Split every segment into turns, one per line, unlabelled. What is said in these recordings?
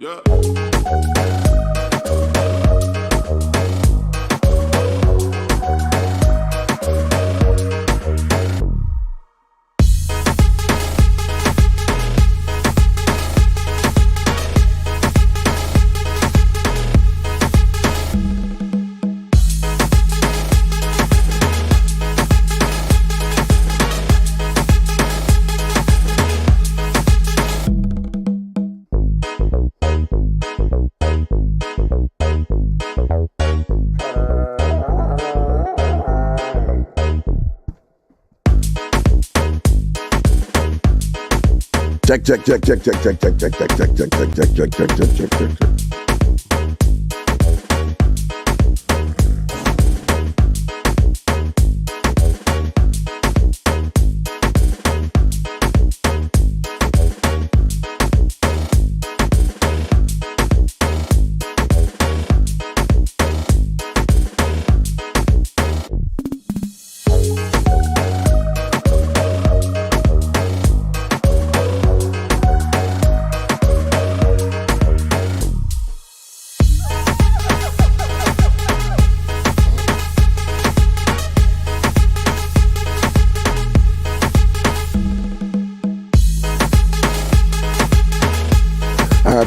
Yeah.
Check.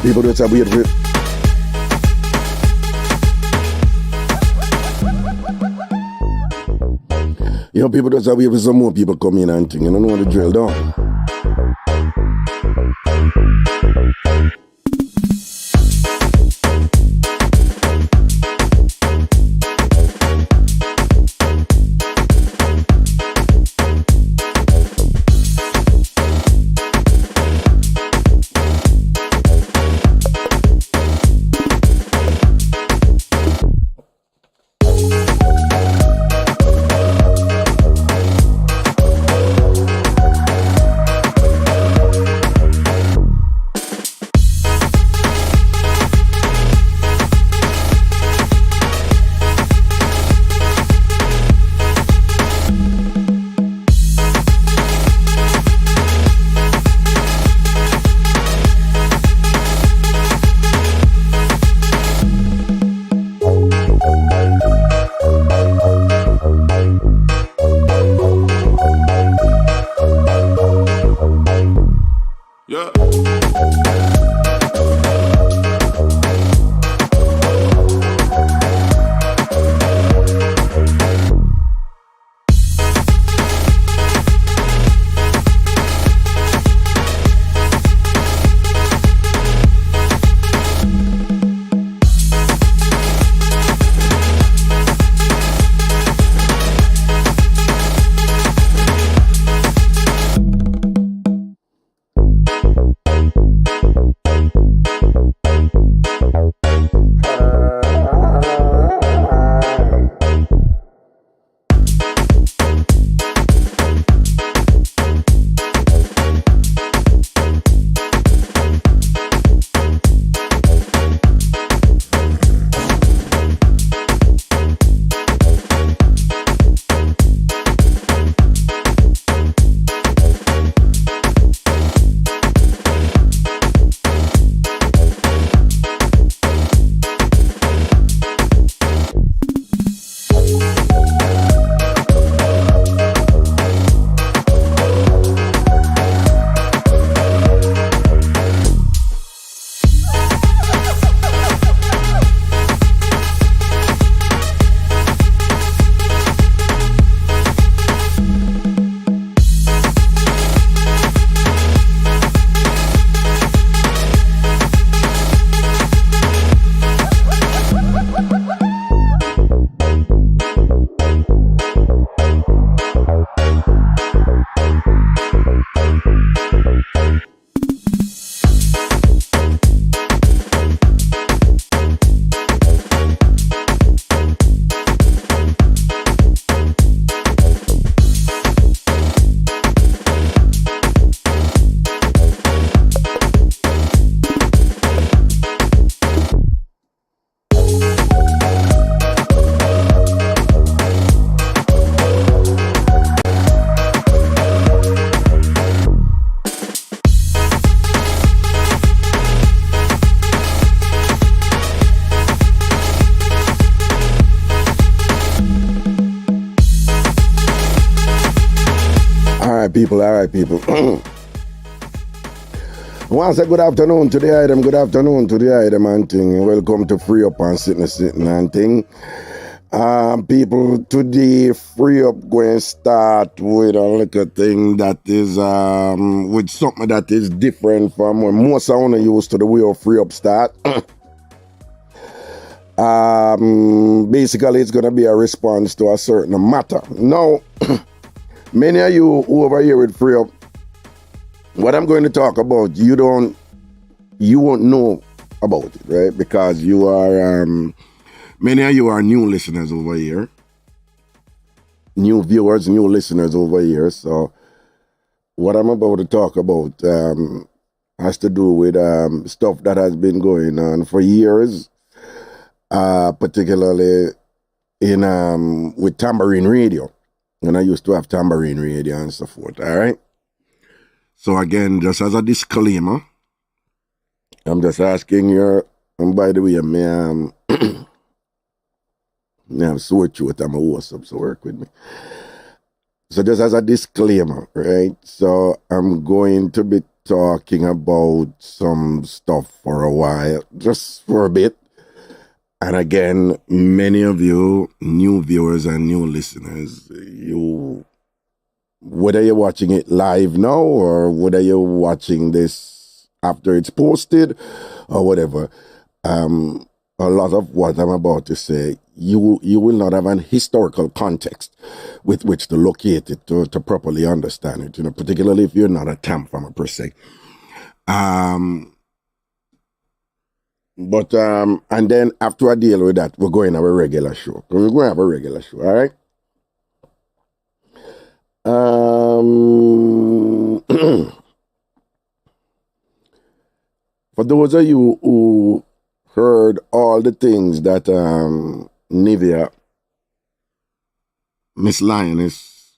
People do it a weird rip. You know, people do it a weird, some more people come in and thing. You don't know the drill, don't. people, all right, people. Once a good afternoon to the item, good afternoon to the item and thing. Welcome to Free Up and Sitting and thing. People, today Free Up going to start with a little thing that is, with something that is different from what most are only used to the way of Free Up start. Basically, it's going to be a response to a certain matter. Now, many of you who over here with Free Up, what I'm going to talk about, you won't know about it, right? Because you are, many of you are new listeners over here, new viewers, new listeners over here. So what I'm about to talk about has to do with stuff that has been going on for years, particularly in with Tambourine Radio. And I used to have Tambourine Radio and so forth, all right? So again, just as a disclaimer, I'm just asking you, and by the way, I'm sore throat, I'm a WhatsApp, so work with me. So just as a disclaimer, right? So I'm going to be talking about some stuff for a while, just for a bit. And again, many of you, new viewers and new listeners, whether you're watching it live now or whether you're watching this after it's posted or whatever, a lot of what I'm about to say, you will not have an historical context with which to locate it to properly understand it, particularly if you're not a TamFam per se. But and then after I deal with that, we're going to have a regular show. We're going to have a regular show, all right? For those of you who heard all the things that Nivea, Miss Lioness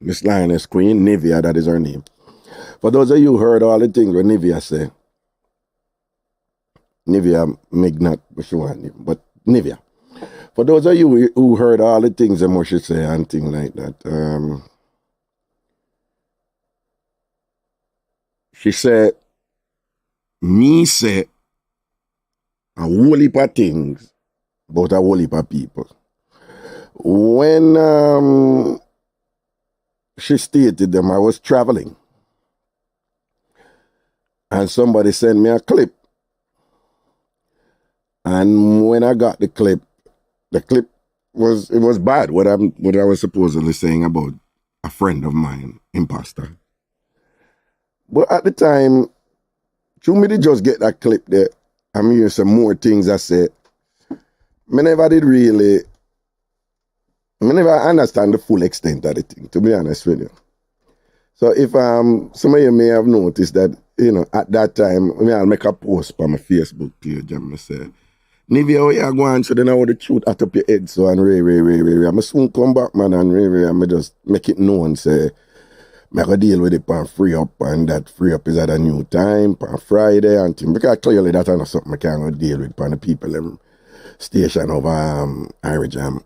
Queen, Nivea, that is her name. For those of you who heard all the things what Nivea say, Nivea, not what she want, but Nivea. For those of you who heard all the things that she say and things like that, she said, me say a whole heap of things about a whole heap of people. When she stated them, I was traveling. And somebody sent me a clip. And when I got the clip was bad, what I was supposedly saying about a friend of mine, imposter. But at the time, through me to just get that clip there, I'm hearing some more things I said. I never understand the full extent of the thing, to be honest with you. So if some of you may have noticed that, at that time, I'll make a post on my Facebook page and I say, Nivea, how you going? So then I want to shoot at up your head, so and Ray. I'm soon come back, man, and Ray, I'm just make it known, say, I go deal with it on Free Up, and that Free Up is at a new time, on Friday, and thing. Because clearly that is not something I can't go deal with on the people in station over IrieJam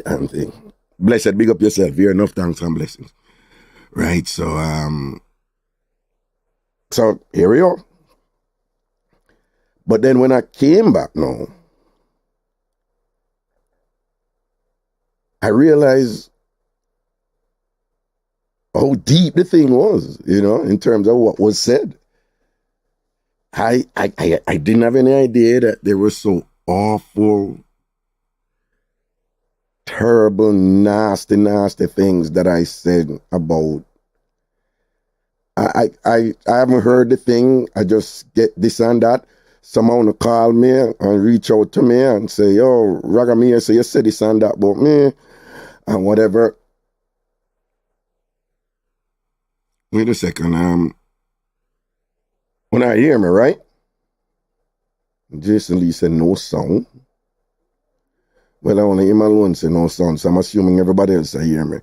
and thing. Blessed, big up yourself, here, enough thanks and blessings. Right, so here we are. But then when I came back now, I realized how deep the thing was, in terms of what was said. I didn't have any idea that there were so awful, terrible, nasty things that I said about. I haven't heard the thing. I just get this and that. Someone will call me and reach out to me and say, yo, Ragamia, so you said this and that about me and whatever. Wait a second. When I hear me, right? Jason Lee said no sound. Well, I only him alone say no sound, so I'm assuming everybody else hear me.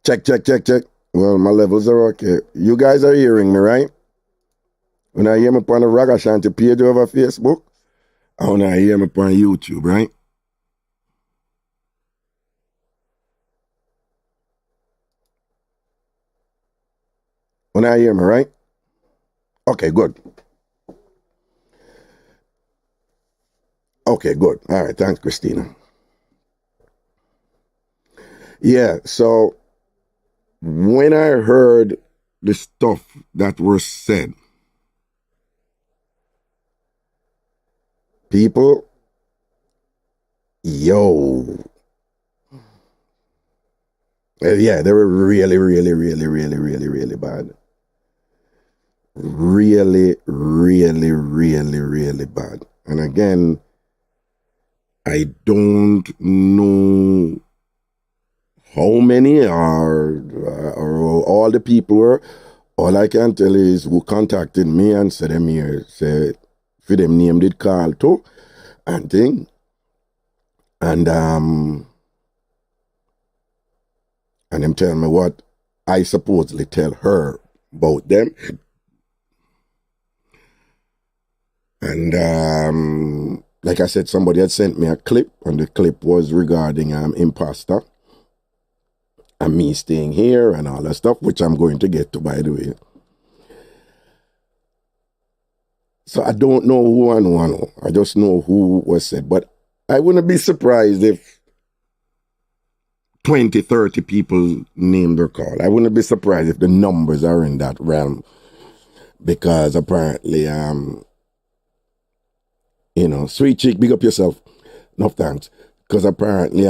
Check. Well, my levels are okay. You guys are hearing me, right? When I hear me on the Ragashanti page over Facebook, and when I hear me on YouTube, right? When I hear me, right? Okay, good. Okay, good. All right, thanks, Christina. Yeah, so when I heard the stuff that was said, people, yo, yeah, they were really, really, really, really, really, really bad. Really, really, really, really bad. And again, I don't know how many or all the people were. All I can tell is who contacted me and said them here, said for them name did call too and thing. And them tell me what I supposedly tell her about them. And like I said, somebody had sent me a clip, and the clip was regarding imposter and me staying here and all that stuff, which I'm going to get to, by the way. So I don't know who I know. I just know who was said. But I wouldn't be surprised if 20, 30 people named or called. I wouldn't be surprised if the numbers are in that realm. Because apparently, sweet chick, big up yourself. No thanks. Because apparently,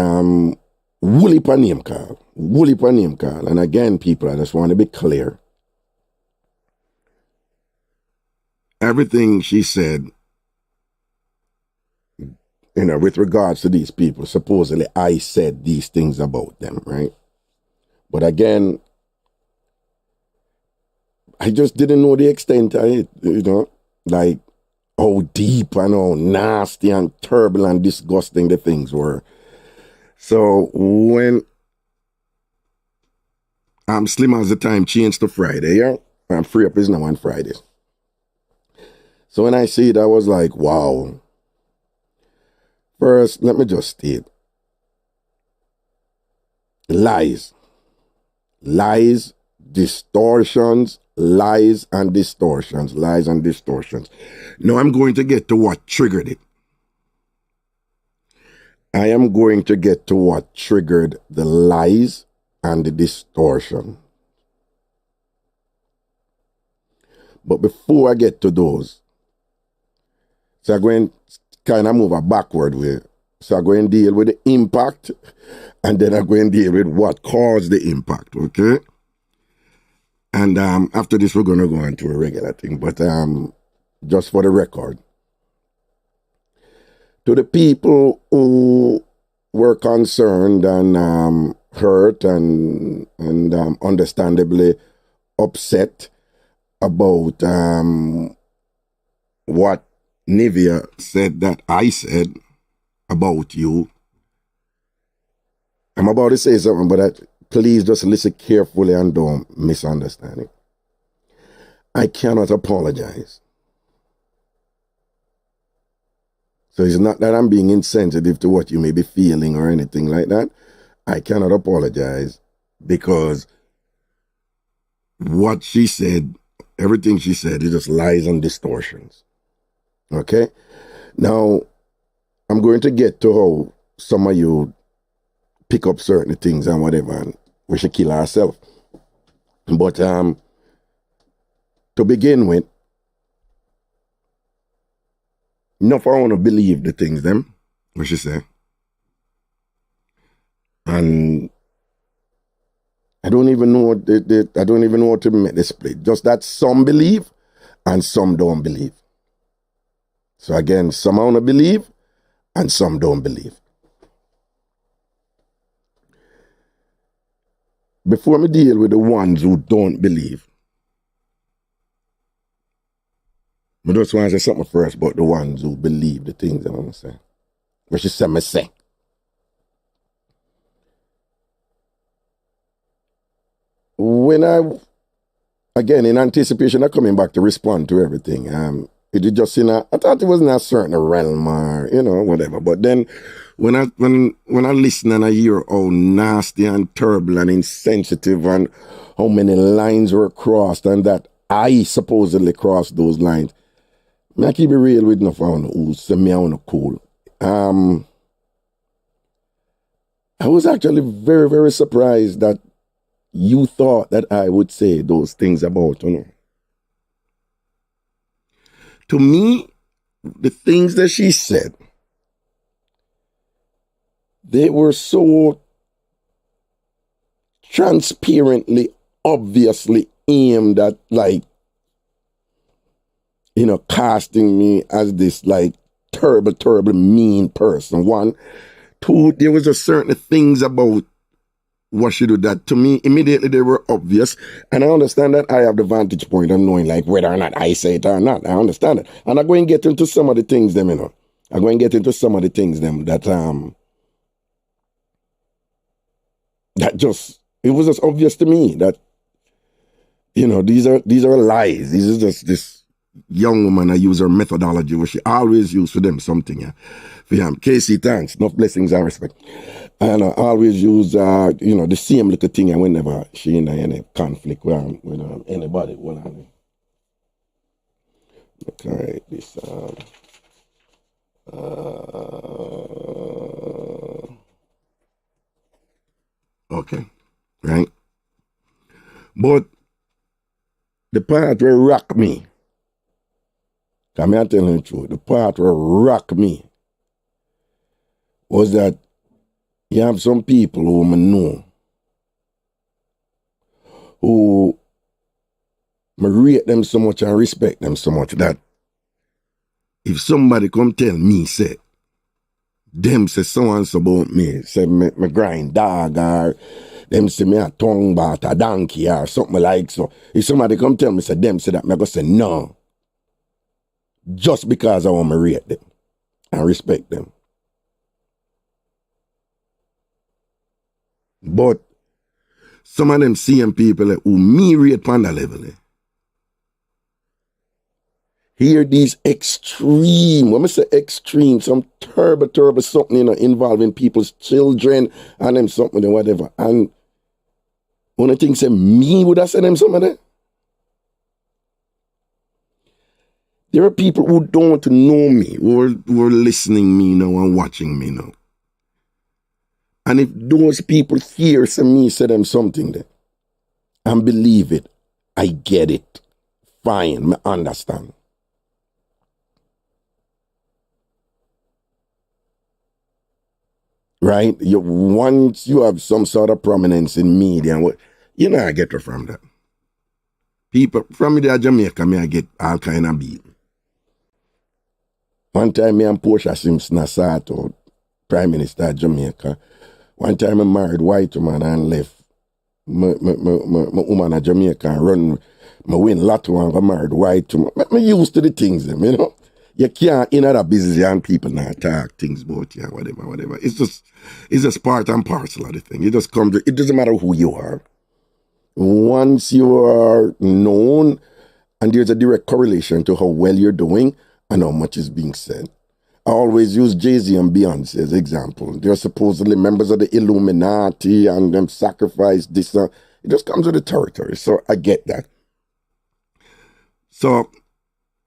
woolly pa name call. Woolly pa name call. And again, people, I just want to be clear. Everything she said, with regards to these people, supposedly I said these things about them, right? But again, I just didn't know the extent of it, like how deep and how nasty and terrible and disgusting the things were. So when I'm slim as the time changed to Friday, yeah, I'm free up is now on Fridays. So when I see it, I was like, wow. First, let me just state. Lies, distortions, lies and distortions. Now I'm going to get to what triggered it. I am going to get to what triggered the lies and the distortion. But before I get to those, so I'm going to kind of move a backward way. So I'm going to deal with the impact, and then I'm going to deal with what caused the impact, okay? And after this, we're going to go into a regular thing. But just for the record, to the people who were concerned and hurt and understandably upset about what Nivea said that I said about you. I'm about to say something, but please just listen carefully and don't misunderstand it. I cannot apologize. So it's not that I'm being insensitive to what you may be feeling or anything like that. I cannot apologize because what she said, everything she said, is just lies and distortions. Okay? Now, I'm going to get to how some of you pick up certain things and whatever, and we should kill ourselves. But to begin with, enough I want to believe the things them, what she say. And I don't even know I don't even know what to make the split. Just that some believe and some don't believe. So again, some I want to believe and some don't believe. Before me deal with the ones who don't believe, I just want to say something first about the ones who believe the things that I'm going to say. What she said me say. When again, in anticipation of coming back to respond to everything, it just I thought it was in a certain realm or, whatever. But then when I listen and I hear how nasty and terrible and insensitive and how many lines were crossed and that I supposedly crossed those lines, I keep it real with enough on who say me on cool. I was actually very, very surprised that you thought that I would say those things about, you know. To me, the things that she said, they were so transparently, obviously aimed at, like, you know, casting me as this, like, terrible, terrible, mean person. One. Two, there was a certain things about what she did that to me, immediately they were obvious. And I understand that I have the vantage point of knowing, like, whether or not I say it or not. I understand it. And I'm going to get into some of the things, them, you know. I'm going to get into some of the things, them, that just, it was just obvious to me that, you know, these are lies. These are just this young woman, I use her methodology, which she always use for them something, yeah. For him, Casey, thanks, enough blessings and respect. And I always use, you know, the same little thing, and whenever she in any conflict with anybody, well, all right, this, okay, right? But the part where rock me, I'm not telling the truth, the part where rock me was that you have some people who I know who I rate them so much and respect them so much that if somebody come tell me, say, them say so and so about me, say me grind dog, or them say me a tongue bat, a donkey, or something like so. If somebody come tell me, say them say that, me go say no. Just because I want to rate them and respect them. But some of them same people who me rate on that level, hear these extreme, when I say extreme, some terrible, terrible something, you know, involving people's children and them something and whatever. And one of the things say me would have said them some of that. There are people who don't know me, who are listening me now and watching me now. And if those people hear me say them something there and believe it, I get it. Fine, I understand. Right? Once you have some sort of prominence in media, you know I get it from that. People from Jamaica, I get all kind of beat. One time, me and Portia Simpson sat out, Prime Minister of Jamaica. One time, I married white woman and left my woman in Jamaica and run, I win lotto and I married white woman. I'm used to the things, them, you know. You can't, in other business, young people not talk things about you, whatever. It's just part and parcel of the thing. It just comes, it doesn't matter who you are. Once you are known, and there's a direct correlation to how well you're doing and how much is being said. I always use Jay-Z and Beyonce as example. They're supposedly members of the Illuminati and them sacrifice this. It just comes with the territory. So I get that. So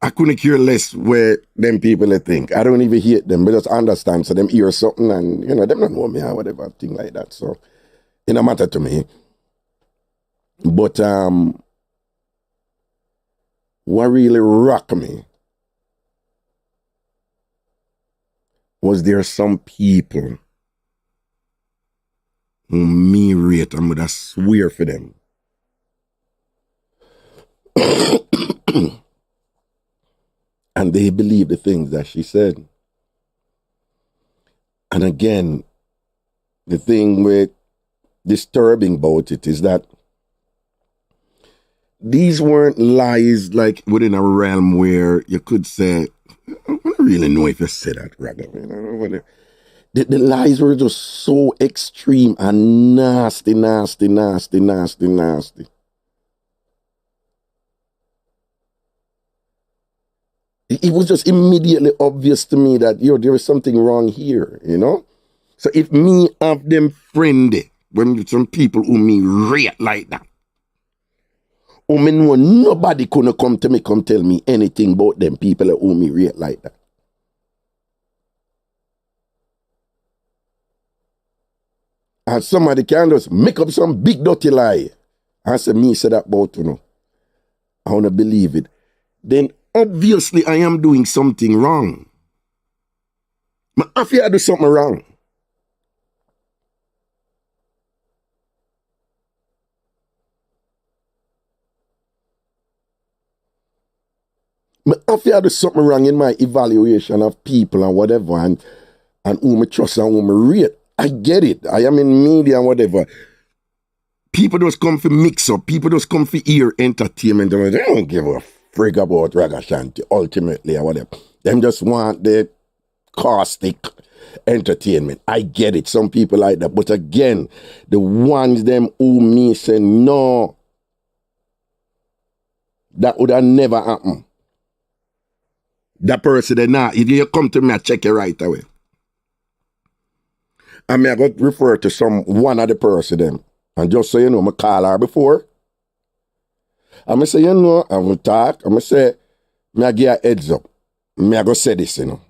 I couldn't care less where them people think. I don't even hate them, but just understand. So them hear something and, you know, them don't know me or whatever, thing like that. So it don't matter to me. But what really rocked me was there some people who me rate and would I swear for them. And they believe the things that she said. And again, the thing with disturbing about it is that these weren't lies like within a realm where you could say, I don't really know if you said that, Raga. The lies were just so extreme and nasty. It was just immediately obvious to me that, there is something wrong here, you know? So if me have them friend, when some people who me rate like that, who me know nobody couldn't come to me, come tell me anything about them people who me rate like that. And somebody can just make up some big dirty lie and say me say that about you know. I want to believe it. Then obviously I am doing something wrong. I feel I do something wrong. I feel I do something wrong in my evaluation of people and whatever and who me trust and who me rate. I get it. I am in media and whatever. People just come for mix up. People just come for ear entertainment. They don't give a frig about Ragashanti ultimately or whatever. Them just want the caustic entertainment. I get it. Some people like that. But again, the ones them who me say no, that would have never happened. That person they not. If you come to me, I check it right away. I mean, I got refer to one of the person them. And just so you know, I call her before. I'm say, you know, I'm going to talk. I'm say, I give her heads up. I go say this, you know.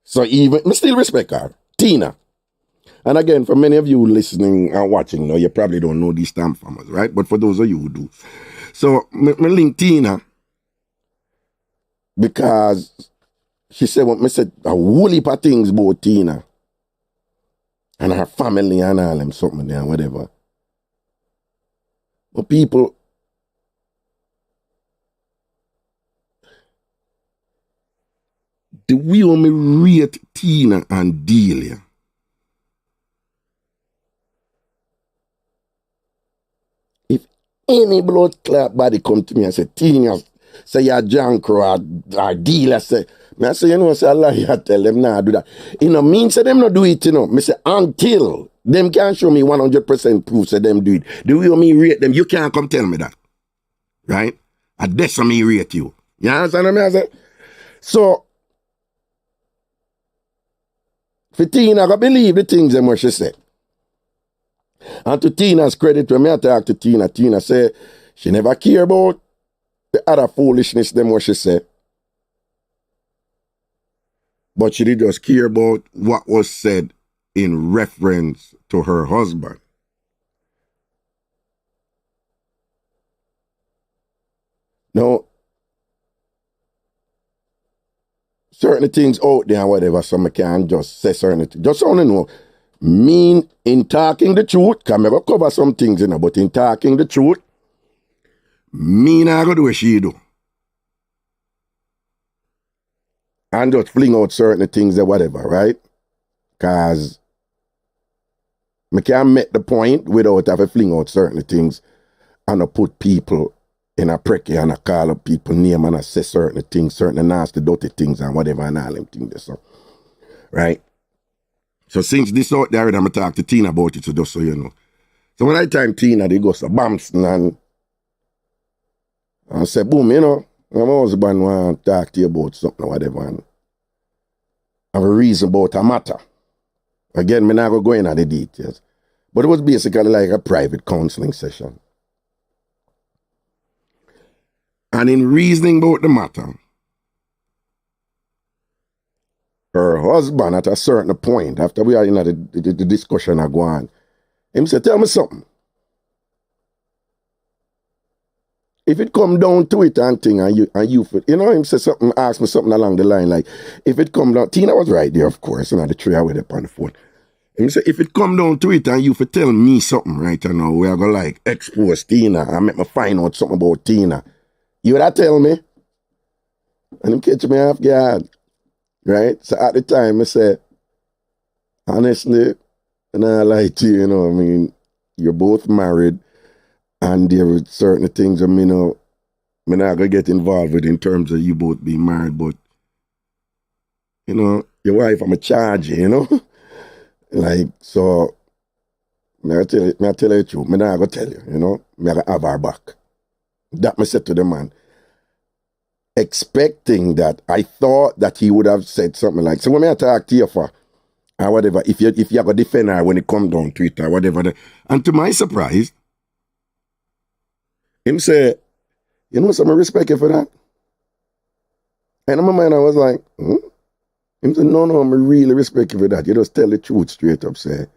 So even, I still respect her. Tina. And again, for many of you listening and watching, you probably don't know these TamFamers, right? But for those of you who do. So, I link Tina because she said what I said a whole heap of things about Tina. And her family and all them something there and whatever. But people, the way me rate Tina and Delia, if any blood clot body come to me and say, Tina, say you're junk or Delia, say, I say, you know, say Allah, you tell them nah do that. You know, means say them not do it, you know. Me say until them can show me 100% proof say them do it. The way me rate them, you can't come tell me that. Right? And that's how me rate you. You understand what I say? So, for Tina, I gotta believe the things them what she said. And to Tina's credit, when I talk to Tina, Tina say she never care about the other foolishness them what she said. But she did just care about what was said in reference to her husband. Now, certain things out there and whatever, so I can't just say certain things. Just so you know, mean in talking the truth, can I go cover some things, you know, but in talking the truth, me not go do what she do. And just fling out certain things or whatever, right? Because I can't make the point without having fling out certain things and I put people in a pricky and I call up people name and I say certain things, certain nasty, dirty things and whatever and all them things. So, right? So since this out there, I'm going to talk to Tina about it, so just so you know. So when I time Tina, they go to Bamston and say, boom, you know, my husband want to talk to you about something or whatever and have a reason about a matter. Again, I'm not going to go into the details. But it was basically like a private counseling session. And in reasoning about the matter, her husband at a certain point, after we are in the discussion I go on, him said, tell me something. If it come down to it and thing, and you him say something, ask me something along the line, like, if it come down, Tina was right there, of course, and the three I with up on the phone. Him say, if it come down to it and you for tell me something right now, we are going to like expose Tina and make me find out something about Tina, you would have tell me? And him catch me off guard. Right? So at the time, I said, honestly, and I lie to you, you know, I mean, you're both married, and there are certain things I'm not going to get involved with in terms of you both being married, but, you know, your wife, I'm a charge, you know? Like, so, I tell you the truth, I'm not going to tell you, you know? I'm going to have her back. That I said to the man. Expecting that, I thought that he would have said something like, so when I talk to you for, or whatever, if you have a defend her when it come down to it or whatever. And to my surprise, him say, you know some respect you for that? And in my mind I was like, Him say, no, I really respect you for that. You just tell the truth straight up, say.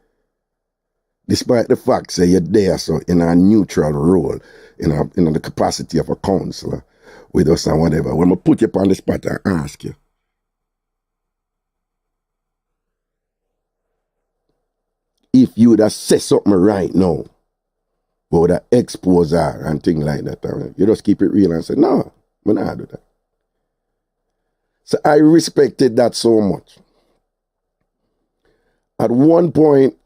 Despite the fact, say, you're there, so in a neutral role, in the capacity of a counselor with us and whatever. When I put you up on the spot and ask you, if you would have said something right now, we would have exposed her and things like that. You just keep it real and say, no, I'm not do that. So I respected that so much. At one point,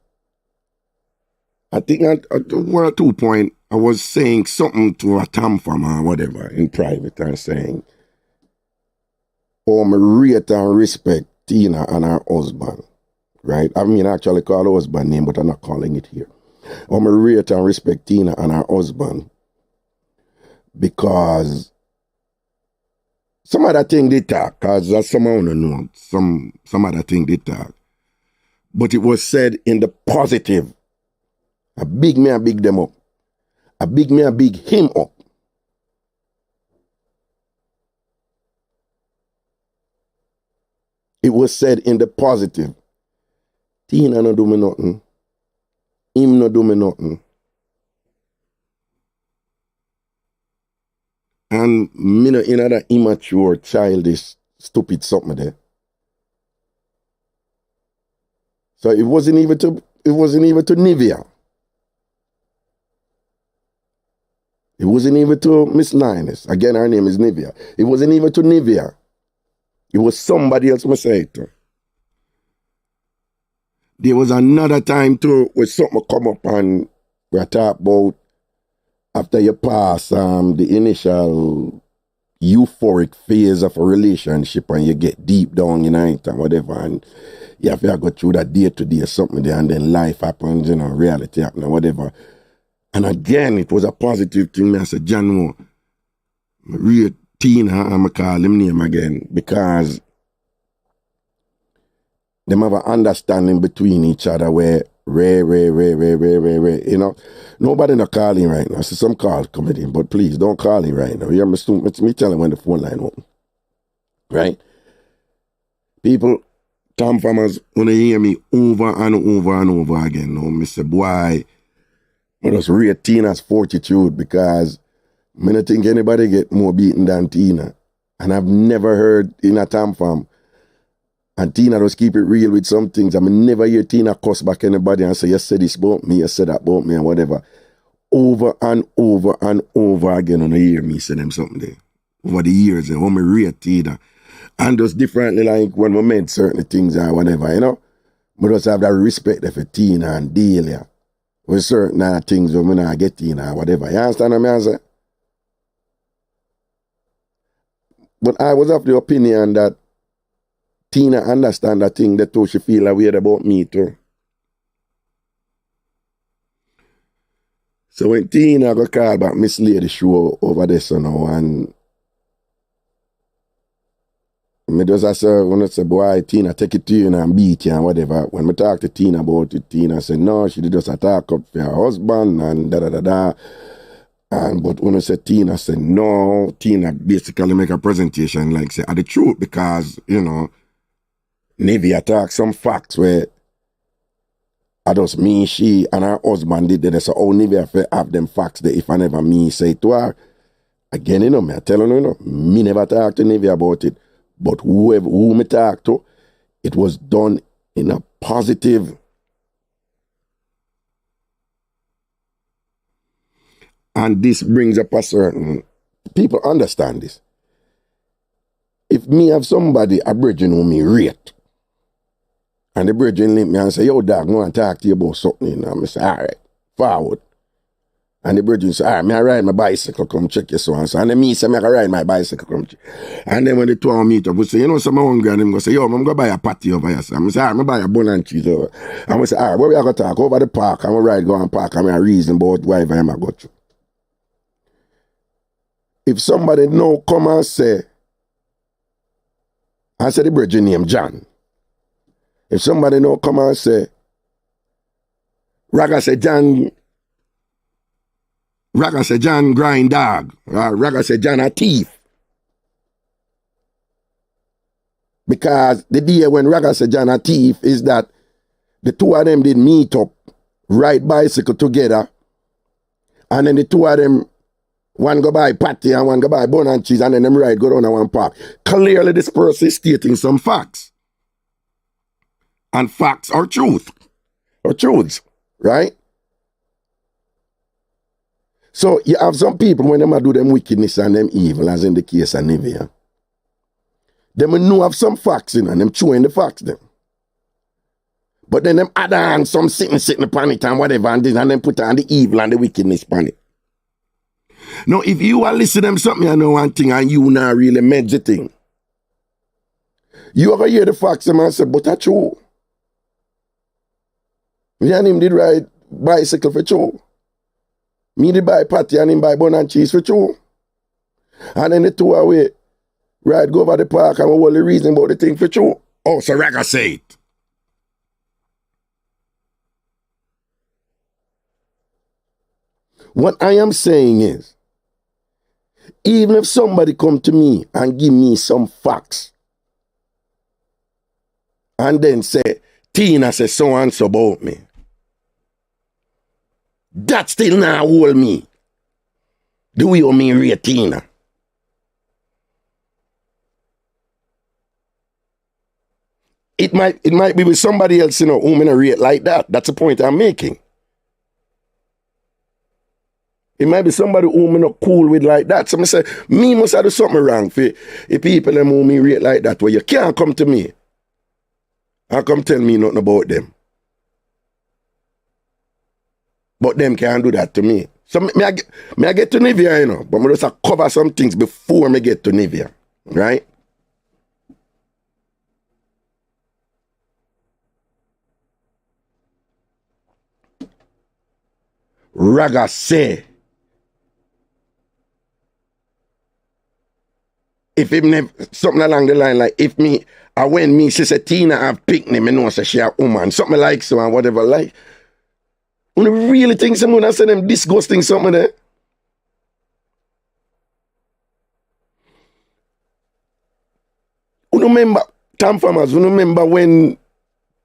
I think at 1 or 2 points, I was saying something to a TamFam or whatever in private and saying, oh, I rate and respect Tina and her husband, right? I mean, I actually call her husband name, but I'm not calling it here. I rate and respect Tina and her husband because some other thing they talk, because that's someone who know, some other thing they talk. But it was said in the positive. I big them up. I big him up. It was said in the positive. Tina no do me nothing. Him no do me nothing. And me no in that immature, childish, stupid something there. So it wasn't even to Nivea. It wasn't even to Miss Linus. Again, her name is Nivea. It wasn't even to Nivea. It was somebody else I say it to. There was another time too where something come up and we talk about after you pass the initial euphoric phase of a relationship and you get deep down in it and whatever, and you have to go through that day to day something there, and then life happens, reality happens and whatever. And again, it was a positive thing. I said, John, real Tina, I'm going to call him name again, because they have an understanding between each other where Ray, nobody not calling right now. So some calls coming in, but please don't call him right now. You hear me telling when the phone line open. Right? People, TamFamers, want to hear me over and over and over again. No, Mr. Boy, I just rate Tina's fortitude because I don't think anybody get more beaten than Tina. And I've never heard in a TamFam, and Tina just keep it real with some things. I mean, never hear Tina cuss back anybody and say, you said this about me, you said that about me, and whatever. Over and over and over again, on the hear me say them something there. Over the years, when me rate Tina. And just differently, like when we made certain things and whatever, But just have that respect for Tina and Delia. With certain things when we not get Tina or whatever. You understand what I say? But I was of the opinion that Tina understand that thing that too she feel weird about me too. So when Tina got called back Miss Lady show over there so now, and me just say, when I say, boy, Tina, take it to you and beat you and whatever. When I talk to Tina about it, Tina said, no, she did just attack up for her husband and da-da-da-da. But when I said Tina said, no, Tina basically make a presentation like say, the truth because, Nivea talk some facts where I just me, she, and her husband did that. So how Nivea have them facts that if I never me say to her, again, me I tell you, me never talk to Nivea about it. But who me talk to, it was done in a positive. And this brings up a certain, people understand this. If me have somebody, a brethren who me rate, and the brethren link me and say, yo, dog, I want to talk to you about something. And I say, all right, forward. And the brethren say, all right, I ride my bicycle, come check your so and so. And then me say, I ride my bicycle, come check. And then when the two of them meet up, we say, some hungry, and them go say, yo, I'm going to buy a patty over here. So I say, all right, I'm buy a bun and cheese over. And we say, all right, where we are going to talk? Over the park. I'm going to ride, go and park, and I reason about whatever I'm going to go to. If somebody now come and say, I said the brethren name John. If somebody now come and say, Ragashanti grind dog, or Ragashanti a thief. Because the day when Ragashanti a thief is that the two of them did meet up, ride bicycle together, and then the two of them, one go buy patty and one go buy bun and cheese, and then them ride go down to one park. Clearly this person is stating some facts. And facts are truth. Or truths, right? So you have some people when them do them wickedness and them evil, as in the case of Nivea. Them know have some facts in and them chewing the facts them. But then them add on some sitting upon it and whatever and this, and then put on the evil and the wickedness upon it. Now if you are listening to them something you know one thing and you not really meditating, you ever hear the facts and say, but that's true. Me and him did ride bicycle for true. Me did buy patty and him buy bun and cheese for true. And then the two away ride go over the park and all the reason about the thing for true. Oh, so Raga say it. What I am saying is, even if somebody come to me and give me some facts and then say, Tina says so and so about me, that still not hold me. The way you mean rate Tina. It might be with somebody else, who me not rate like that. That's the point I'm making. It might be somebody who me not cool with like that. So I say, me must have do something wrong for if people them who me rate like that, where you can't come to me and come tell me nothing about them. But them can't do that to me. So me I get to Nivea, but I just cover some things before me get to Nivea. Right? Raga say, if him never, something along the line like, if me, when me, she say, Tina have picked me know say she a woman, something like so and whatever like. You really think someone has said them disgusting something there? You remember, TamFamers, you remember when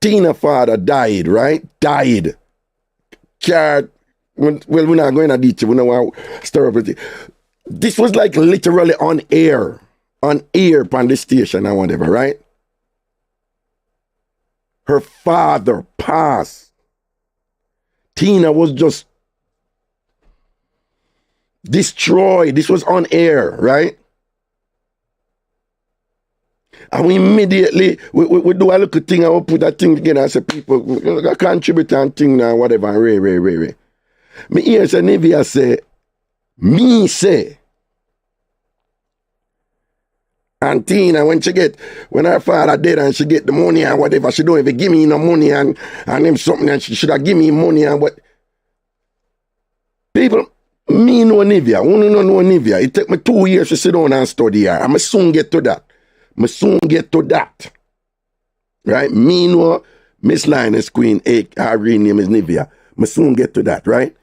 Tina's father died, right? Died. Well, we're not going to detail, we don't want to stir up with it. This was like literally on air on the station and whatever, right? Her father passed. Tina was just destroyed. This was on air, right? And we immediately, we do a little thing and we put that thing together and say, people, contribute and thing now, whatever, and ray. Me hear say Nivea say, me say, and Tina, when her father dead and she get the money and whatever, she don't even give me no money and him something and she should have give me money and what. People, me know Nivea, only know Nivea. It take me 2 years to sit down and study her. I'm soon get to that. Right? Me know Miss Lioness Queen, her real name is Nivea. I soon get to that, right?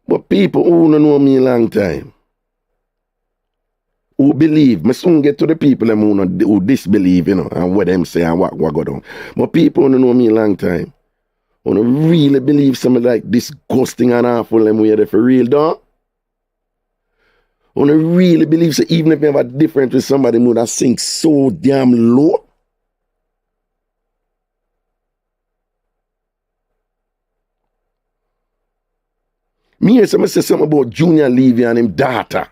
But people who don't know me a long time, who believe, I soon get to the people who disbelieve, and what them say and what go down. But people who don't know me a long time, who don't really believe something like disgusting and awful them way there for real, though. Who don't really believe, so even if you have a difference with somebody who that sink so damn low, me hear somebody say something about Junior Levy and him daughter.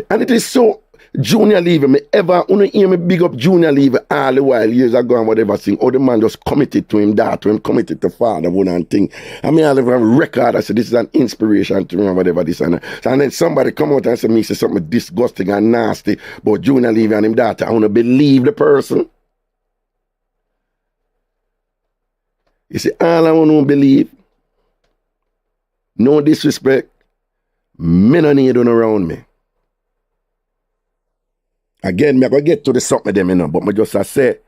And it is so, Junior Levy, me ever, hear me big up Junior Levy all the while, years ago and whatever thing, or the man just committed to him daughter, him committed to father, one and thing. I mean, I'll have a record, I said, this is an inspiration to me, whatever this and that. And then somebody come out and say something disgusting and nasty about Junior Levy and him daughter. I want to believe the person. You see, all I want to believe, no disrespect, me no need one around me. Again, me I go get to the something of them, you know, but me just I say,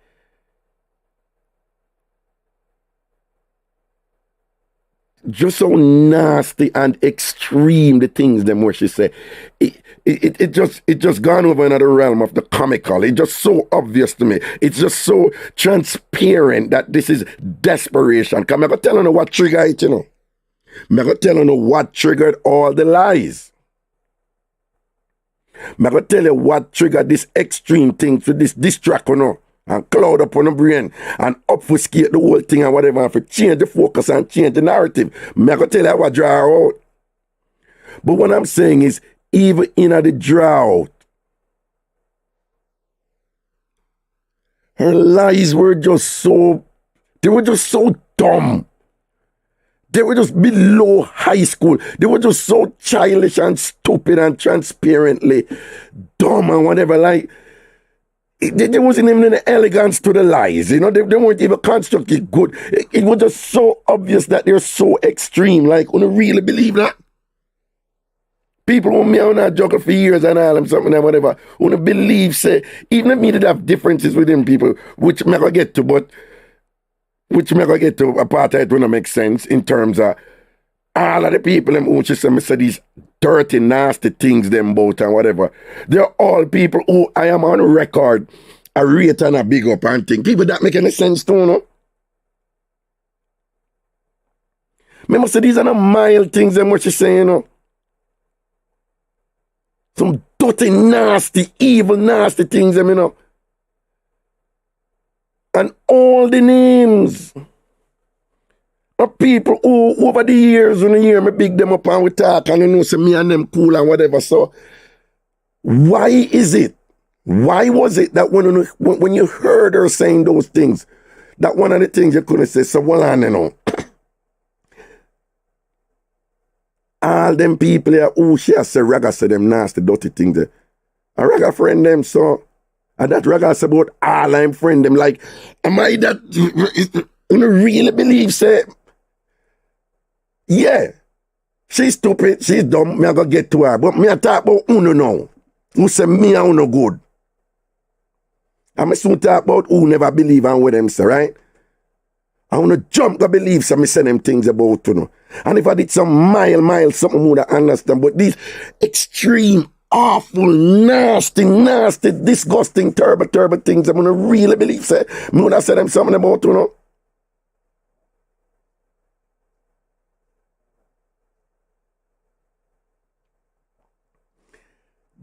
just so nasty and extreme the things them where she say. It just gone over another realm of the comical. It's just so obvious to me. It's just so transparent that this is desperation. Cause I'm gonna tell you what triggered it, you know. I'm gonna tell you what triggered all the lies. I'm gonna tell you what triggered this extreme thing to this distract, you know. And cloud up on the brain and obfuscate the whole thing and whatever, and for change the focus and change the narrative. I'm gonna tell you what draw her out. But what I'm saying is, even in the drought, her lies were just so, they were just so dumb. They were just below high school. They were just so childish and stupid and transparently dumb and whatever. Like, there wasn't even any elegance to the lies, you know. They weren't even constructed good. It was just so obvious that they're so extreme. Like, I don't really believe that. People who me on that juggle for years and all them something and whatever, who don't believe, say, even if me did have differences within people, which me gonna get to, but which me gonna get to a part of it when it make sense in terms of all of the people who just say these dirty, nasty things them about and whatever. They're all people who I am on record, a rate and a big up and thing. People that make any sense to, no? Remember, say these are the mild things them what you saying, you know? Some dirty, nasty, evil, nasty things them, you know? And all the names of people who over the years, when you hear me big them up and we talk and you know, say me and them cool and whatever. So, why is it? Why was it that when you heard her saying those things, that one of the things you couldn't say, so well on, you know, all them people here, she has said Raga say them nasty, dirty things there. And Raga friend them, so, and that Raga say about all them friend them, like, am I that, you really believe, say, yeah, she's stupid, she's dumb, me I gotta get to her, but me I talk about Uno now, who say me and Uno good. And me soon talk about who never believe and what them say, right? I wanna jump to believe so me say them things about you know. And if I did some mild, something would understand. But these extreme, awful, nasty, disgusting, terrible things, I'm gonna really believe say, me would have said them something about you know.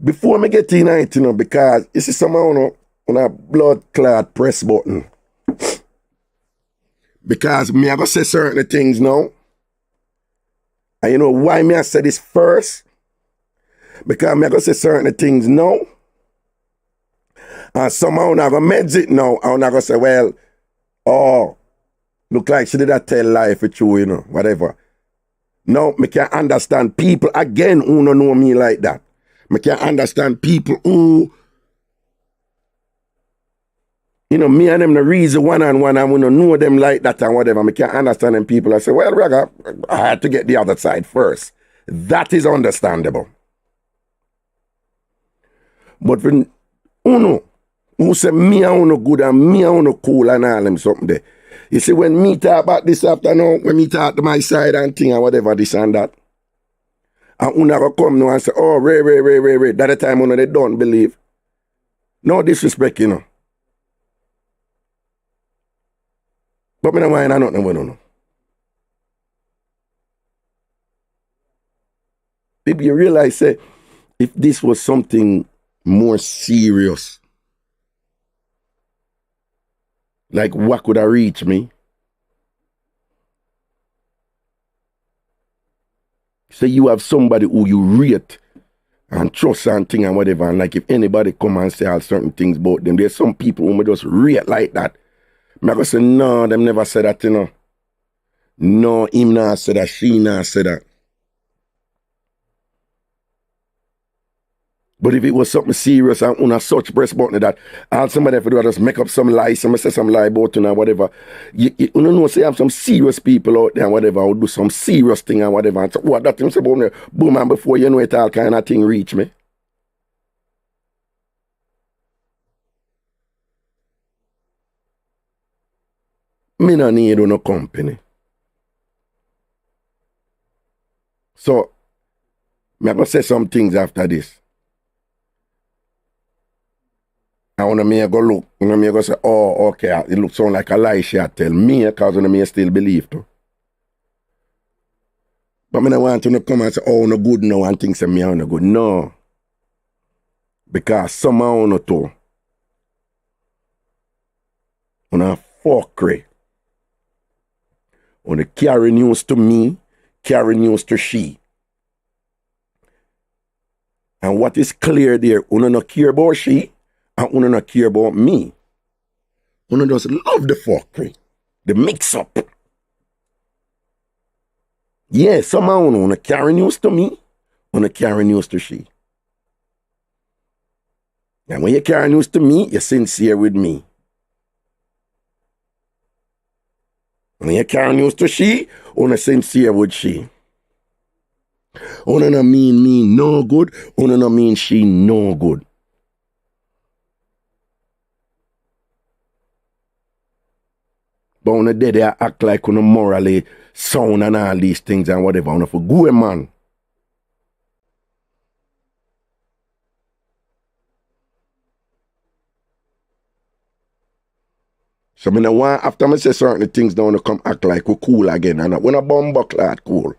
Before me get in it, you know, because you see someone on a blood clot press button. Because me I go say certain things now. And you know why me I say this first? Because me I go say certain things now. And somehow I go meds it now. And I go say, well, oh, look like she did a tell lie for you, you know, whatever. No, me can't understand people again who don't know me like that. Me can't understand people who, you know, me and them the reason one-on-one and we don't know them like that and whatever. I can't understand them people. I say, well, Raga, I had to get the other side first. That is understandable. But when Uno, who say me and Uno good and me and Uno cool and all them something there. You see, when me talk about this afternoon, when me talk to my side and thing and whatever, this and that, and Uno go come now and say, oh, Ray. That the time Uno they don't believe. No disrespect, you know. But me no mind I nothing with no. If you realize, say, if this was something more serious, like what could have reached me? Say you have somebody who you rate and trust and thing and whatever, and like if anybody come and say all certain things about them, there's some people who may just rate like that. I go say, no, them never said that, you know. No, him not said that, she not said that. But if it was something serious and on a such press button that all somebody have to do just make up some lie, somebody say some lie about you and whatever, you don't know, say you have some serious people out there and whatever, or do some serious thing and whatever. And so, what that thing say about me, boom, and before you know it, all kind of thing reach me. Me no need no company. So, me going to say some things after this. And when me go look, when me go say, oh, okay, it looks sound like a lie she tell me, because when me still believe too. But me don't want to come and say, oh, no good now, and things say me are no good. No. Because somehow no too. On a fuckery. On the carry news to me, carry news to she. And what is clear there, una no care about she, and una no care about me. Una just love the fuckery. The mix-up. Yeah, somehow una carry news to me, una carry news to she. And when you carry news to me, you're sincere with me. When you carry news to she, una sincere with she. Una no mean me no good, una no mean she no good. But una day they act like una morally sound and all these things and whatever. Una for go man. So me no want, after me say certain things, don't wanna come act like we cool again. And when a bomb buckler at cool.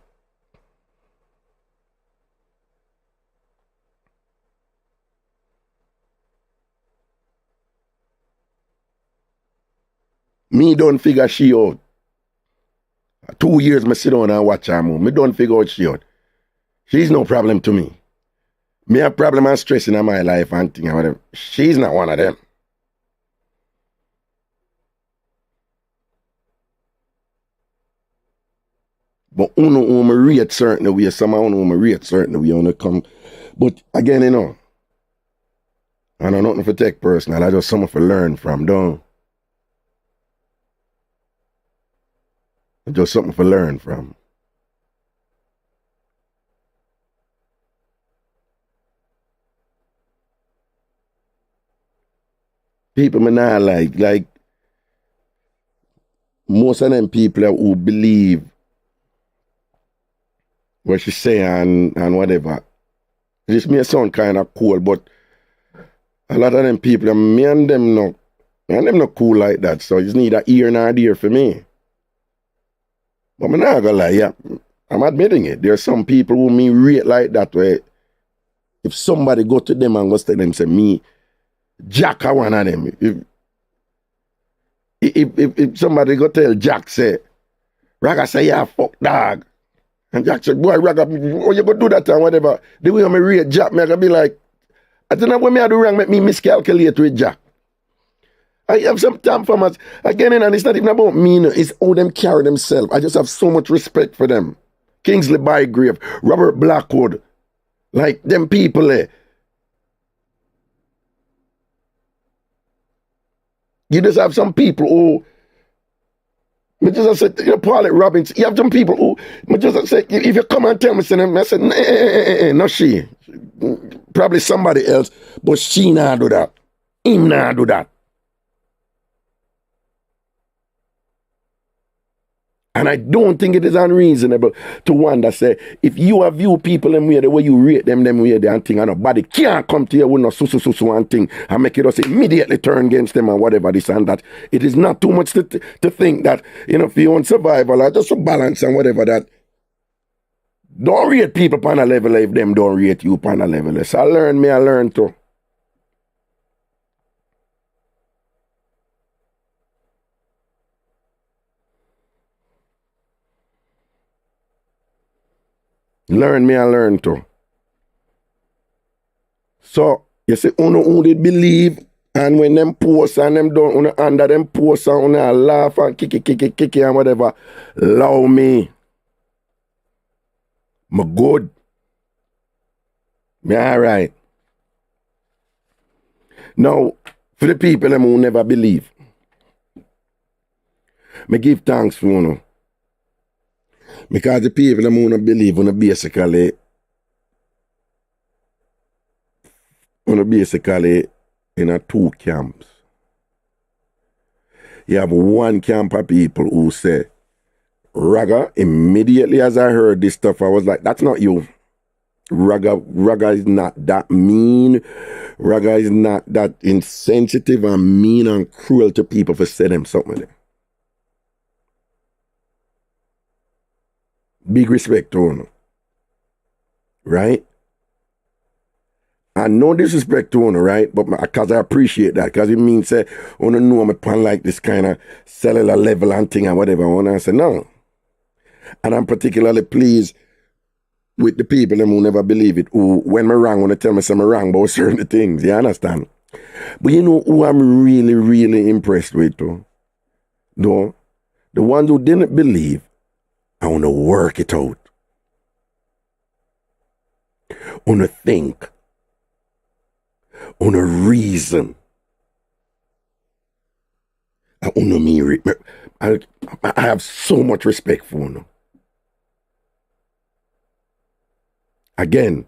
Me don't figure she out. 2 years me sit down and watch her move. Me don't figure out she out. She's no problem to me. Me have problem and stress in my life and things about them. She's not one of them. But uno me rate certain way, some uno me rate certain way, uno come. But again, you know, I know nothing for take personal, I just something for learn from, don't. Just something for learn from. People me not like most of them people who believe what she say and whatever. This may sound kind of cool, but a lot of them people, me and them not cool like that. So it's neither ear nor there for me. But I'm not gonna lie, yeah, I'm admitting it. There are some people who me rate like that way. If somebody go to them and go to them say me, Jack are one of them. If somebody go tell Jack say, Raga say, yeah, fuck dog. And Jack said, boy, Raga, oh, you go do that and whatever. The way I rate Jack, me I gonna be like, I don't know what me I do wrong, make me miscalculate with Jack. I have some TamFam, again, and it's not even about me, it's how them carry themselves. I just have so much respect for them. Kingsley Bygrave, Robert Blackwood, like them people there. You just have some people who, me just said, you know, Paul Robinson, you have some people who, me just said, if you come and tell me, I said, nah, not she. Probably somebody else, but she not do that. Him not do that. And I don't think it is unreasonable to wonder, say, if you have view people them way, the way you rate them way, and thing, and nobody can't come to you with no so and thing, and make it just immediately turn against them and whatever this and that. It is not too much to think that, you know, if you want survival or just a balance and whatever that, don't rate people upon a level if them don't rate you upon a level. So I learn too. Learn too. So, you see, who did believe, and when them post and them don't, under them post and laugh and kick and whatever, allow me. Me good. Me alright. Now, for the people them who never believe, me give thanks for you. Because the people them who don't believe, basically in a two camps. you have one camp of people who say, Raga, immediately as I heard this stuff, I was like, that's not you. Raga is not that mean. Raga is not that insensitive and mean and cruel to people for saying them something. Big respect to you, right? And no disrespect to you, right? But because I appreciate that, because it means say, you know me pan like this kind of cellular level and thing and whatever. I say no. And I'm particularly pleased with the people who never believe it, who, when me wrong, want to tell me I'm wrong about certain things, you understand? But you know who I'm really, really impressed with, though? The ones who didn't believe, I want to work it out. I want to think. I want to reason. I want to mean, I have so much respect for you. Again,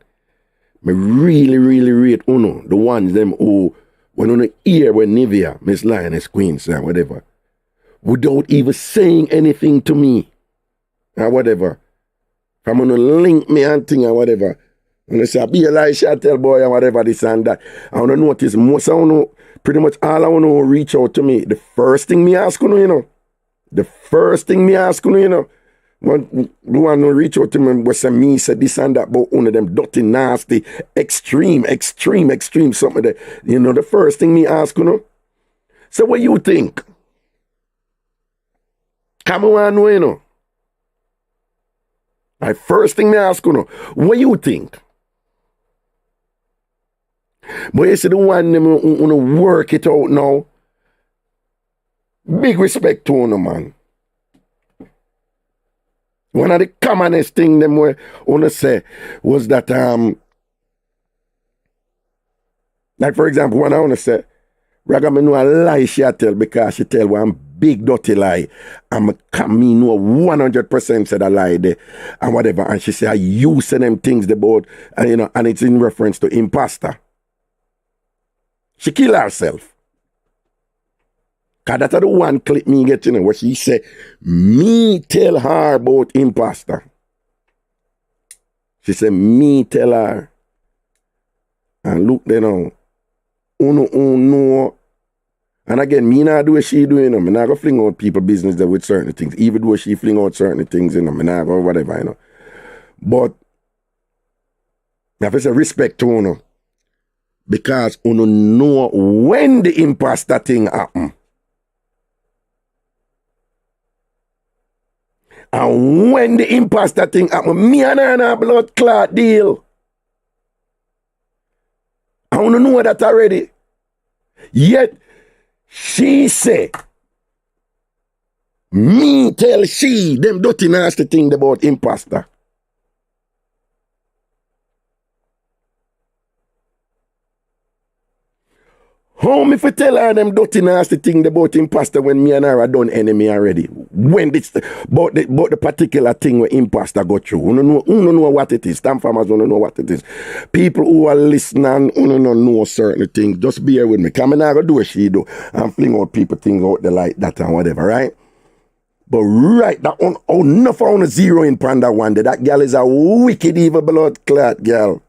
me really, really rate uno, the ones them who, when uno hear when Nivea, Miss Lioness, Queensland, whatever, without even saying anything to me, or whatever, from uno link me and thing or whatever, when they say, be a lie, shall tell boy, or whatever, this and that, I want to notice, most of uno, pretty much all I want to reach out to me, the first thing me ask uno, the first thing me ask uno, one no reach out to me was me said this and that about one of them dirty, nasty, extreme something that, the first thing me ask, so what you think? Come on, My first thing me ask, what you think? But you see the one them work it out now. Big respect to man. One of the commonest thing them we want to say was that like for example, when I want to say Raga me know a lie she tell because she tell one big dirty lie and me know 100% said a lie there and whatever, and she say you say them things about and and it's in reference to imposter. She kill herself. Cause that's the one clip me get, where she say, me tell her about imposter. She say, me tell her. And look there now. No. And again, me not do what she doing, Me not go fling out people business there with certain things. Even though she fling out certain things, Me not go whatever, But, I have to say respect to because know when the imposter thing happen. And when the imposter thing happen, me and her a blood clot deal. I want to know that already. Yet, she say, me tell she, them dirty nasty thing about imposter. How me fi tell her them dirty nasty thing about imposter when me and her are done enemy already? When this about the particular thing where imposter go through. You don't know what it is. TamFam don't know what it is. People who are listening, you don't know certain things. Just bear with me. Because I'm not going to do what she do and fling out people things out there like that and whatever, right? But right, that one, enough on a zero in Panda one day. That girl is a wicked evil blood clot girl.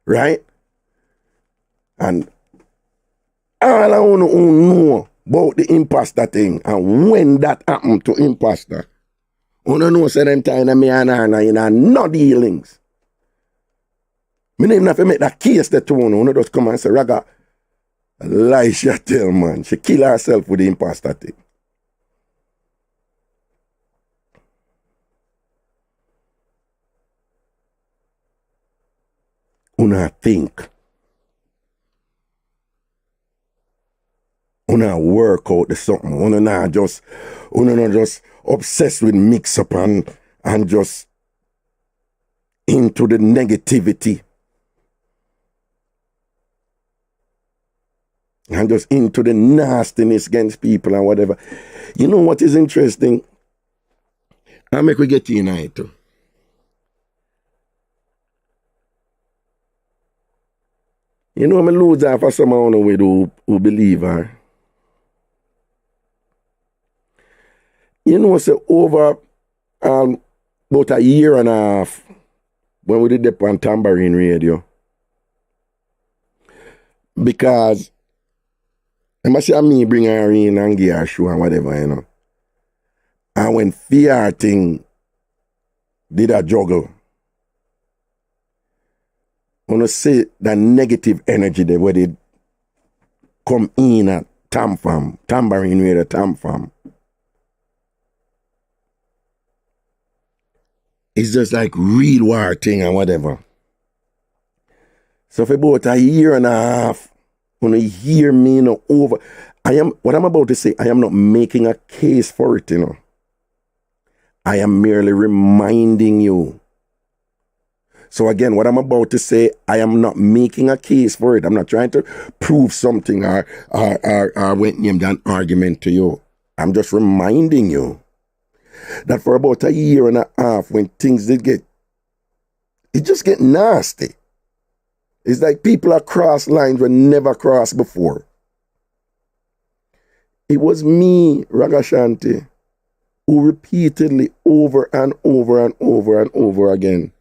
Right? And all I want to know about the imposter thing and when that happened to imposter, I don't know say them time me and her no dealings. Me don't even have to make that case that to one. Just come and say, Raga, lie she tell, man. She kill herself with the imposter thing. Una think. Una work out the something. Una not just obsessed with Mixup and just into the negativity. And just into the nastiness against people and whatever. You know what is interesting? I make we get in it too. You know, I lose her for someone who believe her. You know, so over about a year and a half, when we did the on Tambourine radio, because I must say me bring her in and give her a show and whatever, you know. And when fear thing did a juggle, I want to say the negative energy that where they come in at TamFam, Tambourine radio, TamFam. It's just like real war thing and whatever. So for about a year and a half, when you hear me, you know, over, what I'm about to say, I am not making a case for it, you know. I am merely reminding you. So again, what I'm about to say, I am not making a case for it. I'm not trying to prove something or went named an argument to you. I'm just reminding you that for about a year and a half, when things it just get nasty. It's like people across lines were never crossed before. It was me, Ragashanti, who repeatedly over and over and over and over again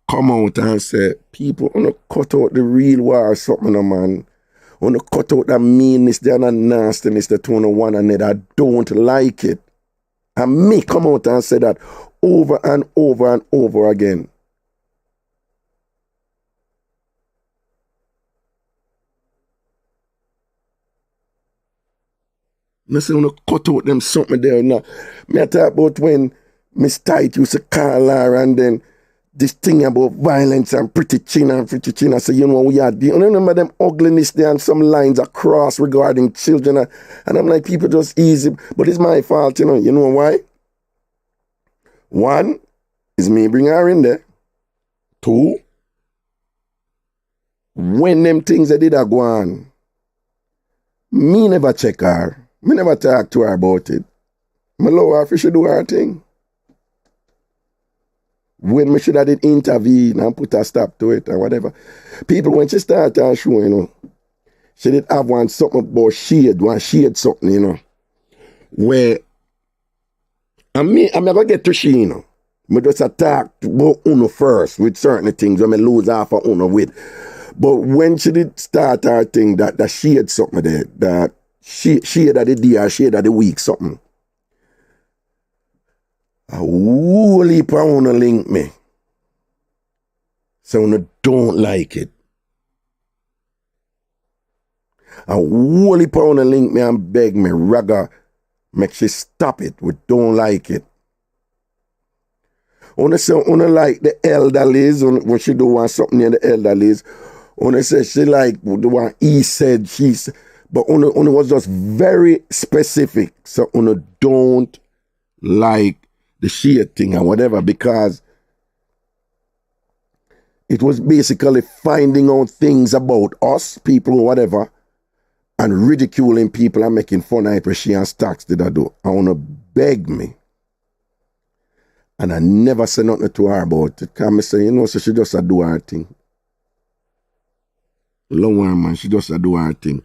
come out and say, people wanna cut out the real war or something, no man. Wanna cut out the meanness, the nastiness, the tone of one another. I don't like it. And me come out and say that over and over and over again. I say, wanna cut out them something there now. Me I talk about when Miss Tight used to call her and then this thing about violence and pretty chin. I say, you know, we are the, you remember them ugliness there and some lines across regarding children. And I'm like, people just easy, but it's my fault, you know. You know why? One, is me bring her in there. Two, when them things that did a go on, me never check her. Me never talk to her about it. Me allow her if she do her thing. When me should have did intervene and put a stop to it and whatever. People, when she started her show, you know, she did have something about shade something, you know, where, I'm never get to she, you know. Me just attack about Uno first with certain things when me lose half of Uno with. But when she did start her thing, that shade something there, that shade of the day or shade of the week something. A whole heap of Uno link me. So Uno don't like it. A whole heap of Uno link me and beg me, Raga, make she stop it. We don't like it. Uno say Uno like the elderlies when she do want something near the elderlies. Uno say she like the one he said, she said. But Uno was just very specific. So Uno don't like the shade thing and whatever, because it was basically finding out things about us, people, whatever, and ridiculing people and making fun of it. She and Stacks did I do. I want to beg me. And I never said nothing to her about it. Because I say, you know, so she just do her thing. Long one, man, she just do her thing.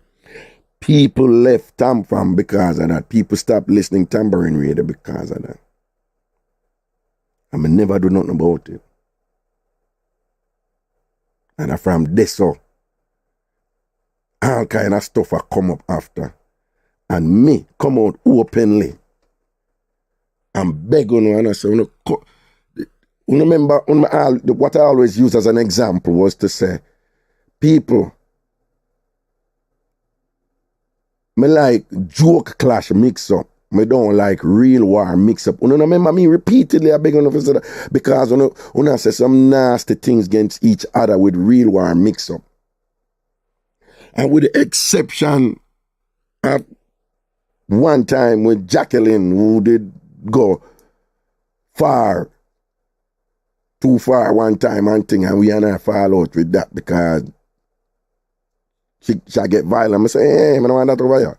People left TamFam because of that. People stopped listening Tambourine radio because of that. I never do nothing about it. And from this, so all kind of stuff I come up after. And me come out openly and beg on and I say, remember, what I always use as an example was to say, people, me like joke clash mix up. Me don't like real war mix up. You remember me repeatedly I beg on that because I say some nasty things against each other with real war mix up. And with the exception of one time with Jacqueline, who did go too far one time and thing, and we and I fall out with that because she get violent. I say, hey, I don't want that over here.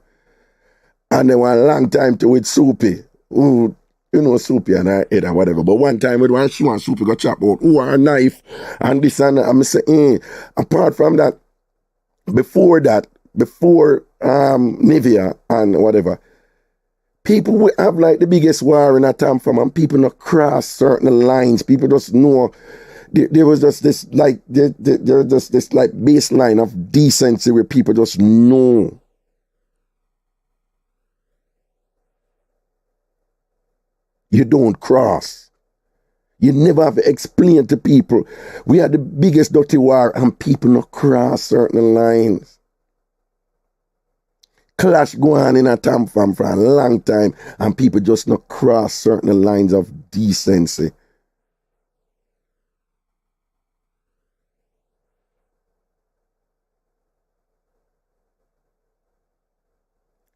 And then one long time to with Soupy, who, you know, Soupy and her head and whatever. But one time with one she and Soupy got chopped out, a knife and this and that. I'm saying, apart from that, before Nivea and whatever, People will have like the biggest war in a TamFam and people not cross certain lines. People just know there was just this like there was just this like baseline of decency where people just know. You don't cross. You never have to explain to people. We had the biggest dirty war and people not cross certain lines. Clash go on in a TamFam for a long time and people just not cross certain lines of decency.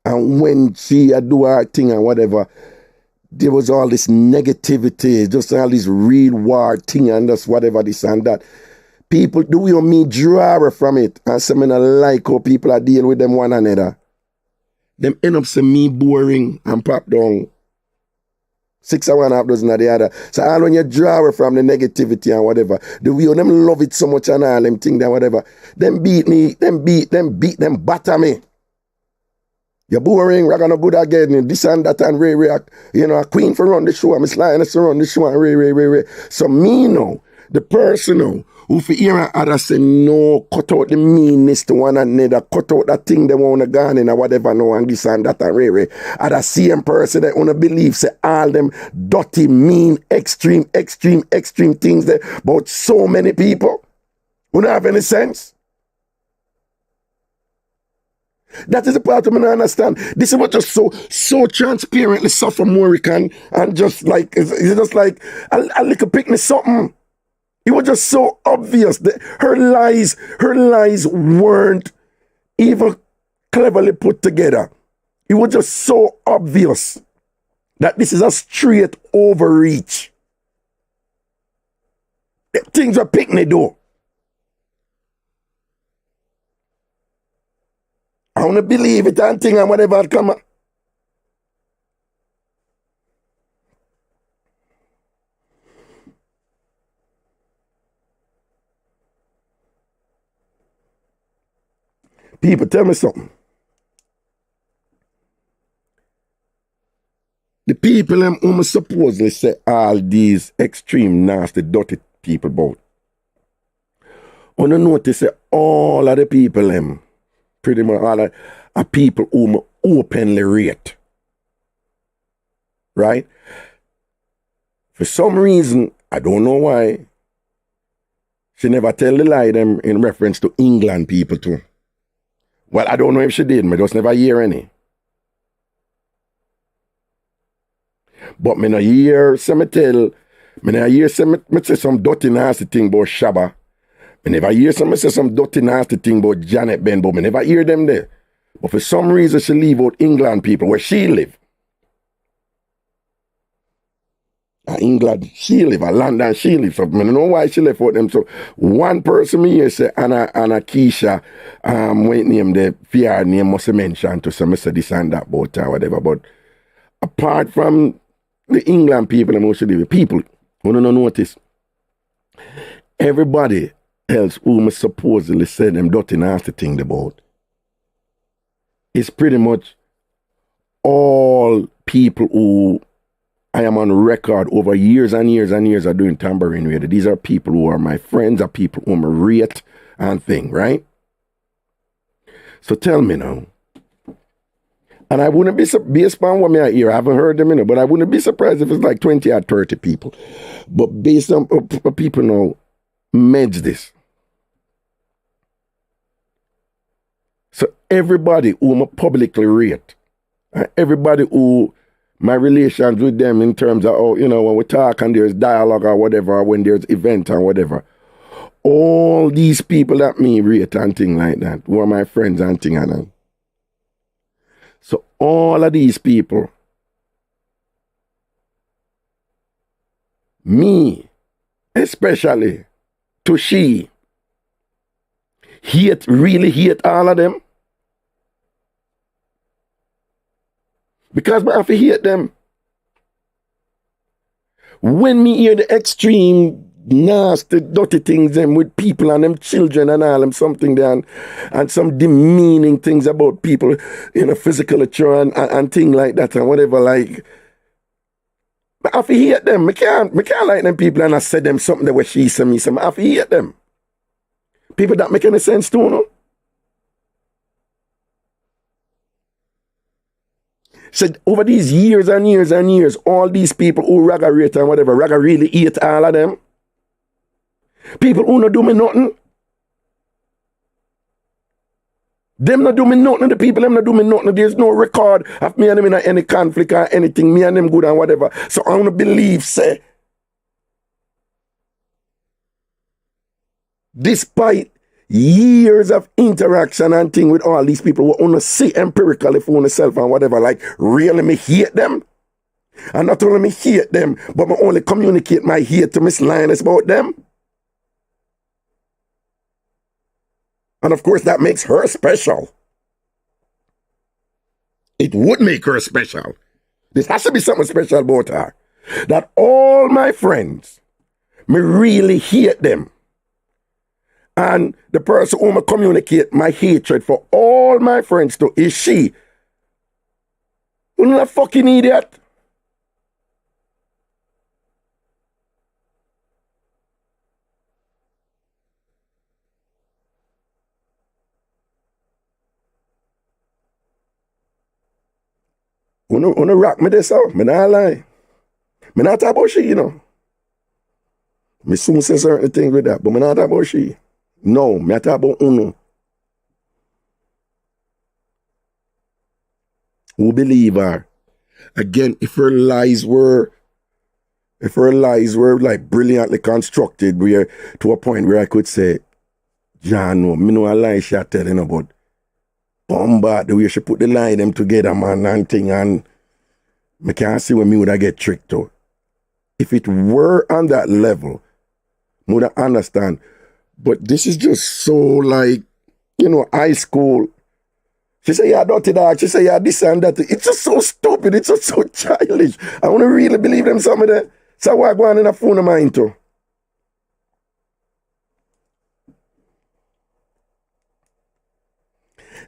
And when she do her thing and whatever, there was all this negativity, just all this real war thing and just whatever, this and that. People do you me draw from it and say me not like how people are dealing with them one another. Them end up saying me boring and pop down 6 or 1/2 dozen of the other. So all when you draw from the negativity and whatever, the way them love it so much and all them things and whatever, them beat me, them batter me. You're boring, we're gonna good again, this and that and react. You know, a queen for run the show, I'm sliding to run the show and re. So me now, the person now, who for hear and others say no, cut out the meanness to one another, cut out that thing they want to go in or whatever, no, and this and that and re. And the same person that wanna believe say all them dirty, mean, extreme things there about so many people. Who don't have any sense? That is the part of me not understand. This is what just so transparently suffer American and just like it's just like a little pick me something. It was just so obvious that her lies weren't even cleverly put together. It was just so obvious that this is a straight overreach. Things are picking though. I want to believe it and thing and whatever come. People, tell me something. The people who supposedly say all these extreme, nasty, dirty people about. I notice that all of the people pretty much all are people who openly rate. Right? For some reason, I don't know why, she never tell the lie them in reference to England people too. Well, I don't know if she did, I just never hear any. But me no hear some tell, me no hear some say some dirty nasty thing about Shabba. I never hear some say some dirty nasty thing about Janet Ben, but I never hear them there. But for some reason she leave out England people where she live. England she live, London she live. So I don't know why she left out them. So one person me here say Anna Keisha, when name the PR name must mention to some say this and that about or whatever. But apart from the England people and most of the people who don't notice, everybody else who must supposedly say them dirty nasty thing about, it's pretty much all people who I am on record over years and years and years of doing Tambourine Radio. These are people who are my friends, are people whom I rate and thing, right? So tell me now. And I wouldn't be based on what I hear, I haven't heard them, but I wouldn't be surprised if it's like 20 or 30 people. But based on people now, merge this. So everybody who I publicly rate, everybody who my relations with them in terms of, when we talk and there's dialogue or whatever, or when there's event or whatever, all these people that me rate and thing like that, who are my friends and thing and that. So all of these people, me especially, to she, really hate all of them. Because I have to hate them. When me hear the extreme nasty, dirty things them with people and them children and all them something there and some demeaning things about people, physical and thing like that and whatever, like. But I have to hate them. I can't like them people and I said them something that was she say me some. I have to hate them. People that make any sense too, no? So over these years and years and years, all these people who Raga rate and whatever, Raga really hate all of them. People who not do me nothing. Them not do me nothing. The people them not do me nothing. There's no record of me and them in any conflict or anything. Me and them good and whatever. So I want to believe, say, despite years of interaction and thing with all these people, we want to see empirically for ourselves and whatever, like really me hate them. And not only me hate them, but me only communicate my hate to Miss Lioness about them. And of course, that makes her special. It would make her special. There has to be something special about her. That all my friends, me really hate them. And the person whom I communicate my hatred for all my friends to is she. You're not a fucking idiot. Wanna rock me this out. Me not lie. Me not talk about she, Me soon say certain things with that, but me not talk about she. No, me talk about uno. Who believe her? Again, if her lies were like brilliantly constructed, where to a point where I could say, John, no, me know a lie she telling about. Bombard the way she put the lie them together, man, and thing, and me can't see when me would I get tricked to. If it were on that level, I would understand. But this is just so like, high school. She say, yeah, dirty dog. She say, yeah, this and that. It's just so stupid. It's just so childish. I want to really believe them some of that. So what I go on in a phone of mine too.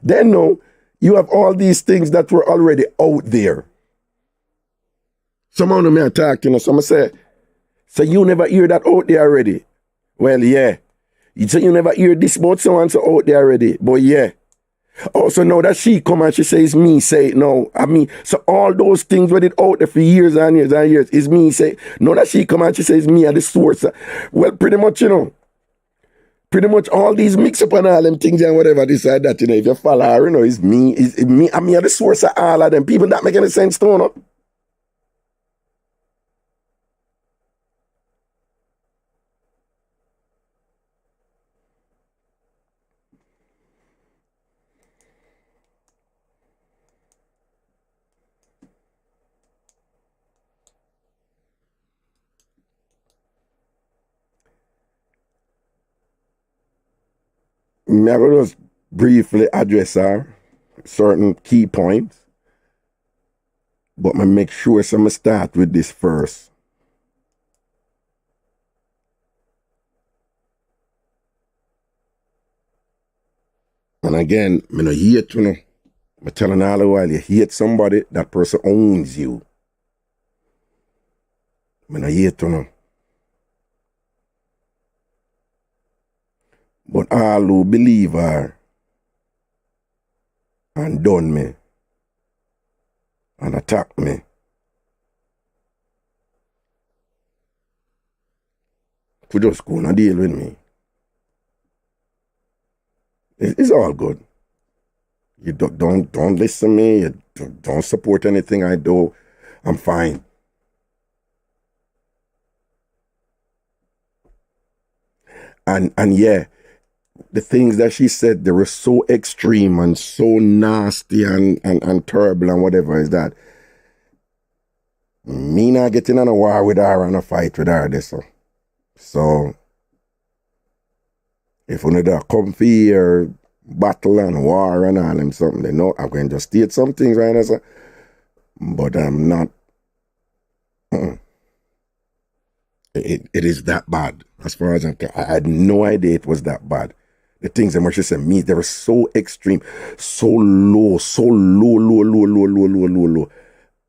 Then no, you have all these things that were already out there. Some of them are talking, some say, so you never hear that out there already. Well, yeah. So you never hear this about so and so out there already. But yeah. Also now that she come and she says me, say it now. I mean, so all those things were it out there for years and years and years. Is me say, now that she come and she says me at the source. Well, pretty much, pretty much all these mix-up and all them things and whatever, this and that, if you follow her, it's me, I mean, at the source of all of them. People that make any sense, don't. I'm going to just briefly address her, certain key points, but I make sure some start with this first. And again, I don't hate, I'm telling all the while, you hate somebody, that person owns you. I don't hate, But all who believe her and done me and attack me, could just go and deal with me. It's all good. You don't listen to me. You don't support anything I do. I'm fine. And yeah, the things that she said, they were so extreme and so nasty and terrible and whatever is that. Me not getting on a war with her and a fight with her this. So if we need to come for here, battle and war and all them something, they know I'm going to state some things right now, but I'm not. It is that bad. As far as I had no idea it was that bad. The things that Marsha said me, they were so extreme, so low, low.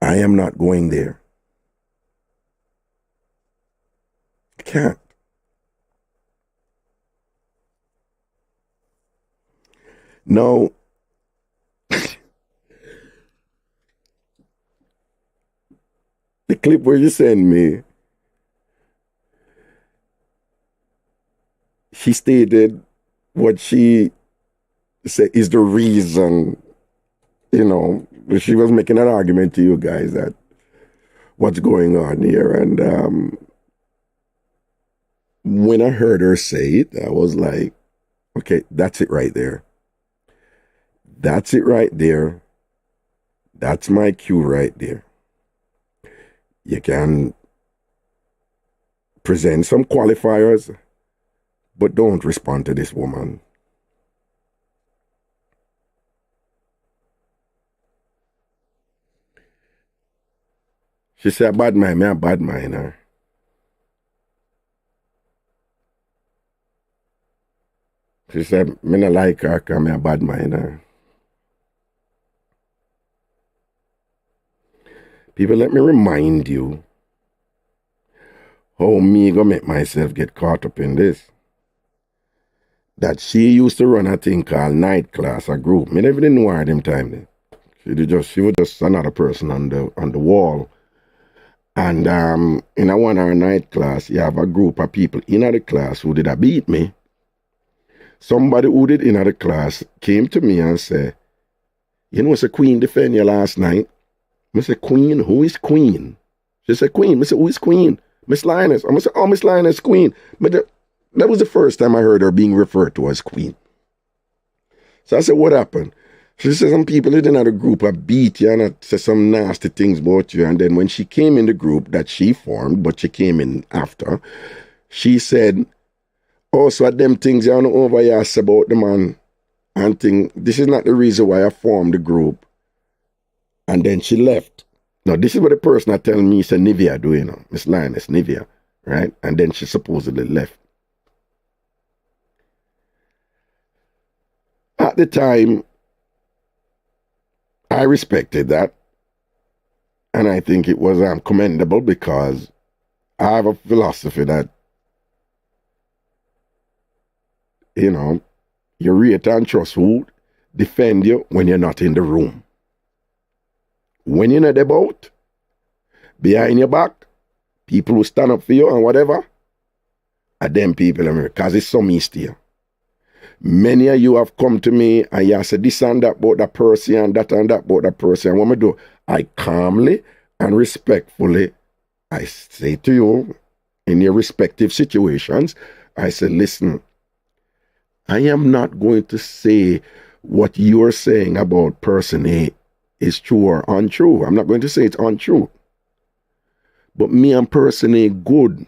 I am not going there. I can't. Now, the clip where you send me, she stated what she said is the reason, you know, she was making an argument to you guys that what's going on here. And when I heard her say it, I was like, okay, that's it right there. That's it right there. That's my cue right there. You can present some qualifiers, but don't respond to this woman. She said, bad mind, me a bad mind her. She said, me not like her because me a bad mind her. People, let me remind you how me gonna make myself get caught up in this. That she used to run a thing called night class, a group. Me never didn't know her them time then. She was just another person on the wall. And in a 1 hour night class, you have a group of people in the class who did a beat me. Somebody who did in the class came to me and said, you know, it's a Queen defend you last night. I said, Queen? Who is Queen? She said, Queen. I said, who is Queen? Miss Lioness. I said, oh, Miss Lioness, Queen. But that was the first time I heard her being referred to as Queen. So I said, what happened? She said, some people in another group have beat you and said some nasty things about you. And then when she came in the group that she formed, but she came in after, she said, oh, so them things you know over here about the man and thing, this is not the reason why I formed the group. And then she left. Now, this is what the person that telling me said Nivea do, you know, Miss Lioness, Nivea, right? And then she supposedly left. At the time, I respected that. And I think it was commendable because I have a philosophy that, you know, you rate and trust who defend you when you're not in the room. When you're not about, behind your back, people who stand up for you and whatever, are them people, because it's some here. Many of you have come to me and you have said this and that about that person and that about that person. And what I do, I calmly and respectfully, I say to you, in your respective situations, I say, listen, I am not going to say what you're saying about person A is true or untrue. I'm not going to say it's untrue. But me and person A good.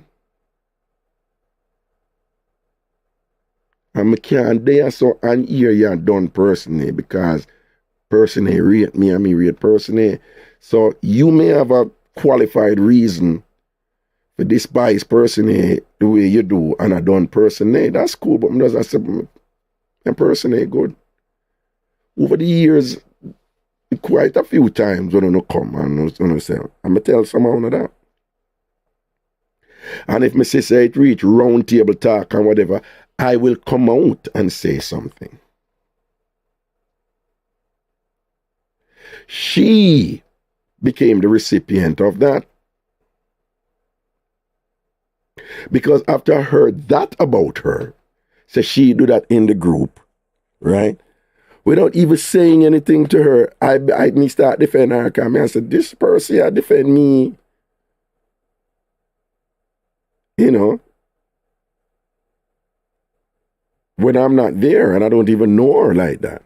And I can't dare so and hear you done person A because person A rate me and me rate person A. So you may have a qualified reason for despise person A the way you do and I done person A. That's cool, but I say and person A good. Over the years, quite a few times when I come and I say, I'm going to tell someone of that. And if my sister it reach round table talk and whatever, I will come out and say something. She became the recipient of that. Because after I heard that about her, so she do that in the group, right? Without even saying anything to her, I start defending her. I said, this person I defend me. You know, when I'm not there and I don't even know her like that.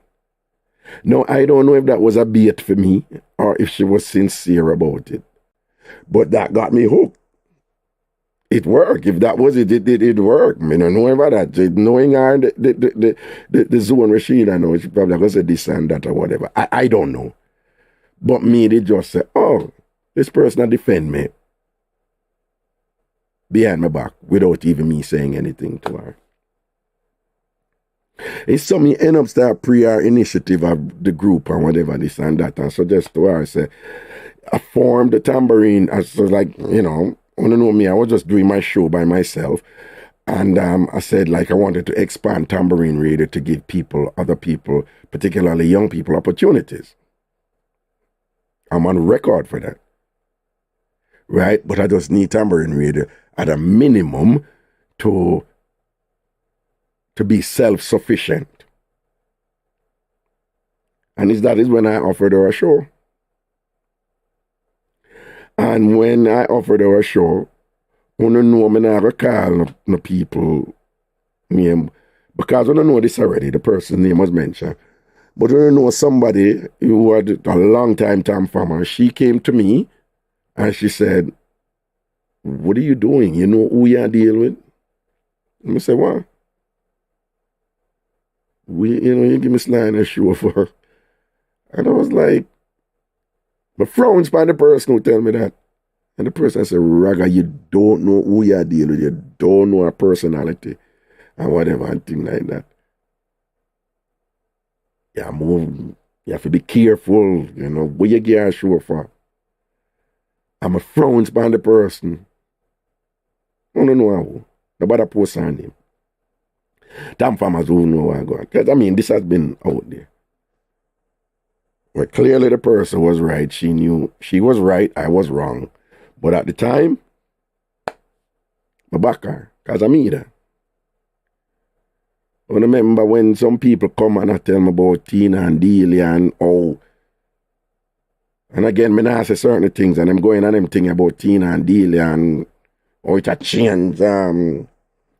Now, I don't know if that was a bait for me or if she was sincere about it. But that got me hooked. It worked. If that was it, it worked. I don't know about that. Knowing her, the zone where she, I know, she probably going to say this and that or whatever. I don't know. But me, they just say, oh, this person defend me. behind my back without even me saying anything to her. It's something end up start pre-our initiative of the group and whatever, this and that, and suggest to her, say, I formed the Tambourine as like, you know me, I was just doing my show by myself. And I said, like, I wanted to expand Tambourine Radio to give people, other people, particularly young people, opportunities. I'm on record for that. Right? But I just need Tambourine Radio at a minimum to be self-sufficient. And that is when I offered her a show. And when I offered her a show, I don't know, I'm not going to call no people name, because I don't know this already, the person's name was mentioned. But I don't know somebody who had a long time TamFam, and she came to me and she said, what are you doing? You know who you're dealing with? And I said, what? You give me slide and show for her. And I was like, my frowns by the person who tell me that. And the person said, Raga, you don't know who you're dealing with. You don't know her personality. And whatever, and things like that. Yeah, move. You have to be careful, you know, what you get a show for. I'm a frowns by the person. I don't know how. Nobody post on him. TamFam who know where I'm going. Because, I mean, this has been out there. Well, clearly the person was right. She knew she was right. I was wrong. But at the time, I back her. Because I'm either. I remember when some people come and I tell me about Tina and Delia and oh. And again, me not say certain things and I'm going on them thing about Tina and Delia and oh, it a change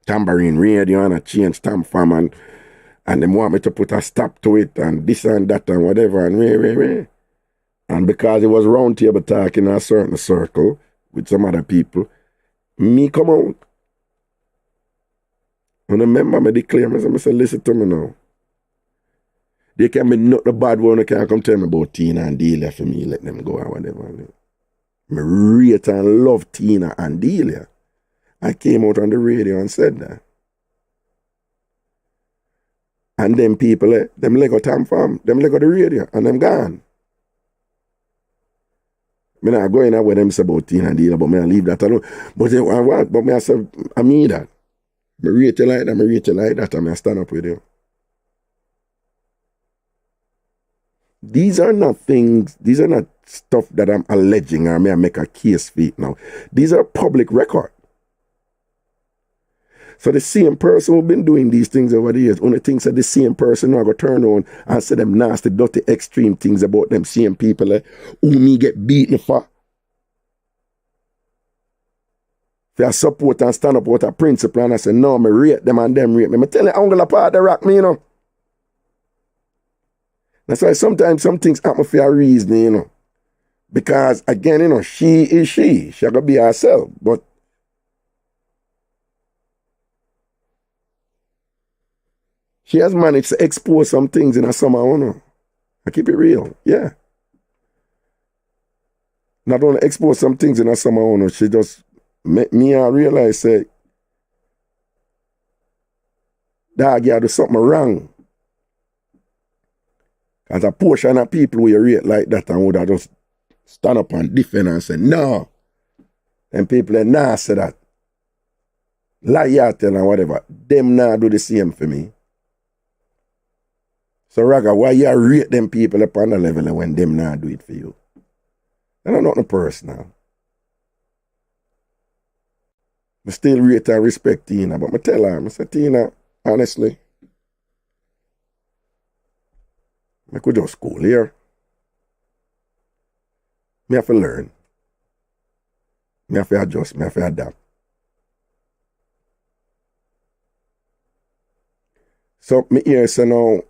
Tambourine Radio and a change TamFam and them want me to put a stop to it and this and that and whatever and And because it was round table talk in a certain circle with some other people, me come out. And I remember me declare, I said, listen to me now. They can be not the bad one, they can't come tell me about Tina and Delia for me, let them go or whatever. I rate and love Tina and Delia. I came out on the radio and said that. And them people, them Lego TamFam, them Lego the radio, and them gone. Me not going out with them say about Tina and Delia, but me I leave that alone. But they what? But me I say, I mean that. Me rate you like that, me rate you like that, and me I stand up with you. These are not things, these are not stuff that I'm alleging or may I make a case for it now. These are public record. So the same person who's been doing these things over the years, only things that the same person who I go turn on and say them nasty, dirty, extreme things about them same people who me get beaten for. If I support and stand up with a principle and I say, no, me rate them and them rate me. I tell you, I'm going to part the rock me, you know. That's why sometimes some things happen for a reason, you know. Because, again, you know, she is she. She got to be herself. But she has managed to expose some things in her summer, you know. I keep it real, yeah. Not only expose some things in her summer, you know, she just make me realize that dog, you do something wrong. As a portion of people who you rate like that and would have just stand up and defend and say, no. And people that nah say that. Lie tell and whatever. Them nah do the same for me. So Raga, why you rate them people upon the level when them nah do it for you? That's not personal. I still rate and respect Tina, but I tell her, I say, Tina, honestly, I could just school here. I have to learn. I have to adjust. I have to adapt. So, me here say now,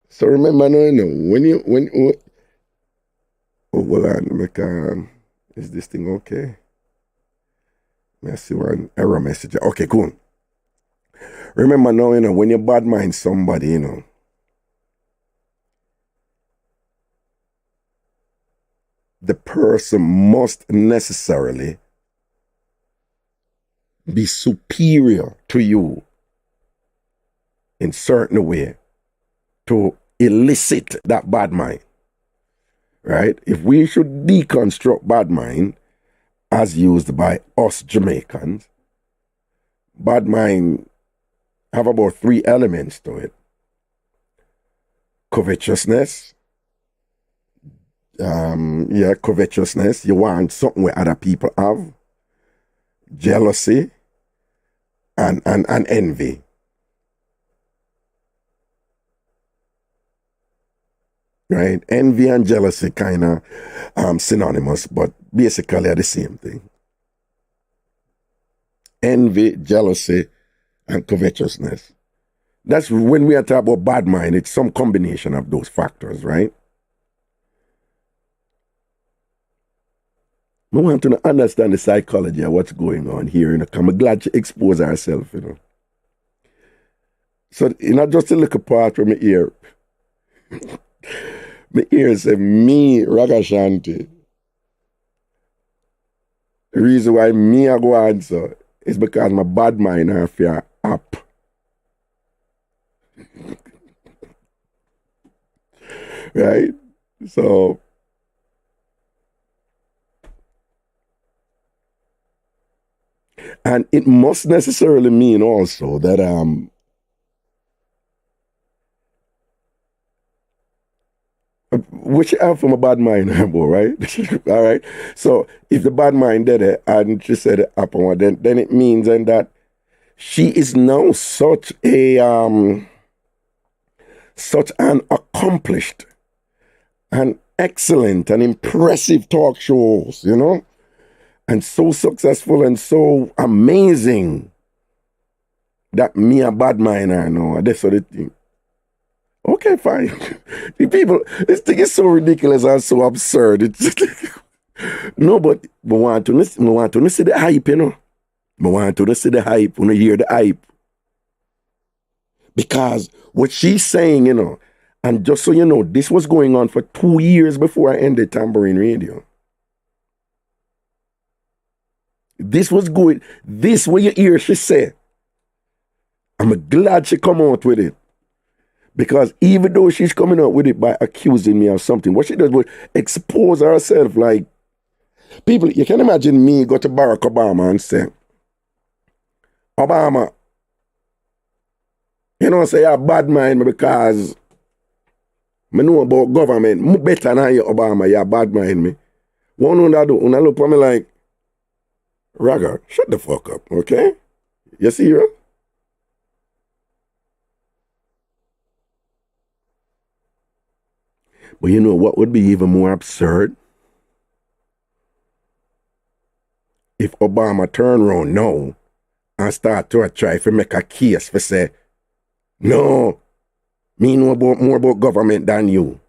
so remember now, you know, when oh, hold on, is this thing okay? I see one error message. Okay, cool. Remember now, you know, when you bad mind somebody, you know, the person must necessarily be superior to you in certain way to elicit that bad mind, right? If we should deconstruct bad mind as used by us Jamaicans, bad mind have about 3 elements to it. Covetousness. Covetousness. You want something where other people have. Jealousy and envy. Right? Envy and jealousy kind of synonymous, but basically are the same thing. Envy, jealousy, and covetousness. That's when we are talking about bad mind, it's some combination of those factors, right? We want to understand the psychology of what's going on here, I'm glad to expose ourselves, So, just a little part from my ear. My ear say, me, Ragashanti. The reason why me I go answer is because my bad mind I fear up. Right? So, and it must necessarily mean also that which have from a bad mind, right? All right. So if the bad mind did it and she said it up on then it means then that she is now such an accomplished and excellent and impressive talk shows, and so successful and so amazing that me a bad mind I know. That's what they think. Okay, fine. The people, this thing is so ridiculous and so absurd. It's no, but we want to see the hype, We want to see the hype, we hear the hype. Because what she's saying, and just so you know, this was going on for 2 years before I ended Tambourine Radio. This what you hear she say. I'm glad she come out with it. Because even though she's coming out with it by accusing me of something, what she does was expose herself. Like, people, you can imagine me go to Barack Obama and say, Obama, say you bad mind me because I know about government. Better than you, Obama, you bad mind me. What do I do? I look at me like, Raga, shut the fuck up, okay? You see her? But you know what would be even more absurd? If Obama turn around now and start to try to make a case for say, no, me know more about government than you.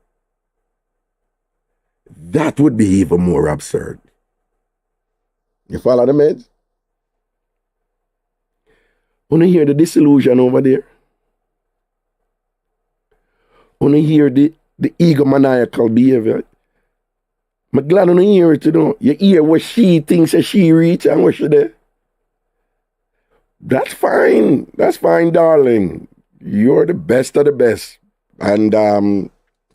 That would be even more absurd. You follow the meds? Wanna hear the disillusion over there? Wanna hear the egomaniacal behavior? I'm glad to hear it, You hear what she thinks that she reach and what she there. That's fine. That's fine, darling. You're the best of the best. And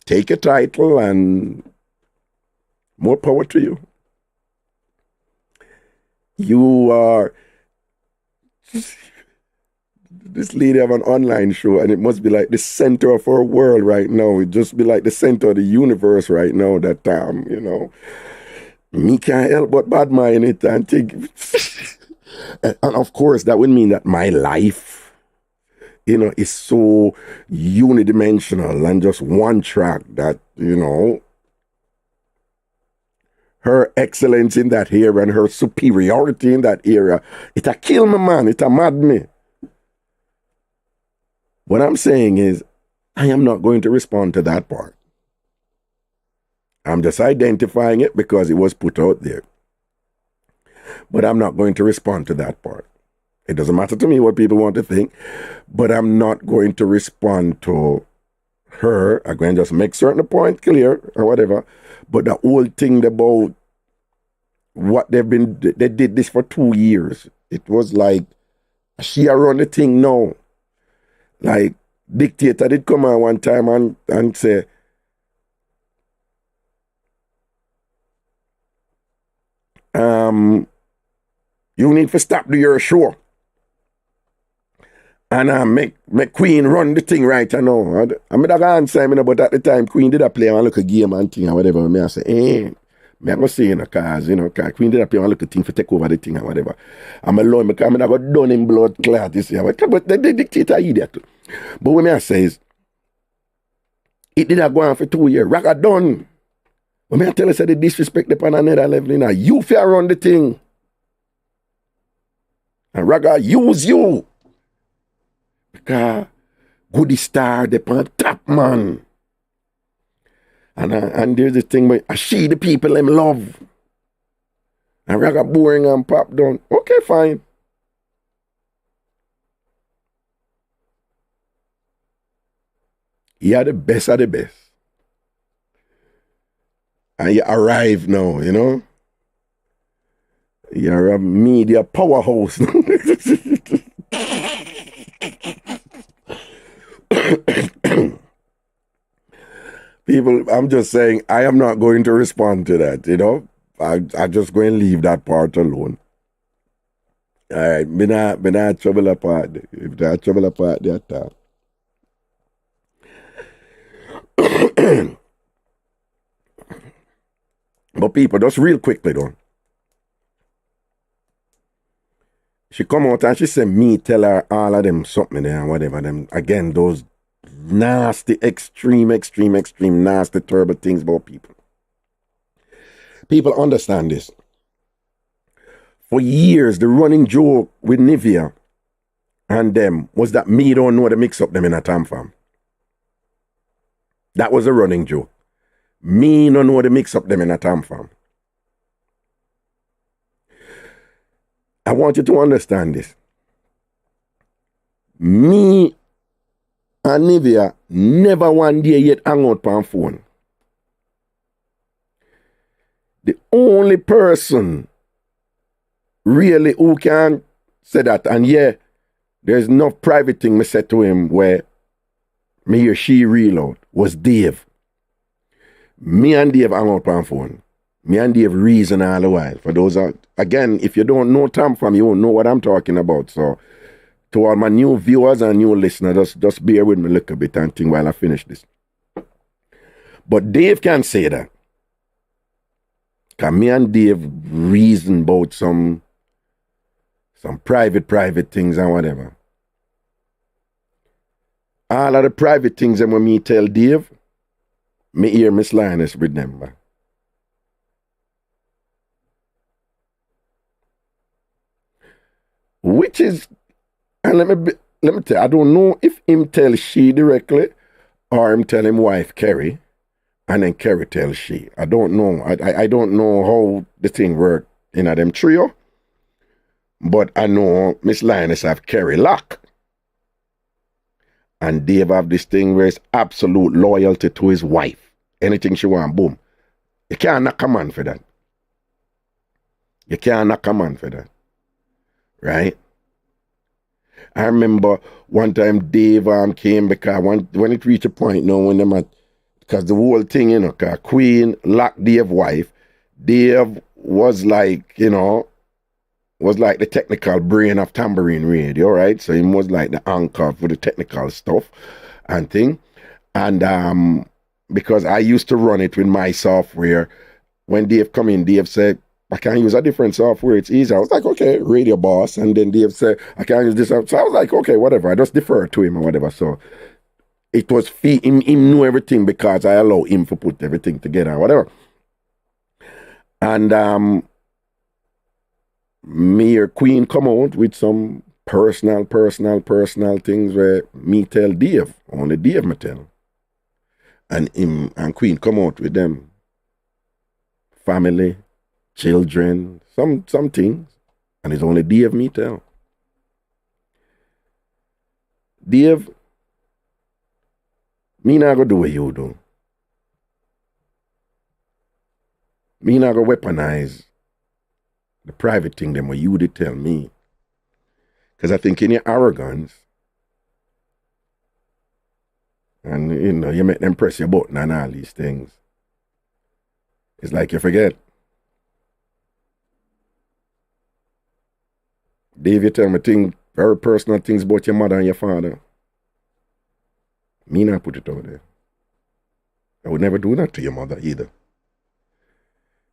take a title and more power to you. You are... This lady have an online show and it must be like the center of our world right now. It just be like the center of the universe right now that me can't help but bad mind it and think. And of course that would mean that my life, is so unidimensional and just one track that, her excellence in that area and her superiority in that area, it'll kill me, man. It'll mad me. What I'm saying is, I am not going to respond to that part. I'm just identifying it because it was put out there. But I'm not going to respond to that part. It doesn't matter to me what people want to think, but I'm not going to respond to her. I'm going to just make certain point clear or whatever. But the whole thing about what they did this for 2 years. It was like she run the thing now. Like dictator did come on one time and say, you need to stop your show. And make Queen run the thing right, I know. I mean, I can't answer him, but at the time, Queen did a play and look a game and thing or whatever. I say, me I go say, cause, cause Queen did a play and look a thing for take over the thing or whatever. I'm alone, because I got done in blood clot, you see. But the dictator idiot too. But what I say is, it did not go on for 2 years. Raga done. When I tell you, say the disrespect upon another level, you fear run the thing. And Raga use you. Because Goody Star, they on top, man. And there's the thing where she the people them love. And Raga boring and pop down. Okay, fine. You are the best of the best. And you arrive now, You're a media powerhouse. People, I'm just saying, I am not going to respond to that, I'm just going to leave that part alone. All right, me not trouble apart. If I trouble apart that time. But people, just real quickly though. She come out and she said me tell her all of them something there and whatever. Them again, those nasty, extreme, nasty, terrible things about people. People understand this. For years, the running joke with Nivea and them was that me don't know the mix up them in a TamFam. That was a running joke. Me don't know the mix up them in a TamFam. I want you to understand this. Me and Nivea never one day yet hang out on phone. The only person really who can say that, and there's no private thing me said to him where me or she reload, was Dave. Me and Dave hang out on phone. Me and Dave reason all the while. For those again, if you don't know TamFam, you won't know what I'm talking about. So to all my new viewers and new listeners, just bear with me a little bit and think while I finish this. But Dave can say that. Because me and Dave reason about some private things and whatever. All of the private things that when me tell Dave, me hear Miss Lioness with them. Man. Which is, and let me tell you, I don't know if him tell she directly or him tell him wife Kerry, and then Kerry tell she. I don't know. I don't know how the thing work in them trio, but I know Miss Lioness have Kerry lock. And Dave have this thing where it's absolute loyalty to his wife. Anything she want, boom. You can't knock a man for that. You can't knock a man for that. Right? I remember one time Dave came because when it reached a point now when them because the whole thing, because Queen locked Dave's wife, Dave was like, was like the technical brain of Tambourine radio, right? So he was like the anchor for the technical stuff and thing. And because I used to run it with my software, when Dave come in, Dave said, I can't use a different software, it's easy. I was like, okay, Radio Boss. And then Dave said, I can't use this. So I was like, okay, whatever. I just defer to him or whatever. So it was him knew everything because I allow him to put everything together or whatever. And me or Queen come out with some personal things where me tell Dave, only Dave me tell. And him and Queen come out with them. Family, children, some things. And it's only Dave me tell. Dave, me not gonna do what you do. Me not gonna weaponize the private thing them what you did tell me Because I think in your arrogance, and you make them press your button and all these things, it's like you forget. Dave, you tell me very personal things about your mother and your father. Me not put it out there. I would never do that to your mother either.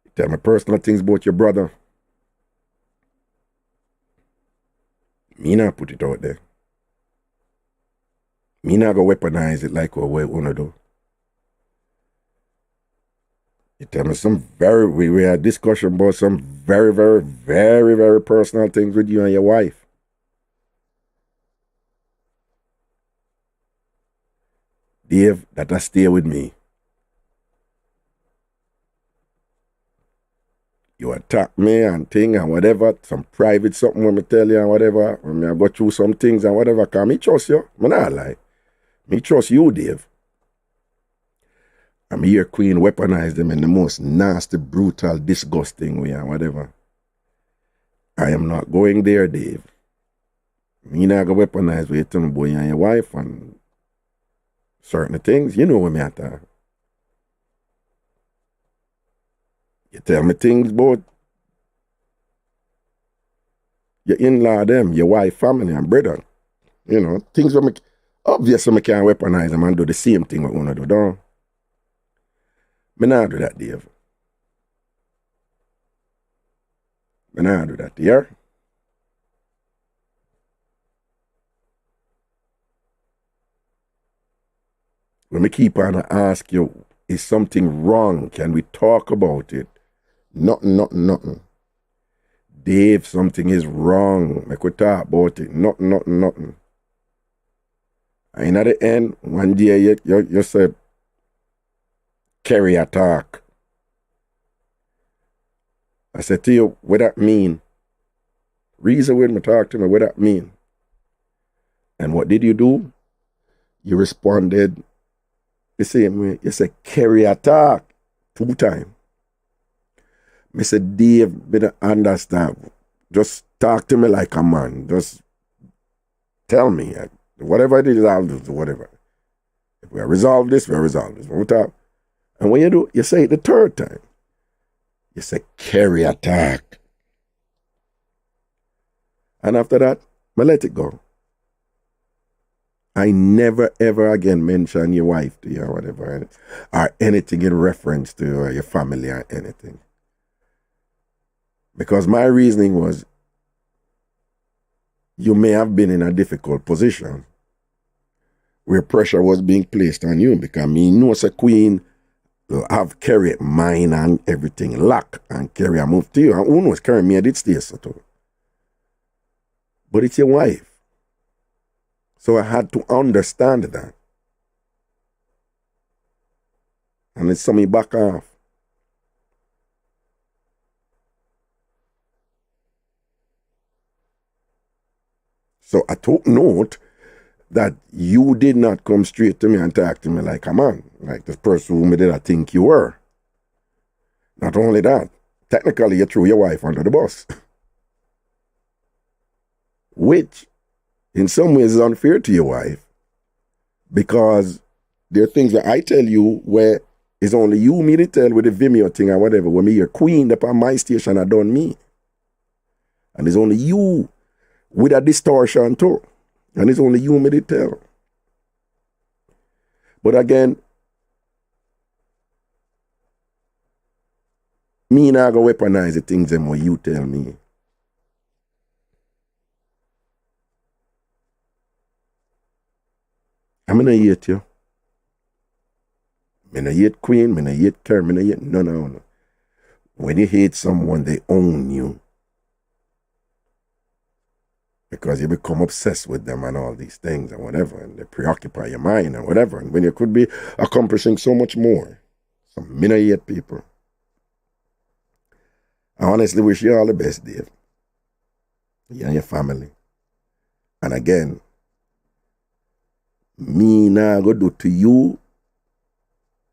You tell me personal things about your brother. Me not put it out there. Me not go weaponize it like what we want to do. You tell me we had discussion about some very, very, very, very personal things with you and your wife. Dave, that'll stay with me. You attack me and thing and whatever, some private something when me tell you and whatever, when I go through some things and whatever, because me trust you. Me not lie. Me trust you, Dave. And me hear Queen weaponize them in the most nasty, brutal, disgusting way and whatever. I am not going there, Dave. Me not go weaponize with your boy and your wife and certain things. You know what me at that. You tell me things about your in-law, them, your wife, family, and brother. You know, things where obviously I can't weaponize them and do the same thing what I want to do, don't. Me not do that, Dave. Me not do that, yeah? When me keep on to ask you, is something wrong? Can we talk about it? Nothing. Dave, something is wrong. Make we talk about it. Nothing. And at the end, one day you said, carry a talk. I said to you, what that mean? Reason when me talk to me, what that mean? And what did you do? You responded the same way. You said, carry a talk 2 times. I said, Dave, me don't understand. Just talk to me like a man. Just tell me. Whatever it is, I'll do whatever. If we resolve this, we resolve this. We'll talk. And when you do, you say it the 3rd time. You say, carry a talk. And after that, I let it go. I never, ever again mention your wife to you or whatever, or anything in reference to you or your family or anything. Because my reasoning was, you may have been in a difficult position where pressure was being placed on you, because me know as a queen have carried mine and everything lock and carry a move to you. And who knows, carry me at it stay so too. But it's your wife. So I had to understand that. And it's some me back off. So I took note that you did not come straight to me and talk to me like a man, like the person who did I think you were. Not only that, technically you threw your wife under the bus. Which, in some ways, is unfair to your wife, because there are things that I tell you where it's only you me to tell with the Vimeo thing or whatever. When me your queen up on my station, I done me. And it's only you with a distortion too. And it's only you me to tell. But again, me not go weaponize the things them what you tell me. I'm gonna hate you. I'm gonna hate Queen, I'm gonna hate Kerr, I'm gonna hate no. When you hate someone, they own you. Because you become obsessed with them and all these things and whatever, and they preoccupy your mind and whatever, and when you could be accomplishing so much more. So me not hate people. I honestly wish you all the best, Dave. You and your family. And again, me now go do to you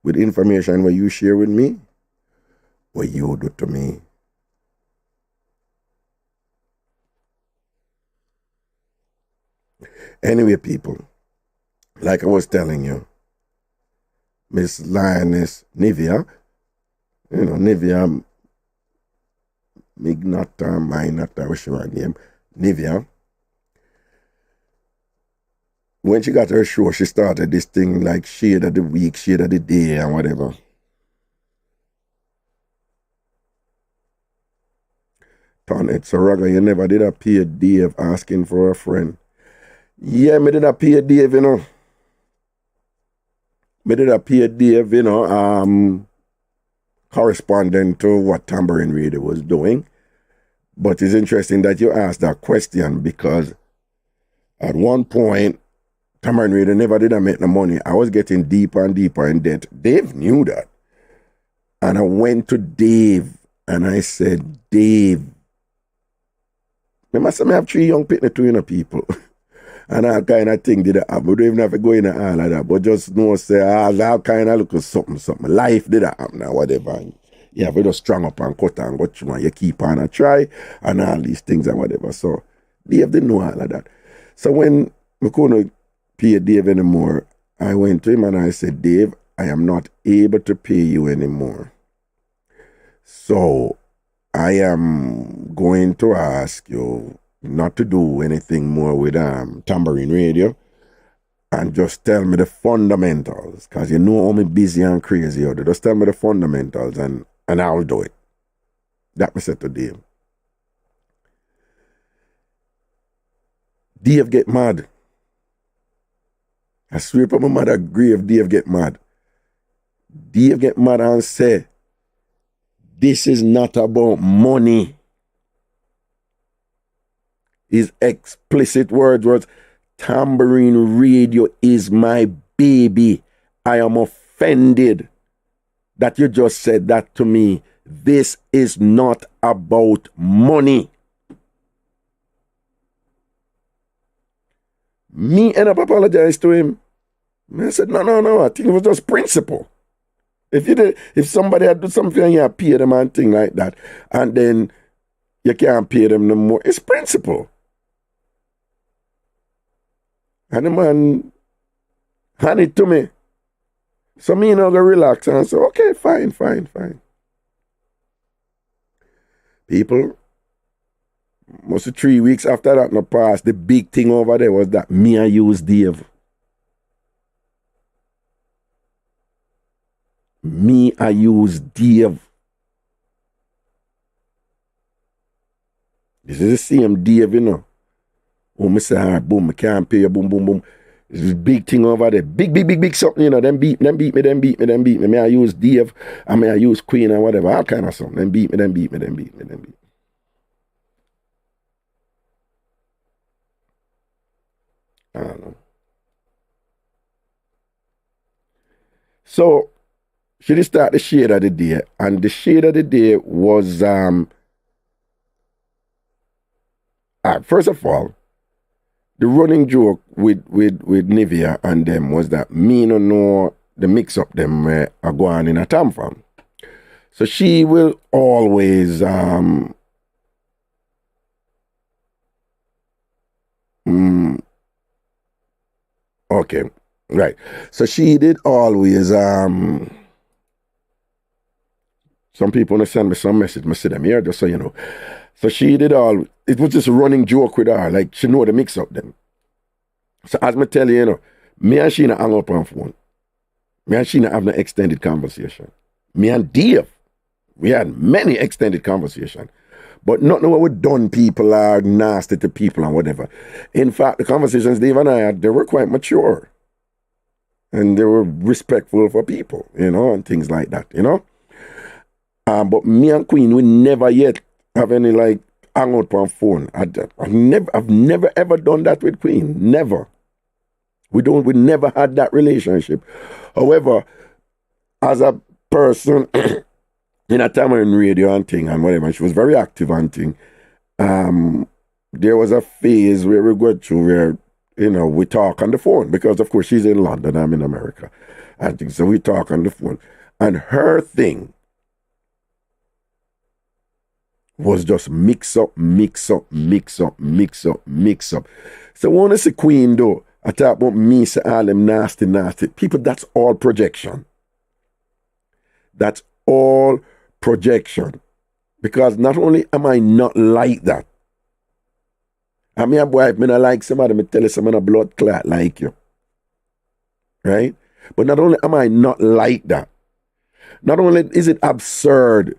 with information what you share with me, what you do to me. Anyway, people, like I was telling you, Miss Lioness Nivea, Nivea, Mignata, Minata, what's her name? Nivea. When she got her show, she started this thing like shade of the week, shade of the day, and whatever. Turn it. So, Raga, you never did a Ph.D. of asking for a friend. Yeah, me did a Ph.D. of, me did a Ph.D. of, corresponding to what Tambourine Radio was doing. But it's interesting that you asked that question because at one point, Tambourine Radio never did make no money. I was getting deeper and deeper in debt. Dave knew that. And I went to Dave and I said, Dave, I must have 3 young people. And all kind of thing did happen. We don't even have to go into all of that. But just know, say, all kind of look at something. Life did happen or whatever. And you have to just strong up and cut and go through and you keep on and try and all these things and whatever. So Dave didn't know all of that. So when we couldn't pay Dave anymore, I went to him and I said, Dave, I am not able to pay you anymore. So I am going to ask you not to do anything more with Tambourine Radio and just tell me the fundamentals, because you know I'm busy and crazy out there. Just tell me the fundamentals and I'll do it. That me said to Dave. Dave get mad. I swear upon my mother grave, Dave get mad. Dave get mad and say, this is not about money. His explicit words was, Tambourine Radio is my baby. I am offended that you just said that to me. This is not about money. Me end up apologize to him. I said, no, I think it was just principle. If somebody had done something and you pay them and thing like that, and then you can't pay them no more, it's principle. And the man hand it to me. So me go relax and say, okay, fine. People, most of 3 weeks after that no passed, the big thing over there was that me I use Dave. Me I use Dave. This is the same Dave, Oh, me say, all right, boom, I can't pay you, boom. This big thing over there. Big something, Them beat me. Me I use Dave, and me I use Queen and whatever, all kind of something. Them beat me. I don't know. So, she did start the shade of the day, and the shade of the day was, first of all, the running joke with Nivea and them was that me no know the Mixup them are going in a TamFam. So she will always okay, right. So she did always some people want to send me some message, I see them here, just so you know. So she did it was just a running joke with her, like she know the Mixup them. So as me tell you, me and she not hang up on phone. Me and she not have no extended conversation. Me and Dave, we had many extended conversations. But not know what we done people are nasty to people and whatever. In fact, the conversations Dave and I had, they were quite mature. And they were respectful for people, and things like that, But me and Queen, we never yet have any hang out on phone. I've never ever done that with Queen. Never. We never had that relationship. However, as a person in a Tambourine Radio and thing and whatever, she was very active and thing. There was a phase where we go through where, we talk on the phone because of course she's in London, I'm in America. I think so we talk on the phone. And her thing was just mix up, mix up, mix up, mix up, mix up. So when I see Queen though, I talk about me, say all them nasty, nasty. People, that's all projection. That's all projection. Because not only am I not like that, I mean, boy, if I not like somebody, I tell you some a blood clot like you. Right? But not only am I not like that, not only is it absurd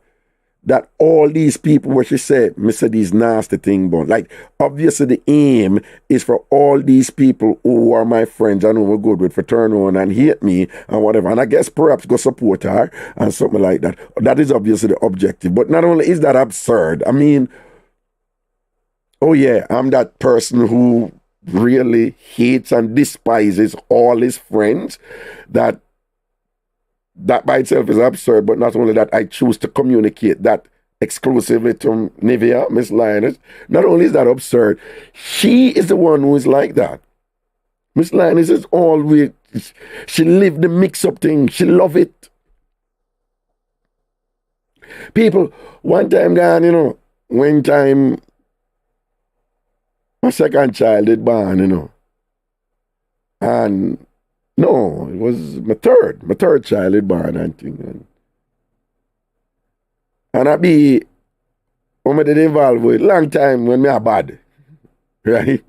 that all these people, what she said, Mr. These nasty thing, but like, obviously the aim is for all these people who are my friends and who we're good with for turn on and hate me and whatever. And I guess perhaps go support her and something like that. That is obviously the objective. But not only is that absurd, I mean, oh yeah, I'm that person who really hates and despises all his friends. That by itself is absurd, but not only that, I choose to communicate that exclusively to Nivea, Miss Lioness. Not only is that absurd, she is the one who is like that. Miss Lioness is always, she lived the mix-up thing. She love it. People, one time gone, one time, my second child is born, and no, it was my third child is born, I think. And I be, when I did involved with, long time when me a bad, right?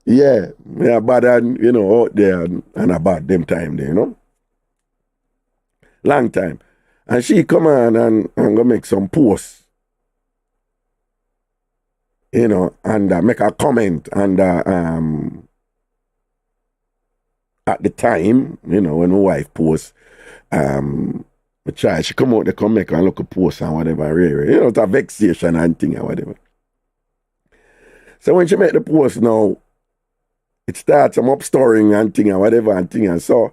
Yeah, me a bad and, out there and a bad them time there, Long time. And she come on and go make some posts, and make a comment and at the time, when my wife posts, my child, she come out, they come make a look at post and whatever, it's a vexation and thing or whatever. So when she make the post now, it starts some upstoring and thing or whatever and thing. And so,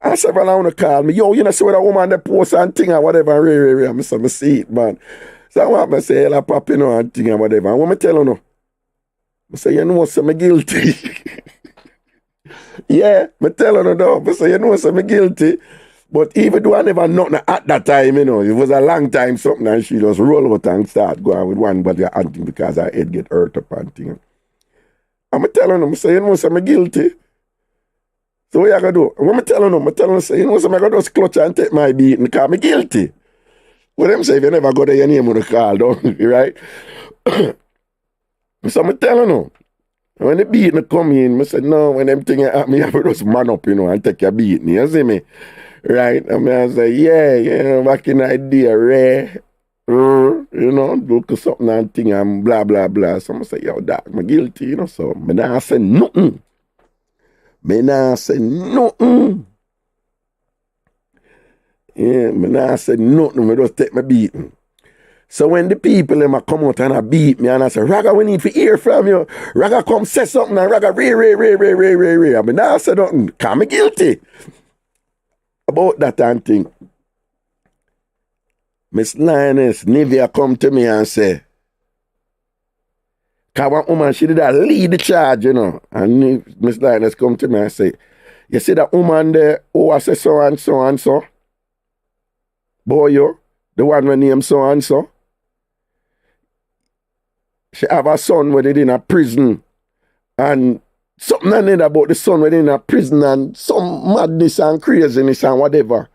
I said, well, I want to call me, yo, see what a woman that post and thing or whatever, I see it, man. So I want to say, hell, pop, and thing or whatever. And what I tell her, I say, I'm guilty. Yeah, I tell her though, I say, I'm guilty. But even though I never nothing at that time, it was a long time something, and she just roll out and start going with one body and thing because her head get hurt up and thing. I'm telling them, I say, I'm guilty. So what you gonna do? What I'm telling them, say, I'm gonna just clutch and take my beating because I'm guilty. What them say, if you never go there, your name on the call, don't you, right? So I'm telling them. When the beating come in, I said, no, when them things happen, you have to just man up, and take your beating, you see me? Right? And I say, yeah, back in the day, rare, look at something and thing and blah, blah, blah. So I say, yo, dog, I'm guilty, so I not say nothing. Yeah, I not say nothing, I just take my beating. So when the people them come out and I beat me and I say, Raga, we need to hear from you. Raga come say something and Raga, re. I mean, now I say nothing. Call me guilty about that and thing. Miss Lioness, Nivea come to me and say, because one woman, she did that lead the charge, And Miss Lioness come to me and say, you see that woman there, who I say so and so and so? Boy, yo, the one when name so and so? She have a son with it in a prison. And something I need about the son with it in a prison and some madness and craziness and whatever.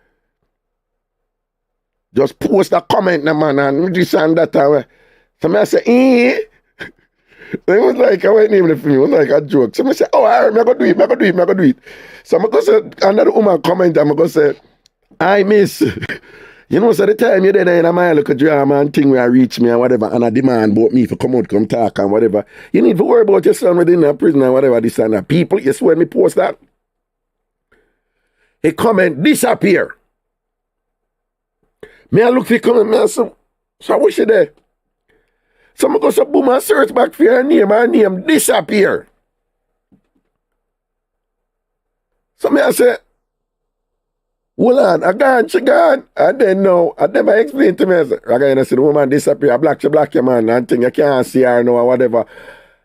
Just post a comment, man, and this and that. So I say, It was like, I wasn't even for me, it was like a joke. So I say, oh, I'm going to do it. So I'm going to say, another woman comment, I'm going to say, I miss. So the time you're there in my look drama and thing where I reach me and whatever, and I demand about me for come out, come talk and whatever. You need to worry about your son within the prison and whatever, this and that. People, you swear me post that? A comment disappear. Me I look for comment, me I say, so what she there? So I go so boom and search back for her name disappear. So me I say, hold on, she gone. And then no, I never explained to me. I said, the woman disappear, she black your man, and thing, you can't see her now or whatever.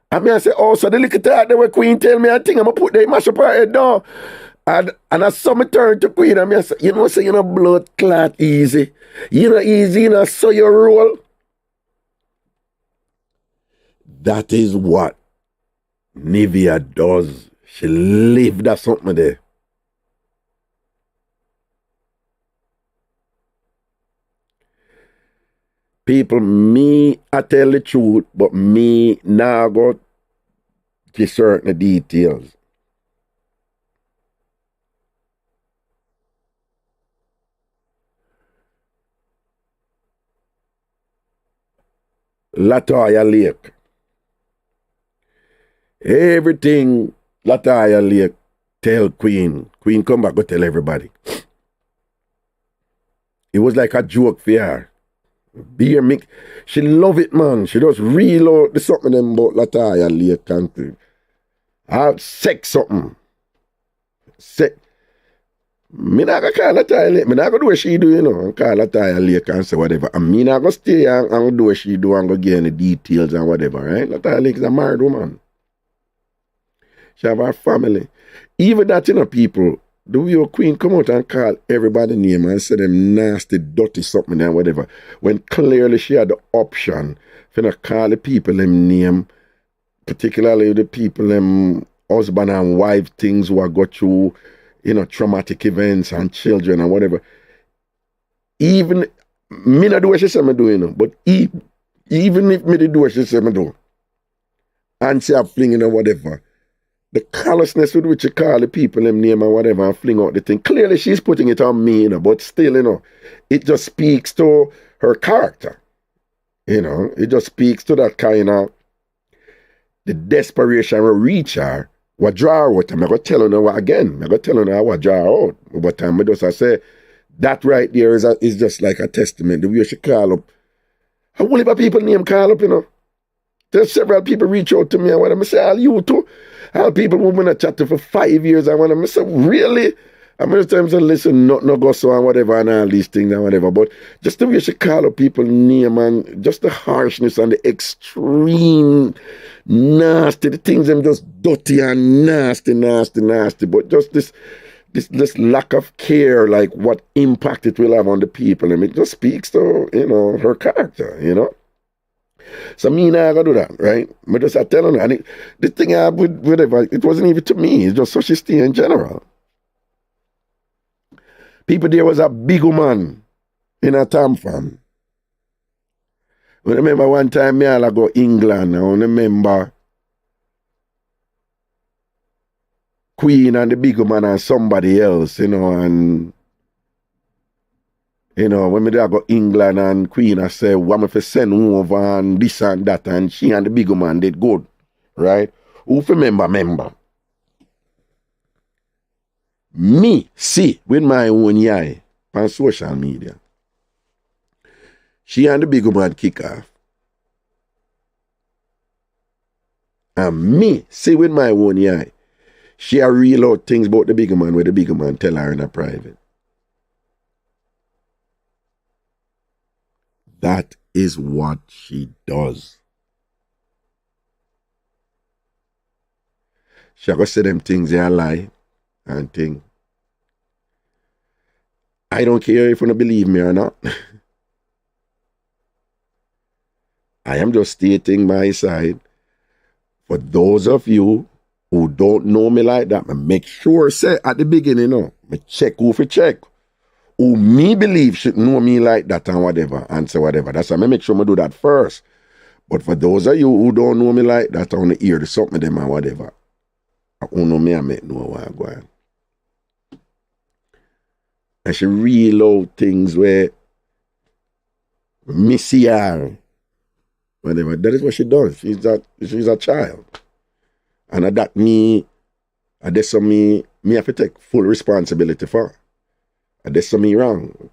And I say, oh, so the little talk that Queen tell me, I think I'm going to put the mash up her head down. And I saw me turn to Queen, and I say, blood clot easy. Easy, so you roll. That is what Nivea does. She lived that something there. People, me, I tell the truth, but me now go to certain details. Latoya Lake. Everything Latoya Lake tell Queen. Queen come back go tell everybody. It was like a joke for her. Beer mix. She love it, man. She just reload the something them about Latoya Lake country. Have sex something. Sex. Me not gonna call Latoya Lake. Me not gonna do what she do, you know, and call Latoya Lake and say whatever. And me not gonna stay and do what she do and go get any details and whatever, right? Latoya Lake is a married woman. She have her family. Even that, you know, people, the way your Queen come out and call everybody name and say them nasty, dirty something and whatever, when clearly she had the option for not call the people them name, particularly the people them husband and wife things who have got through, you know, traumatic events and children and whatever. Even me not do what she say me do, you know, but even if me do what she say me do, and she have flinging or whatever, the callousness with which you call the people them name and whatever and fling out the thing, clearly she's putting it on me, you know, but still, you know, it just speaks to her character. You know, it just speaks to that kind of the desperation will reach her, what draw her out. I'm going to tell her what again. I'm going to tell her what draw her out. But I just say, that right there is just like a testament. The way she call up. How many people name call up, you know? There's several people reach out to me and when I say, all you too. All people who've been chatting for 5 years and when I say, really? I'm going to tell them, listen, no go so and whatever and all these things and whatever. But just the way she call up people name and just the harshness and the extreme nasty, the things them just dirty and nasty. But just this lack of care, like what impact it will have on the people. And it just speaks to, you know, her character, you know. So me now I gotta do that, right? But just I tell her, and the thing I would whatever, it wasn't even to me, it's just so she stay in general. People there was a big woman in a TamFam. I remember one time me all go England, I remember Queen and the big woman and somebody else, you know, and you know, when me there go England and Queen, I say, what me for send over and this and that, and she and the big man did good, right? Who for member? Me see with my own eye on social media. She and the big man kick off. And me see with my own eye. She a real out things about the big man where the big man tell her in a private. That is what she does. She go say them things they lie and thing. I don't care if you don't believe me or not. I am just stating my side. For those of you who don't know me like that, make sure say at the beginning, you know, me check who for check. Who me believe should know me like that and whatever, and say whatever. That's why I make sure I do that first. But for those of you who don't know me like that, I want to hear the something of them and whatever. I don't know me, I make know what I'm going. And she reload things where me see her. Whatever. That is what she does. She's a child. And that me have to take full responsibility for. That's me wrong.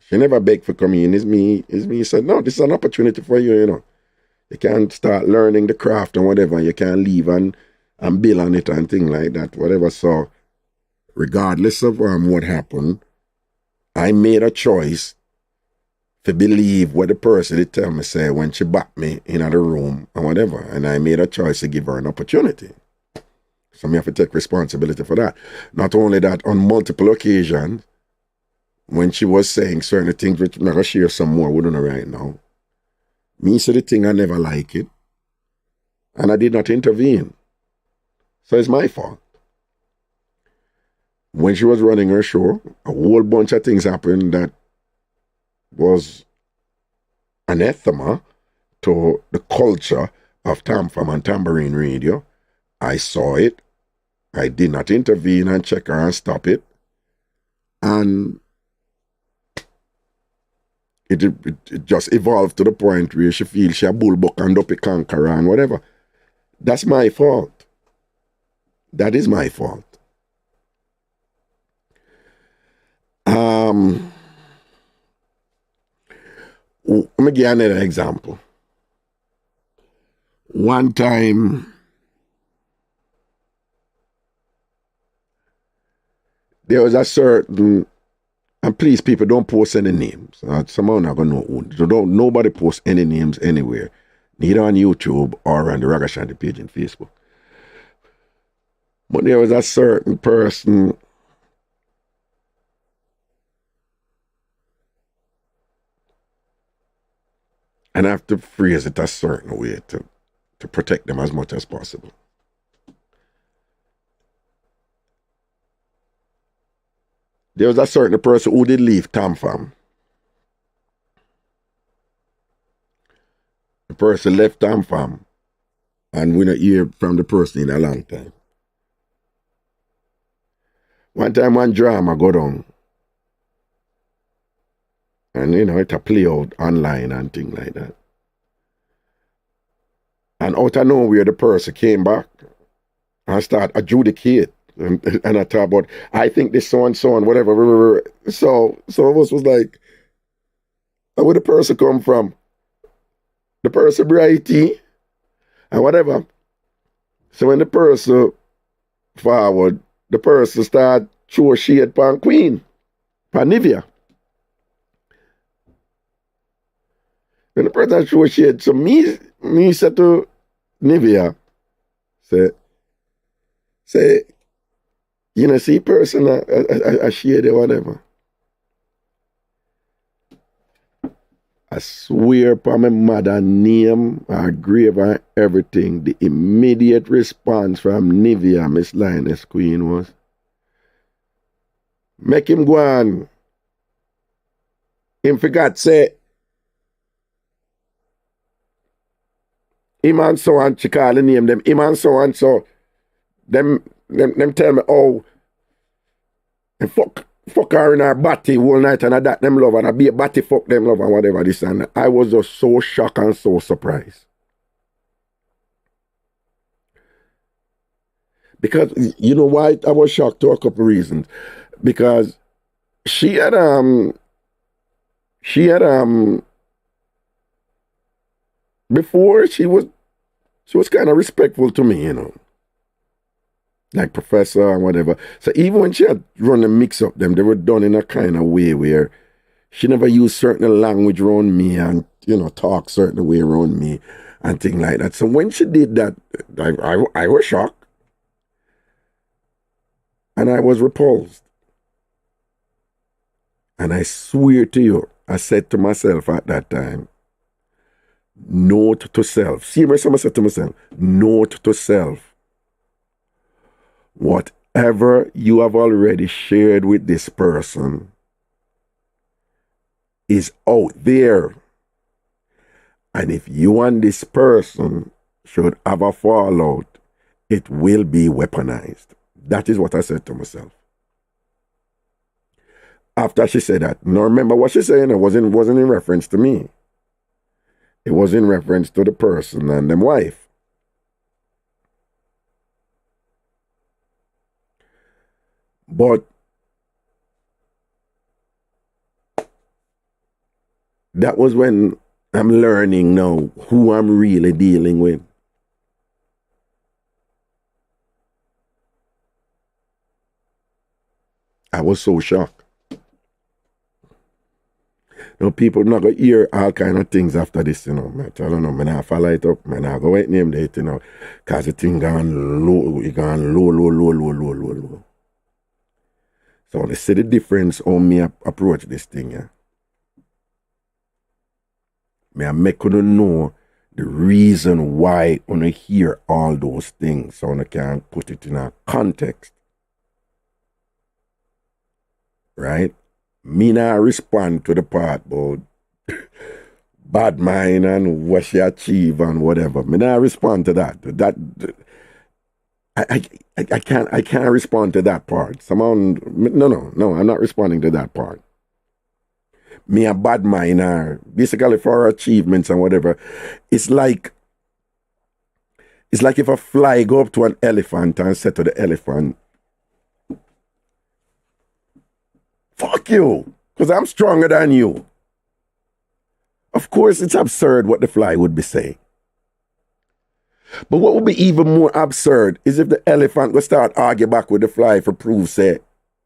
She never begged for coming in. It's me said, no, this is an opportunity for you, you know. You can start learning the craft and whatever. You can leave and build on it and things like that, whatever. So, regardless of what happened, I made a choice to believe what the person did tell me say when she backed me in the room and whatever. And I made a choice to give her an opportunity. So, I have to take responsibility for that. Not only that, on multiple occasions, when she was saying certain things, which I'm going to share some more with her right now. Me say the thing, I never like it. and I did not intervene. So it's my fault. When she was running her show, a whole bunch of things happened that was anathema to the culture of TamFam and Tambourine Radio. I saw it. I did not intervene and check her and stop it. And it just evolved to the point where she feels she a bullbuck and up a conqueror and whatever. That's my fault. That is my fault. Let me give you another example. One time, there was a certain, and please people don't post any names. Someone not gonna know who. So nobody post any names anywhere, neither on YouTube or on the Ragashanti page on Facebook. But there was a certain person and I have to phrase it a certain way to protect them as much as possible. There was a certain person who did leave TamFam. The person left TamFam, and we don't hear from the person in a long time. One time, one drama go down, and it a play out online and things like that. And out of nowhere, the person came back and start adjudicate. And I talk about, I think this so and so and whatever. So some of us was like, where the person come from? The person brighty and whatever. So when the person forward, the person start show shade pan Queen, pan Nivea. When the person show shade, so me said to Nivea, say, see person a shade or whatever. I swear upon my mother name, her grave and everything, the immediate response from Nivea, Miss Lioness Queen, was, make him go on. Him forgot, say, him and so and she call the name them, him and so, them tell me, oh, and fuck her in her body all night and I that them love and I be a body fuck them love and whatever this and that. I was just so shocked and so surprised. Because you know why I was shocked? To a couple of reasons. Because she had before she was kind of respectful to me, like professor and whatever. So even when she had run the Mixup them, they were done in a kind of way where she never used certain language around me and, talk certain way around me and things like that. So when she did that, I was shocked. And I was repulsed. And I swear to you, I said to myself at that time, note to self. See, I said to myself, note to self. Whatever you have already shared with this person is out there. And if you and this person should have a fallout, it will be weaponized. That is what I said to myself. After she said that, now remember what she said, it wasn't in reference to me. It was in reference to the person and them wife. But that was when I'm learning now who I'm really dealing with. I was so shocked. People not going to hear all kind of things after this, I don't know, I'm not follow it up, I'm not going to name that, because the thing gone low. So they see the difference on me approach this thing, yeah. I make you know the reason why when I hear all those things, so I can put it in a context. Right? Me not respond to the part about bad mind and what she achieve and whatever. Me not respond to that. I can't respond to that part. No, I'm not responding to that part. Me a bad mind her, basically for her achievements and whatever. It's like if a fly go up to an elephant and say to the elephant, fuck you, because I'm stronger than you. Of course, it's absurd what the fly would be saying. But what would be even more absurd is if the elephant would start argue back with the fly for proof, say,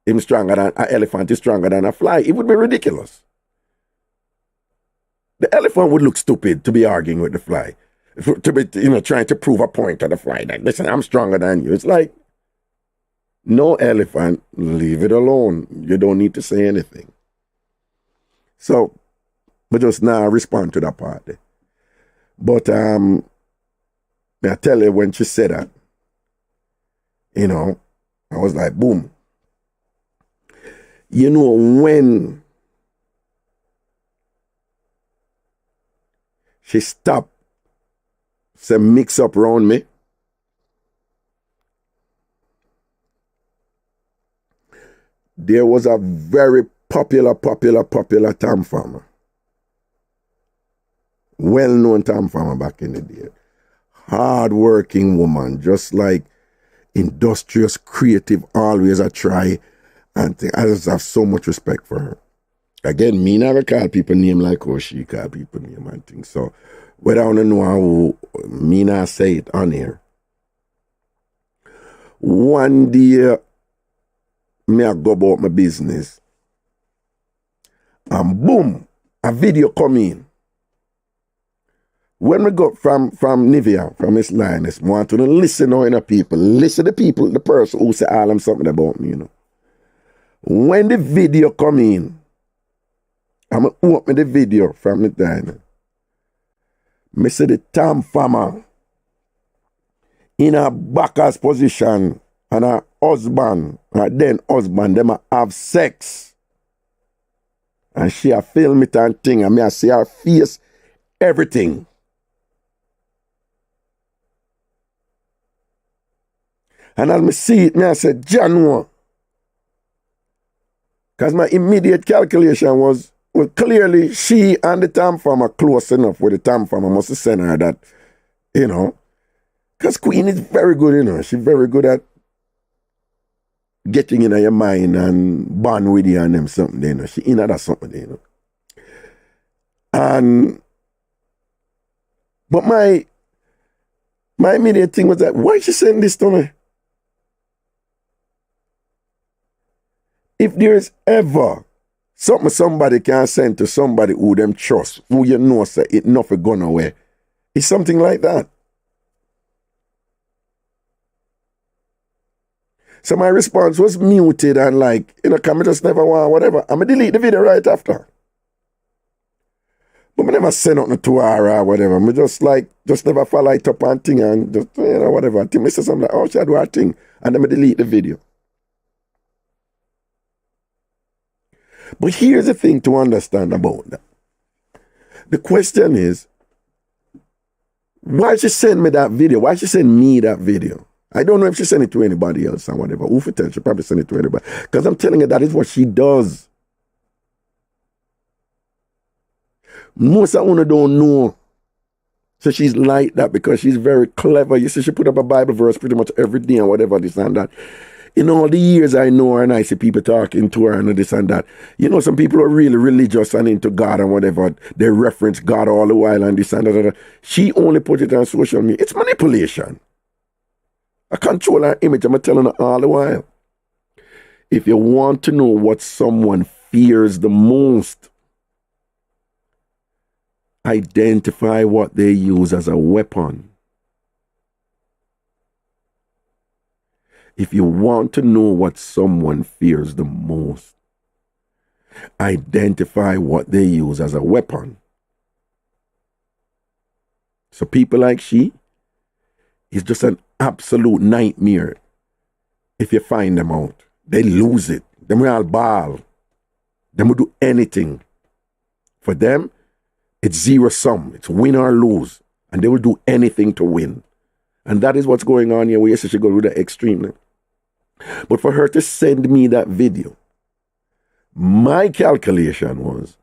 an elephant is stronger than a fly. It would be ridiculous. The elephant would look stupid to be arguing with the fly, to be, trying to prove a point to the fly. Like, listen, I'm stronger than you. It's like, no, elephant, leave it alone. You don't need to say anything. So, but just now respond to that part. But I tell you, when she said that, I was like, boom. When she stopped some mix up around me, there was a very popular TamFam. Well-known TamFam back in the day. Hard-working woman, just like industrious, creative, always a try. And I just have so much respect for her. Again, me never call people name like how she call people name and things. So, whether I don't know how, me not say it on here. One day, me I go about my business. And boom, a video come in. When we got from Nivea, from Miss Lioness, I want to listen now in people. Listen to people, the person who say all them something about me, When the video come in, I'm going to open the video from the diner. I see the TamFam in a backers position and her husband, and then husband, them have sex. And she a film it and thing, and me I see her face, everything. And as I see it, I said, John, because my immediate calculation was, well, clearly she and the TamFam are close enough with the TamFam. I must have sent her that, because Queen is very good, She's very good at getting in your mind and bond with you and them something, She in that something, And, but my immediate thing was that, why she send this to me? If there's ever something somebody can send to somebody who them trust, who say it nothing gone away, it's something like that. So my response was muted and like, come just never want whatever. I'm going to delete the video right after. But I never send nothing to her or whatever. I just never follow it up and thing and just, whatever. I think I say something like, oh, she do her thing. And then I delete the video. But here's the thing to understand about that. The question is, why she send me that video? Why she send me that video? I don't know if she sent it to anybody else or whatever. Who for tell? She probably send it to anybody. Because I'm telling you, that is what she does. Most of you don't know. So she's like that because she's very clever. You see, she put up a Bible verse pretty much every day and whatever, this and that. In all the years I know her and I see people talking to her and this and that. Some people are really religious and into God and whatever. They reference God all the while and this and that. She only put it on social media. It's manipulation. I control her image. I'm telling her all the while. If you want to know what someone fears the most, identify what they use as a weapon. If you want to know what someone fears the most, identify what they use as a weapon. So people like she is just an absolute nightmare if you find them out. They lose it. Them will all ball. Them will do anything. For them, it's zero sum. It's win or lose. And they will do anything to win. And that is what's going on here. We used to go to the extreme. But for her to send me that video, my calculation was,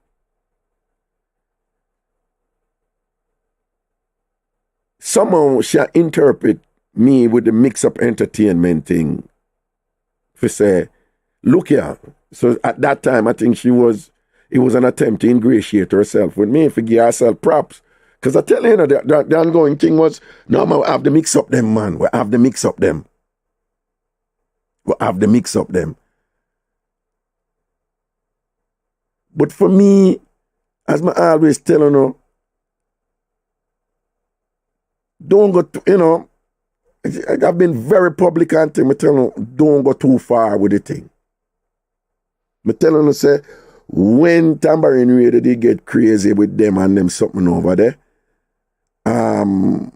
somehow she interpret me with the mix-up entertainment thing for say, look here. So at that time, I think it was an attempt to ingratiate herself with me, for give herself props. Because I tell you, the ongoing thing was, no, man, we have the mix-up them, man. We have the mix-up them. We have the mix-up them. But for me, as I always tell you, don't go to, you know, I've been very public and thing. I tell you, don't go too far with the thing. I tell you, say, when Tambourine Radio they get crazy with them and them something over there, and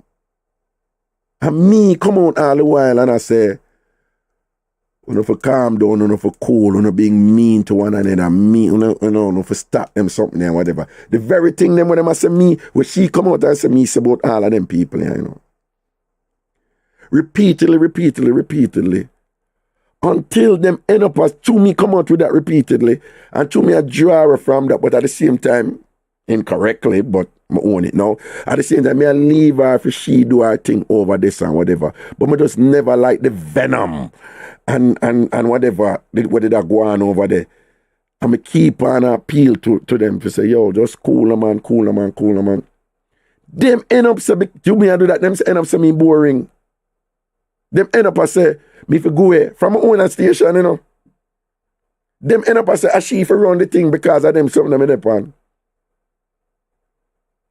me come out all the while and I say, you know, for calm down, you know, for cool, you know, being mean to one another, me, you know, for stop them something and whatever. The very thing them when them I say me, when she come out and say me, it's about all of them people, you know. Repeatedly. Until them end up as to me come out with that repeatedly, and to me I draw from that, but at the same time, incorrectly, but I own it now. At the same time, I leave her if she do her thing over this and whatever. But I just never like the venom and whatever, what did I go on over there. And I keep on appeal to them to say, yo, just cool man. Them end up say, do me I do that, them end up say me boring. Them end up I say, me for go away from my own station, you know. Them end up I say, I she for run the thing because of them something them in upon.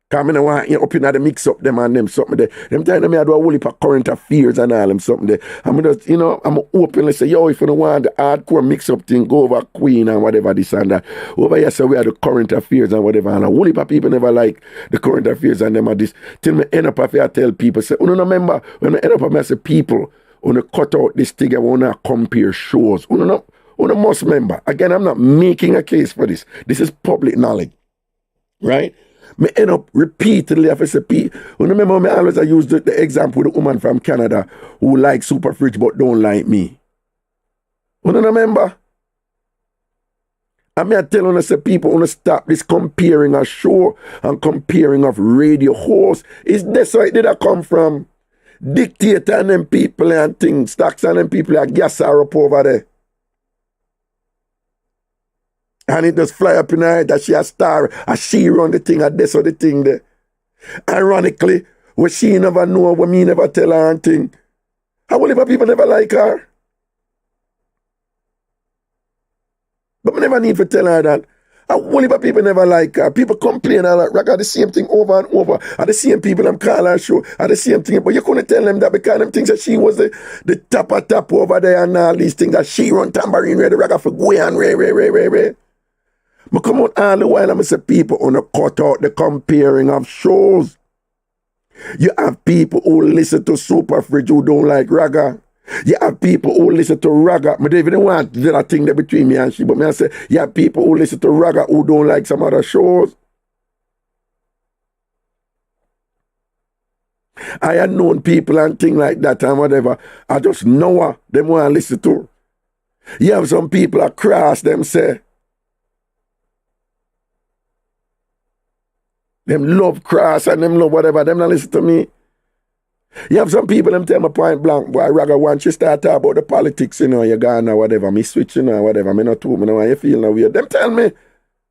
Because I don't want you up in the mix up them and them something there. Them time I do a whole heap of current affairs and all them something there. I'm just, you know, I'm openly say, yo, if you don't want the hardcore mix up thing, go over Queen and whatever this and that. Over here, so we have the current affairs and whatever. And a whole heap of people never like the current affairs and them and this. Till me end up if I tell people, say, you remember when I end up I say people, when I cut out this thing, I want to compare shows. You must remember. Again, I'm not making a case for this. This is public knowledge. Right? Me end up repeatedly if I say, you remember me always I use the example with the woman from Canada who likes Super Fridge but don't like me. You remember? I mean, I tell you, say people want to stop this comparing a show and comparing of radio hosts. Is this where did I come from? Dictator and them people and things, stocks and them people are gas are up over there. And it just fly up in her head that she a star, and she run the thing, and this or the thing there. Ironically, what she never know, what me never tell her and thing. How will ever people never like her? But we never need to tell her that. How will ever people never like her? People complain all that, Raga, the same thing over and over. And the same people them call her show, and the same thing. But you couldn't tell them that because them things that she was the top over there and all these things that she run Tambourine Radio, Raga for go and Ray. But come out all the while and I say people want to cut out the comparing of shows. You have people who listen to Super Fridge who don't like Raga. You have people who listen to Raga. I don't even want that thing there between me and she, but I say you have people who listen to Raga who don't like some other shows. I had known people and things like that and whatever. I just know her. Them want to listen to. You have some people across them say, them love cross and them love whatever. Them not listen to me. You have some people, them tell me point blank, boy, Raga, once you start talking about the politics, you know, you're gone or whatever, me switch, you know, or whatever, me not too, me know how you feel now weird. Them tell me,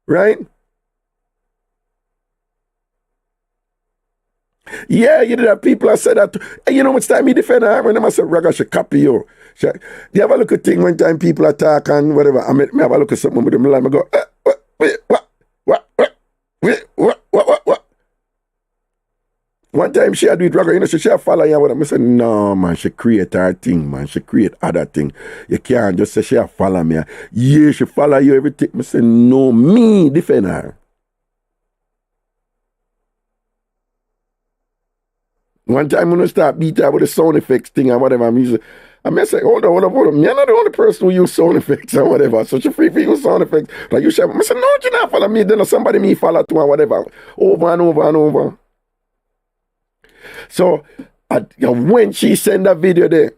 right? Yeah, you did have people that said that. Hey, you know much time me defend her when them say Raga should copy you. You have a look at thing when time people attack and whatever. I mean, me have a look at something with them like me go, what? One time she had do it, Raga, you know, she follow you with them. I said, no, man, she create her thing, man. She create other thing. You can't just say she follow me. Yeah, she follow you everything. I said, no, me defend her. One time when I start beat her with the sound effects thing and whatever, I say, hold on. Me, I'm not the only person who use sound effects and whatever. So she free for use sound effects. Like you should. I say, no, you not follow me. Then somebody me follow too and whatever. Over and over and over. So when she send a video there,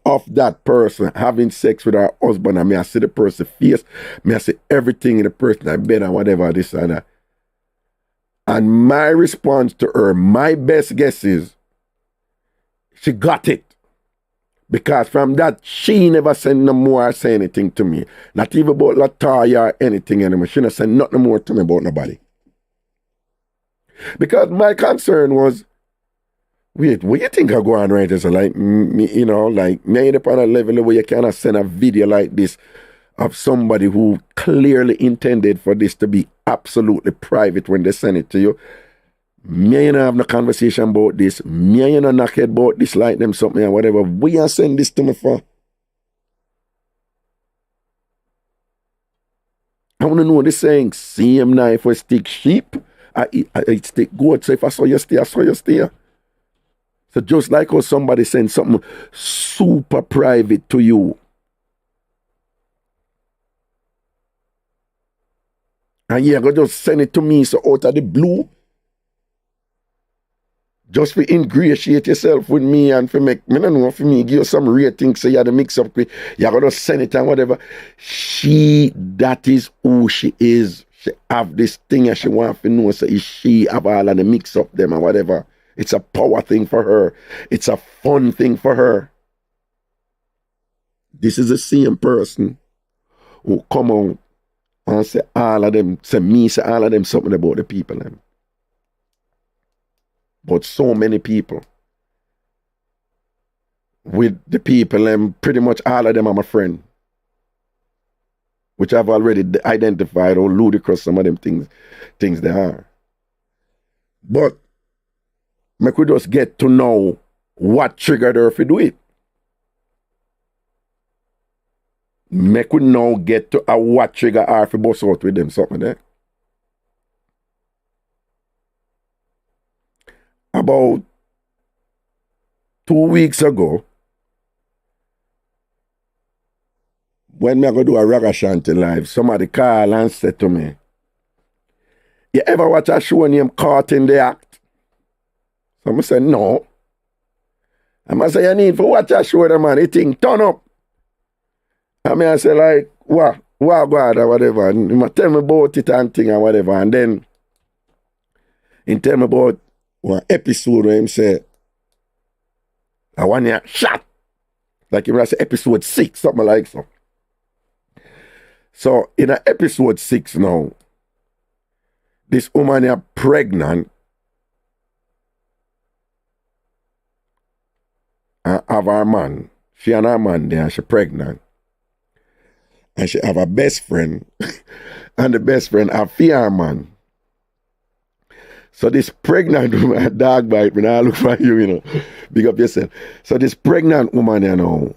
of that person having sex with her husband, and me I see the person's face, me I see everything in the person I bed and whatever, this and that. And my response to her, my best guess is, she got it. Because from that, she never said no more or say anything to me. Not even about Latoya or anything anymore. She never said nothing more to me about nobody. Because my concern was, wait, what you think I go on right? So like, me, you know, like, me upon a level where you cannot send a video like this of somebody who clearly intended for this to be absolutely private when they send it to you. Me and I have no conversation about this. Me and I knock head about this like them something or whatever. What you send this to me for? I want to know the saying, same knife will stick sheep. I stick goat. So if I saw you stay, I saw you stay. So just like how somebody sends something super private to you, and you're going to just send it to me so out of the blue, just to ingratiate yourself with me and for make, me don't know, for me, give you some rating, so you're the mix up with, you're going to send it and whatever. That is who she is. She have this thing and she want to know, so is she have all of the mix up them and whatever. It's a power thing for her. It's a fun thing for her. This is the same person who come out and say all of them, say all of them something about the people. But so many people, with the people, pretty much all of them are my friend. Which I've already identified how ludicrous some of them things they are. But I could just get to know what triggered her to do it. I could now get to what triggered her to bust out with them something there. About 2 weeks ago, when I go do a Ragashanti live, somebody called and said to me, you ever watch a show named Caught in the Act? So I said, no. I say, you need to watch a show, the man, the thing turn up. I say, like, what God or whatever. And he tell me about it and thing and whatever. And then he tell me about one episode where he say, I want you shot. Like he was say episode 6, something like so. So in episode 6 now, this woman is pregnant and have her man. She and her man there, she pregnant. And she have a best friend. And the best friend have fear man. So this pregnant woman, dog bite me, I look for you, you know. Big up yourself. So this pregnant woman, you know,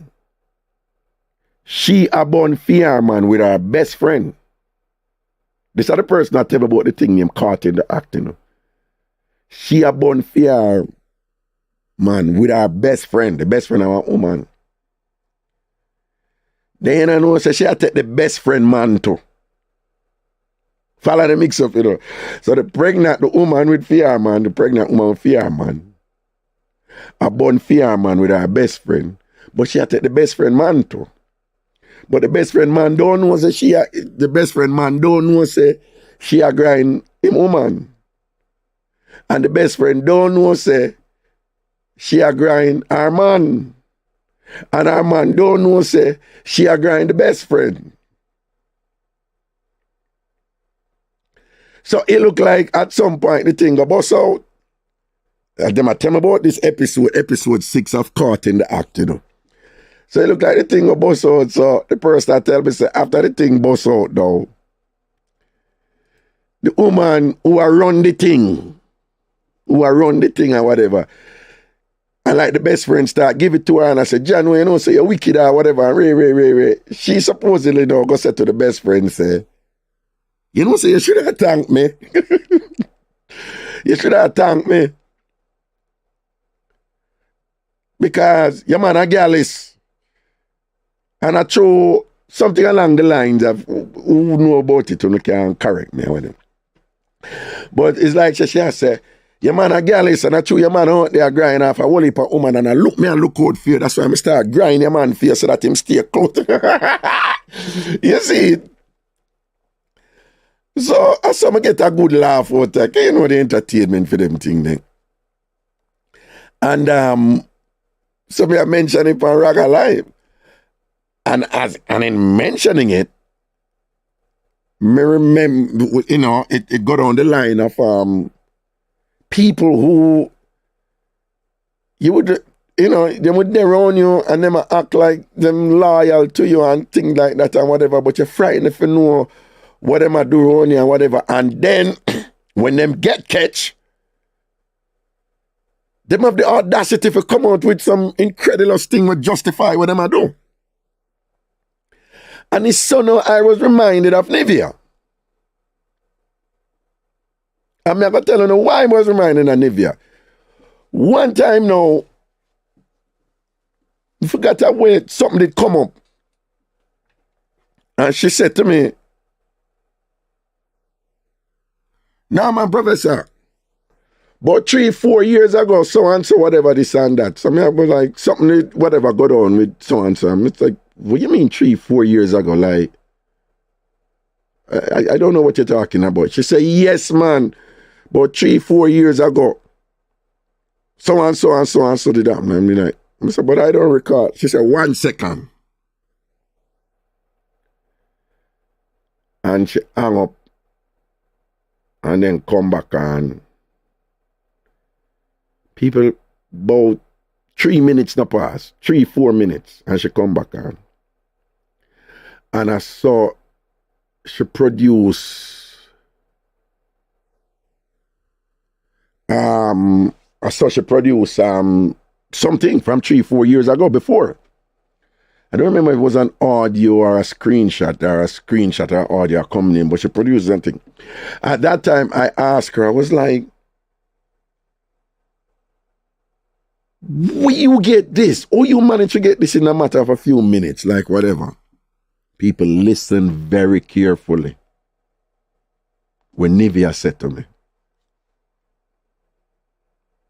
she a born fear man with her best friend. This is the person that tell me about the thing named Caught in the Act, you know. She a born fear man with her best friend, the best friend of a woman. Then you know, so she a take the best friend man too. Follow the mix up, you know. So the woman with fear man, the pregnant woman with fear man, a born fear man with her best friend, but she a take the best friend man too. But the best friend man don't know say she a grind him woman. And the best friend don't know say she a grind her man. And her man don't know say she a grind the best friend. So it look like at some point the thing go bust out. Them a tell me about this episode 6 of Caught in the Act, you know. So it look like the thing go bust out. So the person that tell me say after the thing bust out now, the woman who a run the thing and whatever, and like the best friend start give it to her and I say, John, you know, say you're wicked or whatever, and Ray. She supposedly now go say to the best friend, say, You know, so you should have thanked me. You should have thanked me. Because your man a gallus. And I throw something along the lines of who know about it who can correct me with it. But it's like she say, your man a gallus and I throw your man out there grind off a whole heap of woman and I look out for you. That's why I start grinding your man for you so that him stay close. You see it? So I saw me get a good laugh out there. You know the entertainment for them thing then. And so me I mention it on Raga Live. And in mentioning it, me remember, you know, it got on the line of people who you would, you know, they would there on you and them act like them loyal to you and things like that and whatever, but you're frightened if you know what them a do on you and whatever. And then when them get catch, them have the audacity to come out with some incredulous thing to justify what them a do. And it's so now I was reminded of Nivea. I'm never telling you why I was reminded of Nivea. One time now, I forgot that way something did come up. And she said to me, now my professor, about 3-4 years ago, so and so, whatever, this and that. So I was like, something, whatever, got on with so and so. It's like, what do you mean 3-4 years ago? Like, I don't know what you're talking about. She said, yes, man, about 3-4 years ago. So and so and so and so did that. Man. I mean, like, I said, but I don't recall. She said, 1 second. And she hung up and then come back and people about 3 minutes no pass, 3-4 minutes, and she come back on. And I saw she produce something from 3-4 years ago before. I don't remember if it was an audio or a screenshot or audio coming in, but she produced something. At that time, I asked her, I was like, will you get this? Or you manage to get this in a matter of a few minutes, like whatever. People listen very carefully when Nivea said to me.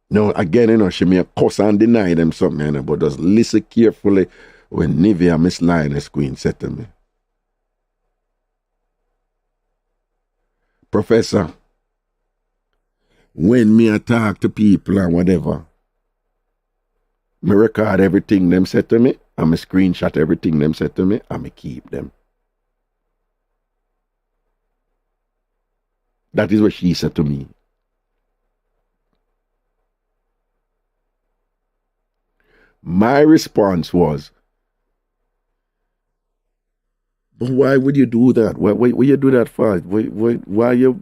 No, again, you know, she may cuss and deny them something, you know, but just listen carefully when Nivea, Miss Lioness Queen, said to me, Professor, when me I talk to people and whatever, me record everything them said to me, and me screenshot everything them said to me, and me keep them. That is what she said to me. My response was, but why would you do that? Why you do that for? Why you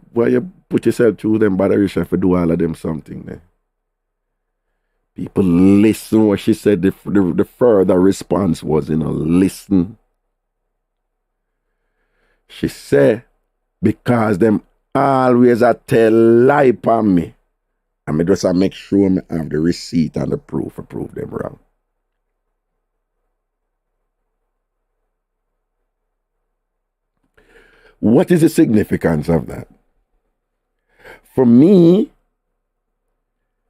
put yourself through them botheration for do all of them something there? People listen what she said. The further response was, listen. She said, because them always a tell lie upon me. And me just make sure me have the receipt and the proof to prove them wrong. What is the significance of that? For me,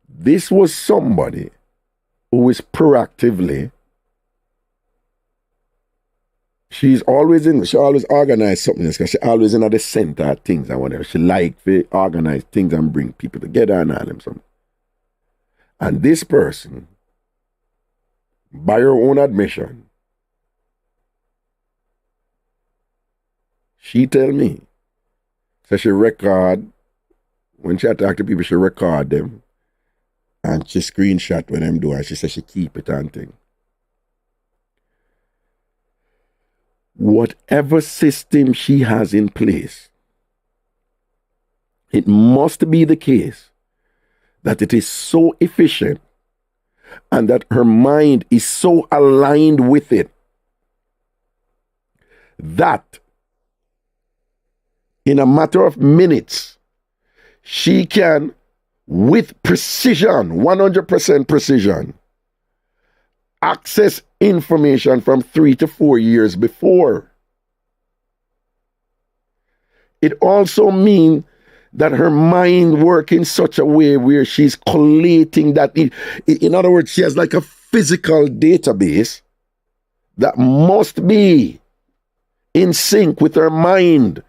this was somebody who is proactively, she always organize something because she always in at the center of things and whatever. She like to organize things and bring people together and all them something. And this person, by her own admission, she tell me, so she record, when she talk to people, she record them and she screenshot when them do it. She said she keep it and thing. Whatever system she has in place, it must be the case that it is so efficient and that her mind is so aligned with it that in a matter of minutes, she can, with precision, 100% precision, access information from 3 to 4 years before. It also means that her mind works in such a way where she's collating that. In other words, she has like a physical database that must be in sync with her mind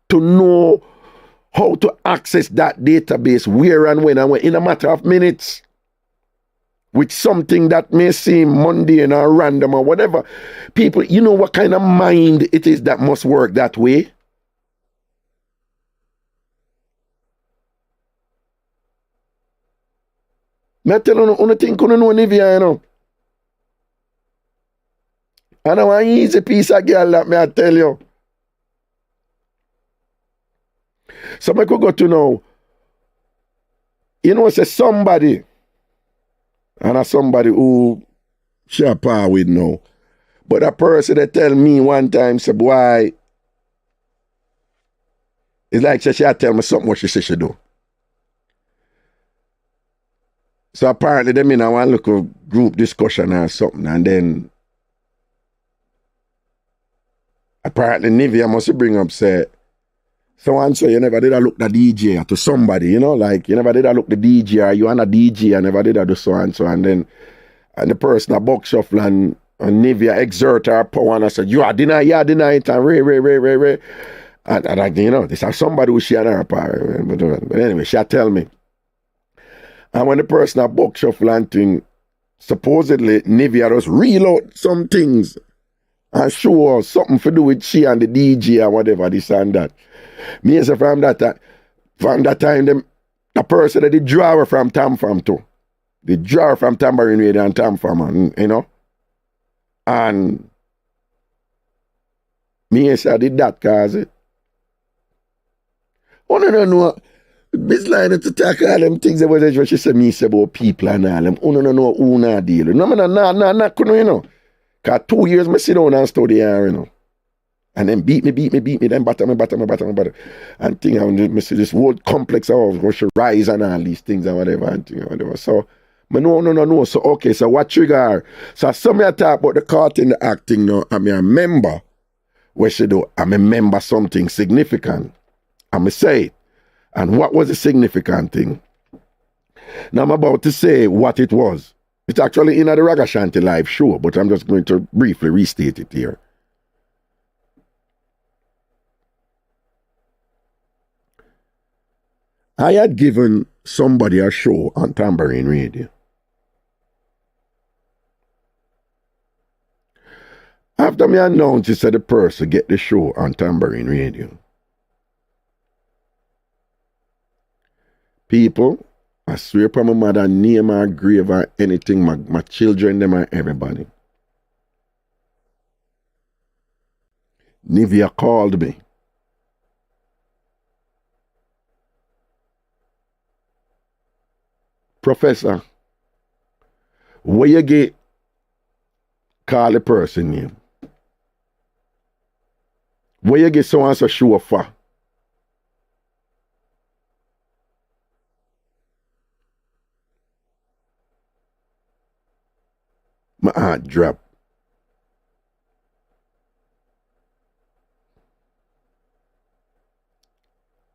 to know how to access that database, where and when in a matter of minutes. With something that may seem mundane or random or whatever. People, you know what kind of mind it is that must work that way? I tell you, think you know Nivea, you know. And I want an easy piece of girl that me I tell you. So I could go to know, you know, say somebody, and a somebody who she a par with now. But a person that tell me one time, say, boy, it's like she tell me something what she say she do. So apparently them in a one little group discussion or something, and then apparently Nivea must bring up, say, so and so you never did a look the DJ to somebody, you know, like you never did a look the DJ or you and a DJ, I never did a do so, and then and the person a box shuffle and Nivea exert her power and I said, you deny it and Ray. And like, you know, this is somebody who she and her power. But anyway, she tell me. And when the person a box shuffle and thing, supposedly Nivea just reel out some things and show us something to do with she and the DJ or whatever, this and that. Me say from that time, the person that the drawer from TamFam too. The drawer from Tambourine Radio and TamFam, you know. And me say I did that cause it. Oh no. This line to talk all them things that was she said me say about people and all them. Oh no, who not deal. No, not you know. Cause 2 years me sit down and study here, you know. And then beat me, then batter me. And thing, and see this whole complex of how she rise and all these things and whatever and thing and whatever. So, no. So, okay, so what trigger her? So, some me talk about the caught in the acting now, I remember what she do. I remember something significant. I say it. And what was the significant thing? Now, I'm about to say what it was. It's actually in the Ragashanti live show, but I'm just going to briefly restate it here. I had given somebody a show on Tambourine Radio. After me announced, it said the person get the show on Tambourine Radio. People, I swear upon my mother, name or grave or anything, my children, them and everybody. Nivea called me. Professor, where you get call the person name? Where you get someone so show for? My heart dropped.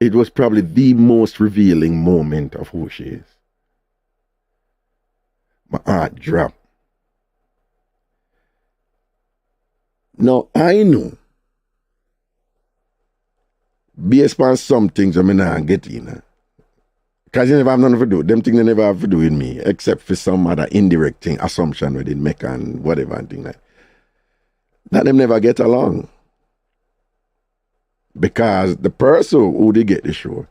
It was probably the most revealing moment of who she is. My heart dropped. Now, I know, based on some things I not get in. Because you never have nothing to do. Them things they never have to do with me, except for some other indirect thing, assumption we did make and whatever and thing like that. Them never get along. Because the person who they get the show,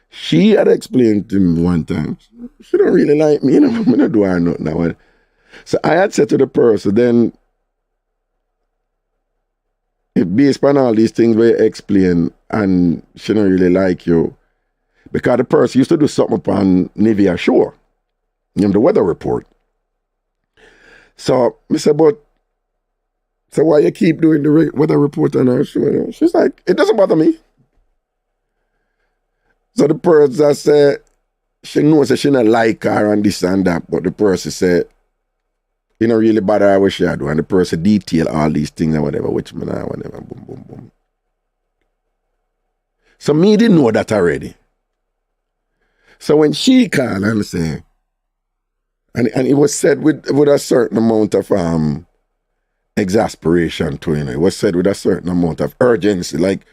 she had explained to me one time, she don't really like me, you know, I'm not doing nothing now. So I had said to the person, then, if based on all these things we explain and she don't really like you, because the person used to do something upon Nivea show, you know, the weather report. So I said, but So why you keep doing the weather report on her show? She's like, it doesn't bother me. So the person said, she knows that she not like her and this and that, but the person said, you know, really bother her what she do. And the person detail all these things and whatever, which man, whatever, boom, boom, boom. So me didn't know that already. So when she called and say, and it was said with a certain amount of exasperation to, you know, it was said with a certain amount of urgency, like,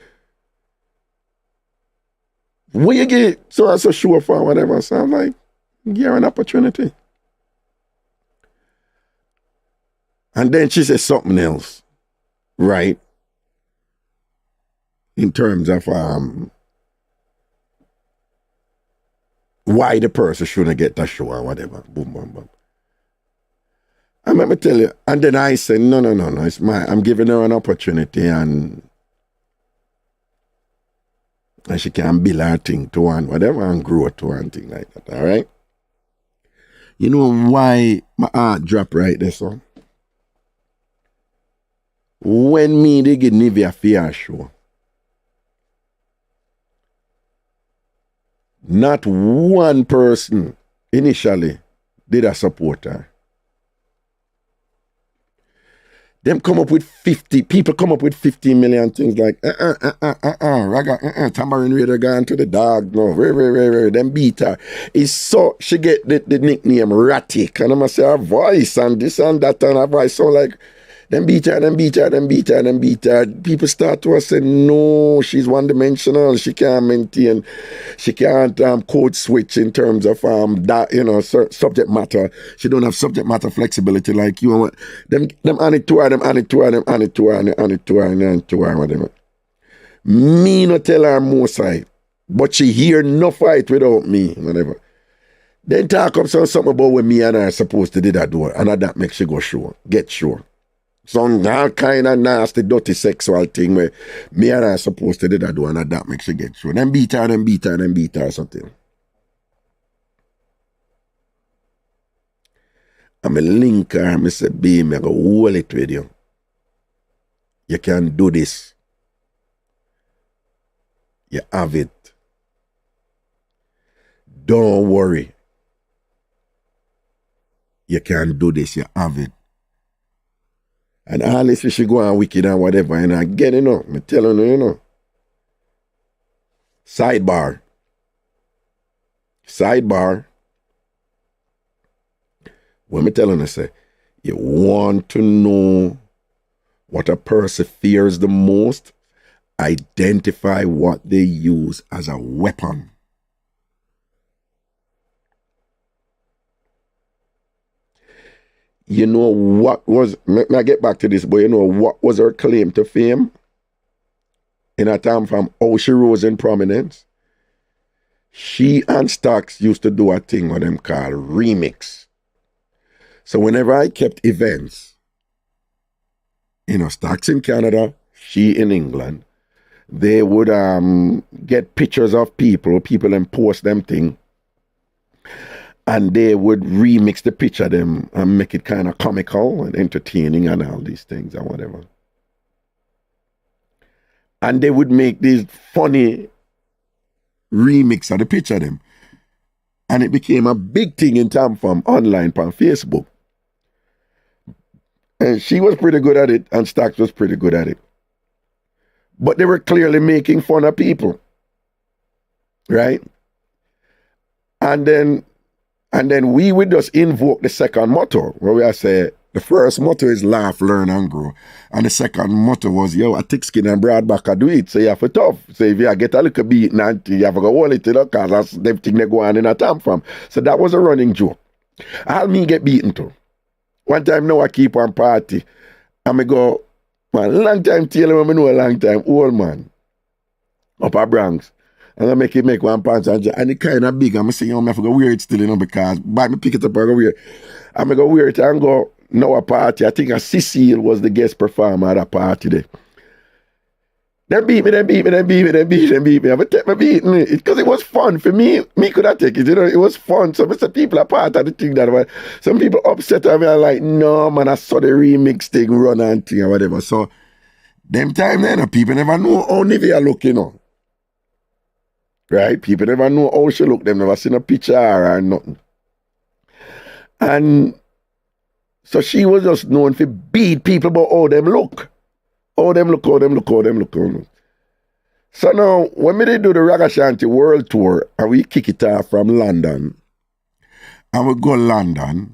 where you get so and so sure for whatever. So I'm like, give her an opportunity. And then she said something else, right? In terms of why the person shouldn't get that show or whatever. Boom, boom, boom. And let me tell you, and then I said, no, it's I'm giving her an opportunity and she can build her thing to one, whatever, and grow to one thing like that, all right? You know why my heart dropped right there, son? When me, they get Nivea for her show, not one person initially did I support her. Them come up with 50, people come up with 50 million things like, Tambourine Radio gone to the dog, no, very, them beat her. It's so, she get the nickname Ratic, and I must say her voice and this and that, and her voice, so like, them beat her. People start to say, no, she's one-dimensional. She can't maintain. She can't code switch in terms of that, you know, subject matter. She don't have subject matter flexibility like you. Them on it to her, whatever. Me not tell her more side, but she hear no fight without me, whatever. Then talk up something about when me and her supposed to do that door, and that makes she go sure, get sure. Some all kind of nasty, dirty sexual thing where me and I supposed to do that do and that makes you get through. Then beat her or something. I'm a link her, I say, baby, I go hold it with you. You can do this. You have it. Don't worry. You can do this, you have it. And all this she go on wicked and whatever, and again, you know, I'm telling you, you know. Sidebar. When me telling you, say, you want to know what a person fears the most? Identify what they use as a weapon. You know what was, I get back to this, but you know what was her claim to fame? In a time from how she rose in prominence? She and Stacks used to do a thing what them call remix. So whenever I kept events, you know, Stacks in Canada, she in England, they would get pictures of people and post them thing. And they would remix the picture them and make it kind of comical and entertaining and all these things and whatever. And they would make these funny remix of the picture them. And it became a big thing in TamFam online on Facebook. And she was pretty good at it and Stacks was pretty good at it. But they were clearly making fun of people. Right? And then we would just invoke the second motto, where we say, the first motto is laugh, learn, and grow. And the second motto was, yo, a thick skin and broad back, I do it. So you have to tough. So if you get a little beat, you have to go hold it, you know, because that's the thing they go on in a TamFam. So that was a running joke. I'll me get beaten too. One time now I keep on party. And I go, man, long time Taylor, I know a long time, old man, up at Bronx. And I make one punch and it kind of big. I'm saying, yo, I have to go wear it still, you know, because by me pick it up and go wear it. I'm going to go wear it and go, now a party. I think a Cecile was the guest performer at a party there. They beat me, they beat me, they beat me, they beat me, they beat me. I'm going to take my beating because it was fun for me. Me could not take it, it was fun. So Mr. People are part of the thing that way. Some people upset at me and like, no man, I saw the remix thing run and thing or whatever. So them time then people never know how Nivea look, Right? People never know how she look, them never seen a picture or nothing. And so she was just known for beat people about how them look. How them look. So now, when we did do the Ragashanti World Tour, and we kick it off from London, and we go London,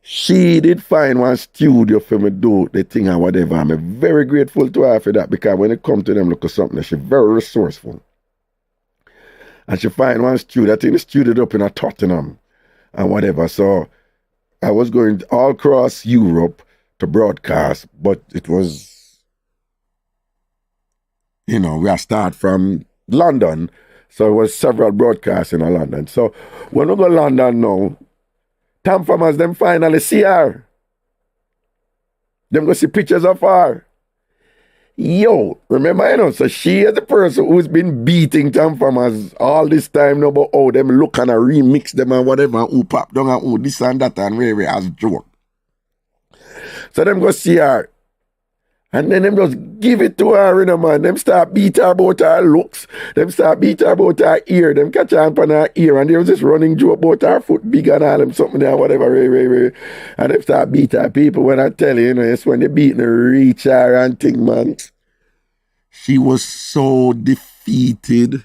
she did find one studio for me do the thing and whatever. I'm very grateful to her for that, because when it come to them look at something, she's very resourceful. And she find one studio, I think the studio up in a Tottenham and whatever. So I was going all across Europe to broadcast, but it was, we start from London. So it was several broadcasts in London. So when we go to London now, TamFam them finally see her. Them go see pictures of her. Yo, remember, so she is the person who's been beating TamFam all this time now about how them look and remix them and whatever, and who pop down and who this and that and where as joke. So them go see her. And then them just give it to her, man. Them start beat her about her looks. Them start beat her about her ear. Them catch her on her ear. And there was this running joke about her foot big and all them something there, whatever. And them start beat her people. When I tell you, it's when they beat the reach her and thing, man. She was so defeated,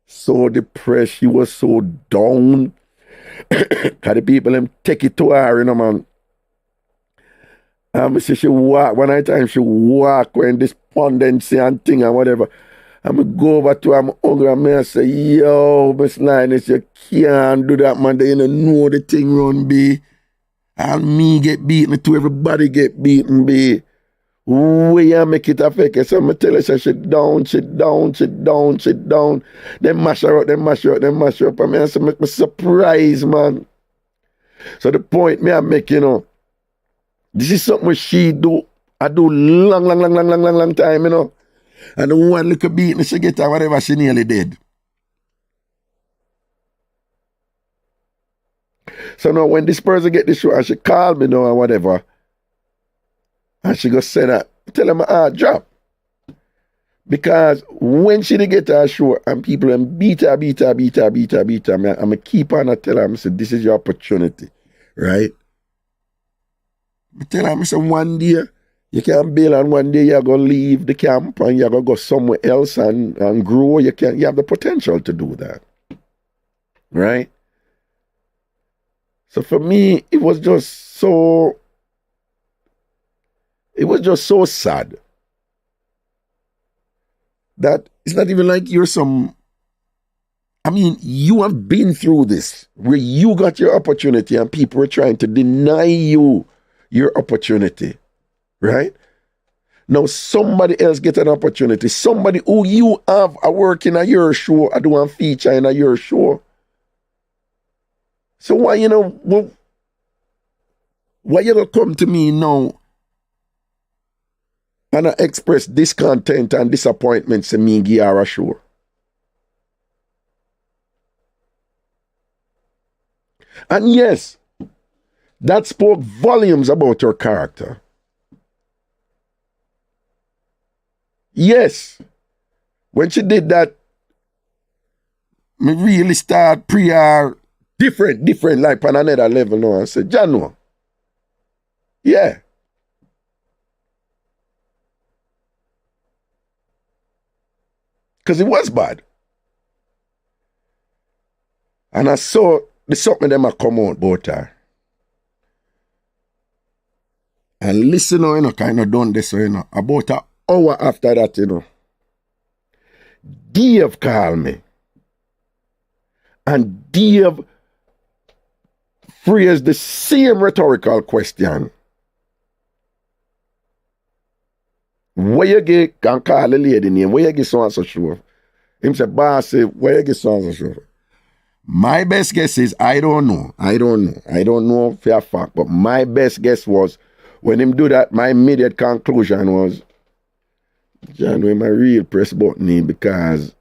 so depressed. She was so down. Because the people, them take it to her, man. So she walk, one night time she walk when despondency and thing and whatever. And go over to her, I'm hungry, and I say, yo, Miss Linus, you can't do that, man. They don't know the thing run be. And me get beaten too, everybody get beaten be. Where you make it affect it? So I tell her, she down. Then mash her up. And I say, make me surprise, man. So the point me I make, this is something she do. I do long time, And the one little beating she get her, whatever, she nearly dead. So now when this person get the show and she call me now and whatever, and she go say that, tell her my heart drop. Because when she did get her show and people them beat her, I'm going to keep on and tell her, I say, this is your opportunity, right? I tell her, I say, one day you can bail and one day you're going to leave the camp and you're going to go somewhere else and grow. You have the potential to do that. Right? So for me, it was just so sad that it's not even like you're you have been through this where you got your opportunity and people were trying to deny you your opportunity, right? Now somebody else get an opportunity. Somebody who you have a work in a your show, a doing feature in a your show. So why why you gonna come to me now and I express discontent and disappointment to me give her a show? And yes, that spoke volumes about her character. Yes. When she did that, me really start pre-her different, like on another level now. I said, Jano. Yeah. Because it was bad. And I saw the something them a come out about her. And listen now, kind of done this, about an hour after that, Dave called me. And Dave phrased the same rhetorical question. Where you get, can call the lady name, where you get so and so show? Him say, boss, where you get so and so show? My best guess is, I don't know for a fact, but my best guess was, when him do that, my immediate conclusion was, John, when my real press button in because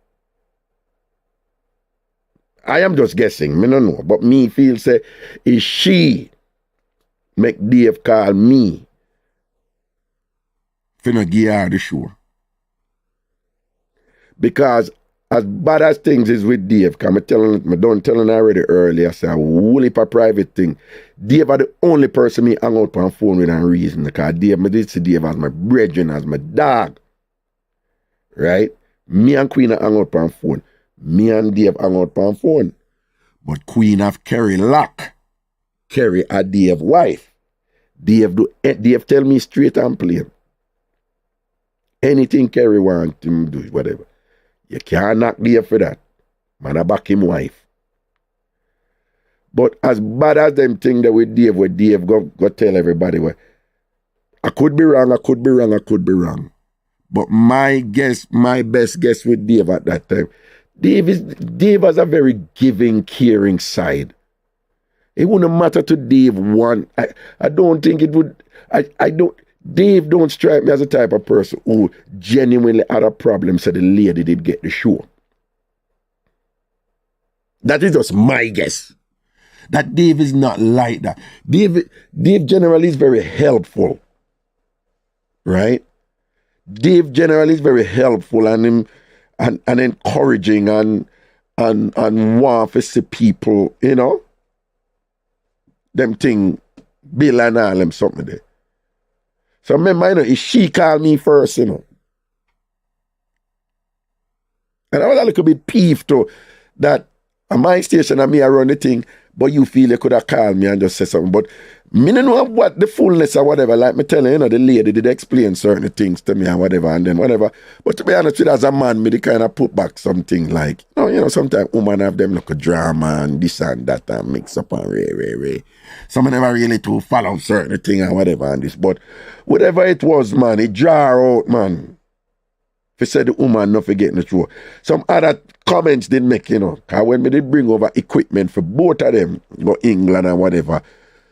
I am just guessing, me no know, but me feel say is she make Dave call me finna give her the show. Because as bad as things is with Dave, because I done telling already earlier, I say a whole heap of private thing. Dave are the only person me hang out on phone with and reason. Because Dave, me did see Dave as my brethren, as my dog. Right? Me and Queen hang out on phone. Me and Dave hang out on phone. But Queen have Kerry lock. Kerry a Dave wife. Dave tell me straight and plain. Anything Kerry want him do, whatever. You can't knock Dave for that. Man, I back him wife. But as bad as them thing that with Dave, where Dave go tell everybody, where I could be wrong, I could be wrong. But my best guess with Dave at that time, Dave has a very giving, caring side. It wouldn't matter to Dave one. I don't think it would. Dave don't strike me as a type of person who genuinely had a problem so the lady did get the show. That is just my guess. That Dave is not like that. Dave generally is very helpful. Right? Dave generally is very helpful and encouraging and want to see people, you know, them thing, Bill and all them something there. So remember, you know, if she called me first, you know. And I was a little bit peeved too that at my station and me I run the thing, but you feel you could have called me and just said something. But me don't know what the fullness or whatever. Like me telling you know, the lady did explain certain things to me and whatever and then whatever. But to be honest with you, as a man, me they kind of put back something like, you know, sometimes women have them look a drama and this and that and mix up and ray. Some never really to follow certain thing and whatever and this. But whatever it was, man, it jar out, man. If you said the woman not forgetting the truth. Some other comments didn't make, you know. Because when me did bring over equipment for both of them, go England and whatever,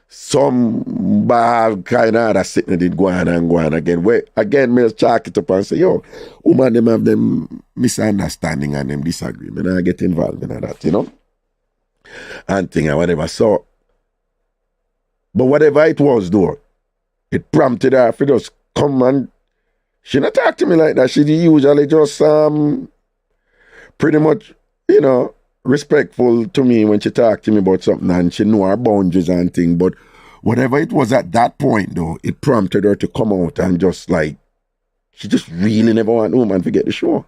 some bad kind of other sitting did go on again. Where again, me chalk it up and say, yo, woman them have them misunderstanding and them disagreement. And I get involved in that, you know. And thing and whatever. So, but whatever it was though, it prompted her to just come and she not talk to me like that. She usually just pretty much, you know, respectful to me when she talk to me about something and she know her boundaries and thing. But whatever it was at that point though, it prompted her to come out and just like, she just really never want no man to get the show.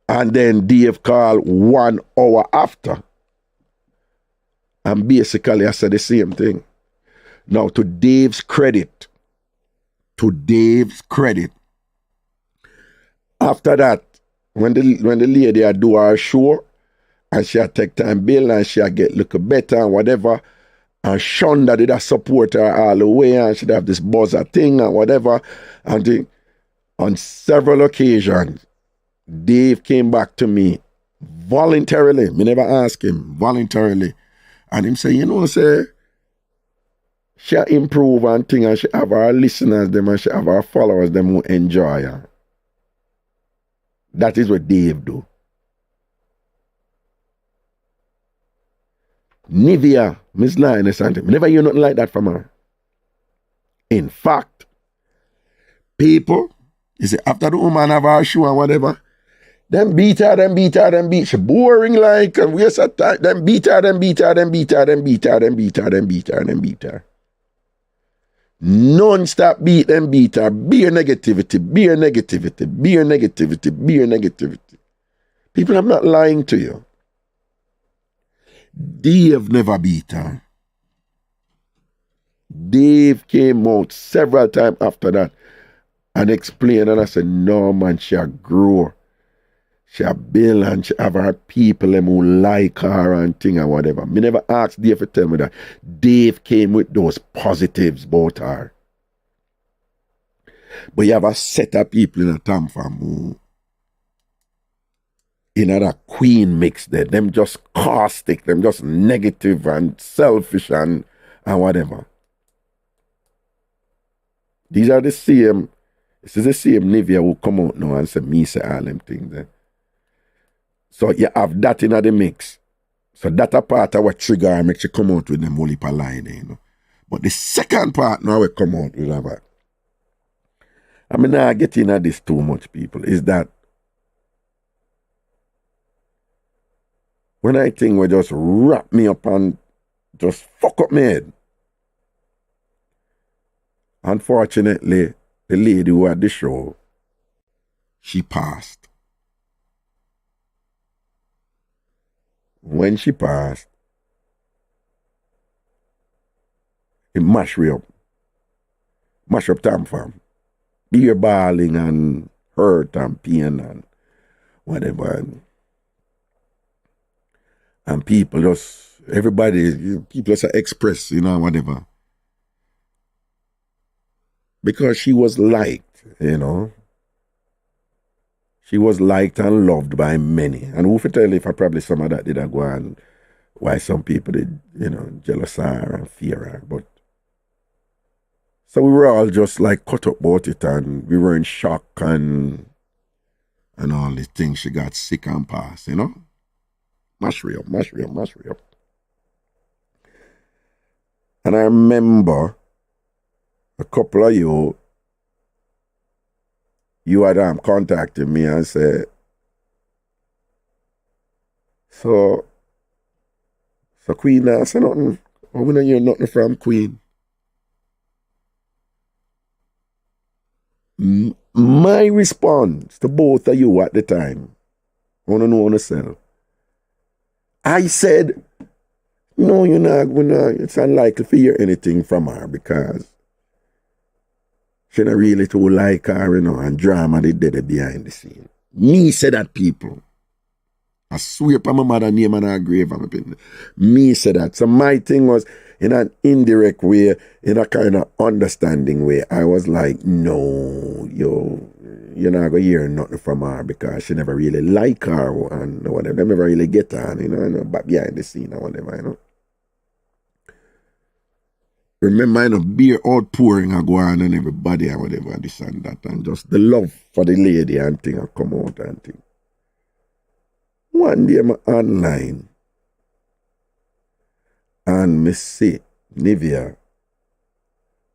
And then Dave called 1 hour after. And basically I said the same thing. Now to Dave's credit, after that, when the lady had do her show, and she had take time bill and she had get look better and whatever, and Shonda did a support her all the way and she'd have this buzzer thing and whatever, and on several occasions, Dave came back to me voluntarily, me never asked him, voluntarily, and him say, you know, say, she improve and thing and she have her listeners them and she have her followers them who enjoy her. That is what Dave do. Nivea, Miss Lioness and never hear nothing like that from her. In fact, people, you see, after the woman have her show and whatever, them beat her. She boring like and waste of time. Them beat her. Non-stop beat her. Beer negativity. People, I'm not lying to you. Dave never beat her. Dave came out several times after that and explained, and I said, no man, she a grow. She a build and she have her people them who like her and thing and whatever. Me never asked Dave to tell me that. Dave came with those positives about her. But you have a set of people in a TamFam who in a queen mix there. Them just caustic, them just negative and selfish and whatever. These are the same, this is the same Nivea who come out now and say, me say all them things there. So you have that in the mix. So that a part of what trigger and makes you come out with them whole heap of line, you know. But the second part now we come out with that. I mean, I get into this too much, people, is that when I think we just wrap me up and just fuck up my head. Unfortunately, the lady who had the show, she passed. When she passed, it mashed me up. Mash up TamFam. Beer bawling and hurt and pain and whatever. And people just, people just express, you know, whatever. Because she was liked, you know. She was liked and loved by many. And who could tell if I probably some of that did I go on why some people did, you know, jealous her and fear her. But so we were all just like cut up about it and we were in shock and all these things. She got sick and passed, you know. Mash me up. And I remember a couple of you had contacted me and said, so Queen, I said nothing. I wouldn't hear nothing from Queen. My response to both of you at the time, I want to know on yourself. I said, no, you're not, it's unlikely to hear anything from her because she not really too like her, you know, and drama they did it behind the scene. Me said that, people. I swear upon my mother name and her grave. Me said that. So my thing was, in an indirect way, in a kind of understanding way, I was like, no, you're not going to hear nothing from her because she never really like her and whatever. They never really get her, you know, but behind the scene or whatever, you know. Remember, you know, beer outpouring and go on and everybody and whatever, this and that, and just the love for the lady and thing and come out and thing. One day I'm online and me see Nivea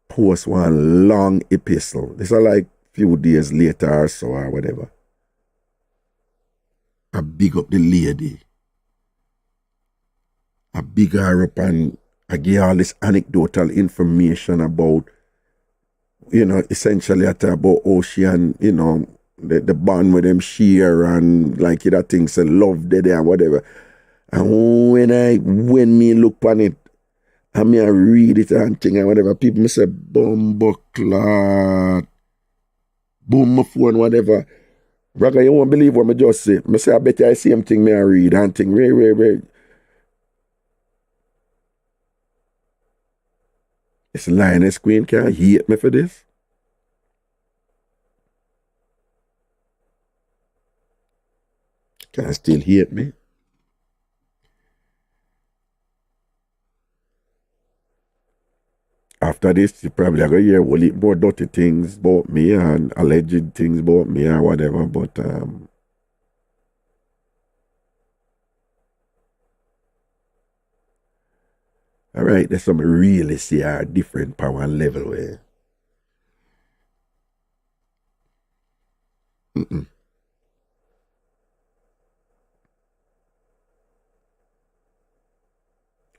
post one long epistle. This is like few days later or so or whatever. I big up the lady. I big her up and I give all this anecdotal information about, you know, essentially I talk about ocean, you know, the bond with them share and like that thing say love dead and whatever. And when me look on it, I mean I read it and thing and whatever, people me say bumbleclad, boom my phone, whatever. Raga, you won't believe what I just say. I say I bet you I see same thing me I read and thing, wait. This Lioness Queen can't hate me for this. Can still hate me. After this, you probably are going to hear a lot more dirty things about me and alleged things about me or whatever, but all right, there's some really see a different power and level where.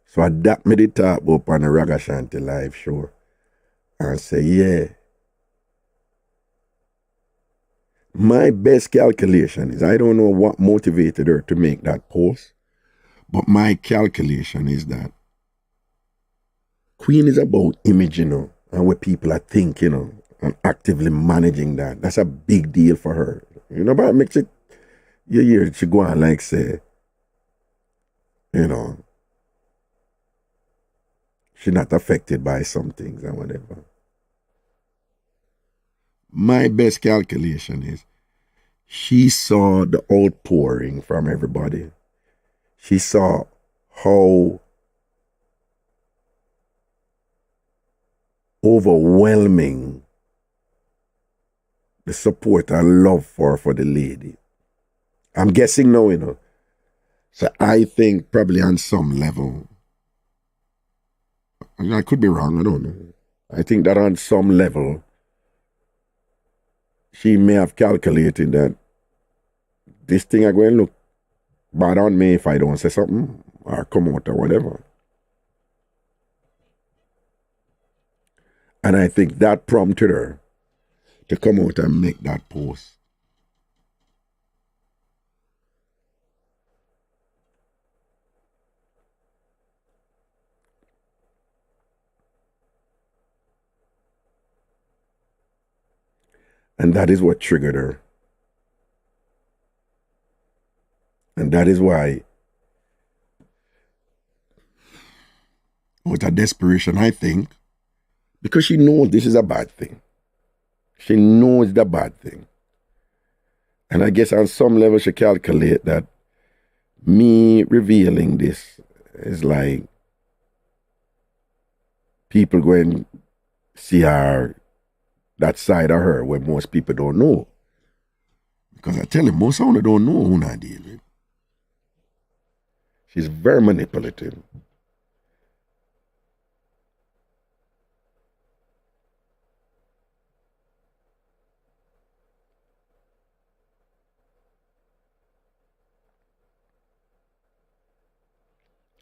So I that me the talk up on the Ragashanti live show and say, yeah. My best calculation is, I don't know what motivated her to make that post, but my calculation is that Queen is about image, you know, and what people are thinking, you know, and actively managing that. That's a big deal for her. You know, but it makes it, you hear she go on like say, you know, she's not affected by some things and whatever. My best calculation is she saw the outpouring from everybody. She saw how overwhelming the support and love for the lady. I'm guessing now, you know. So I think probably on some level, I could be wrong, I don't know. I think that on some level, she may have calculated that this thing are going to look bad on me if I don't say something or come out or whatever. And I think that prompted her to come out and make that post. And that is what triggered her. And that is why, with a desperation, I think, because she knows this is a bad thing. She knows the bad thing. And I guess on some level she calculate that me revealing this is like people going to see her, that side of her where most people don't know. Because I tell you, most of them don't know who I deal with. She's very manipulative.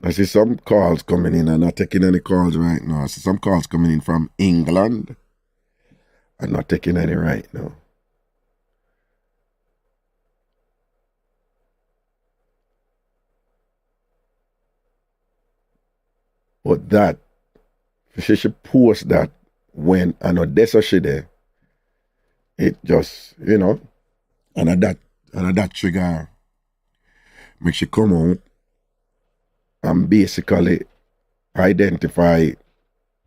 I see some calls coming in. I'm not taking any calls right now. I see some calls coming in from England. I'm not taking any right now. But that, she should post that when I know that's what she did. It just, you know, and that trigger make she come out and basically identify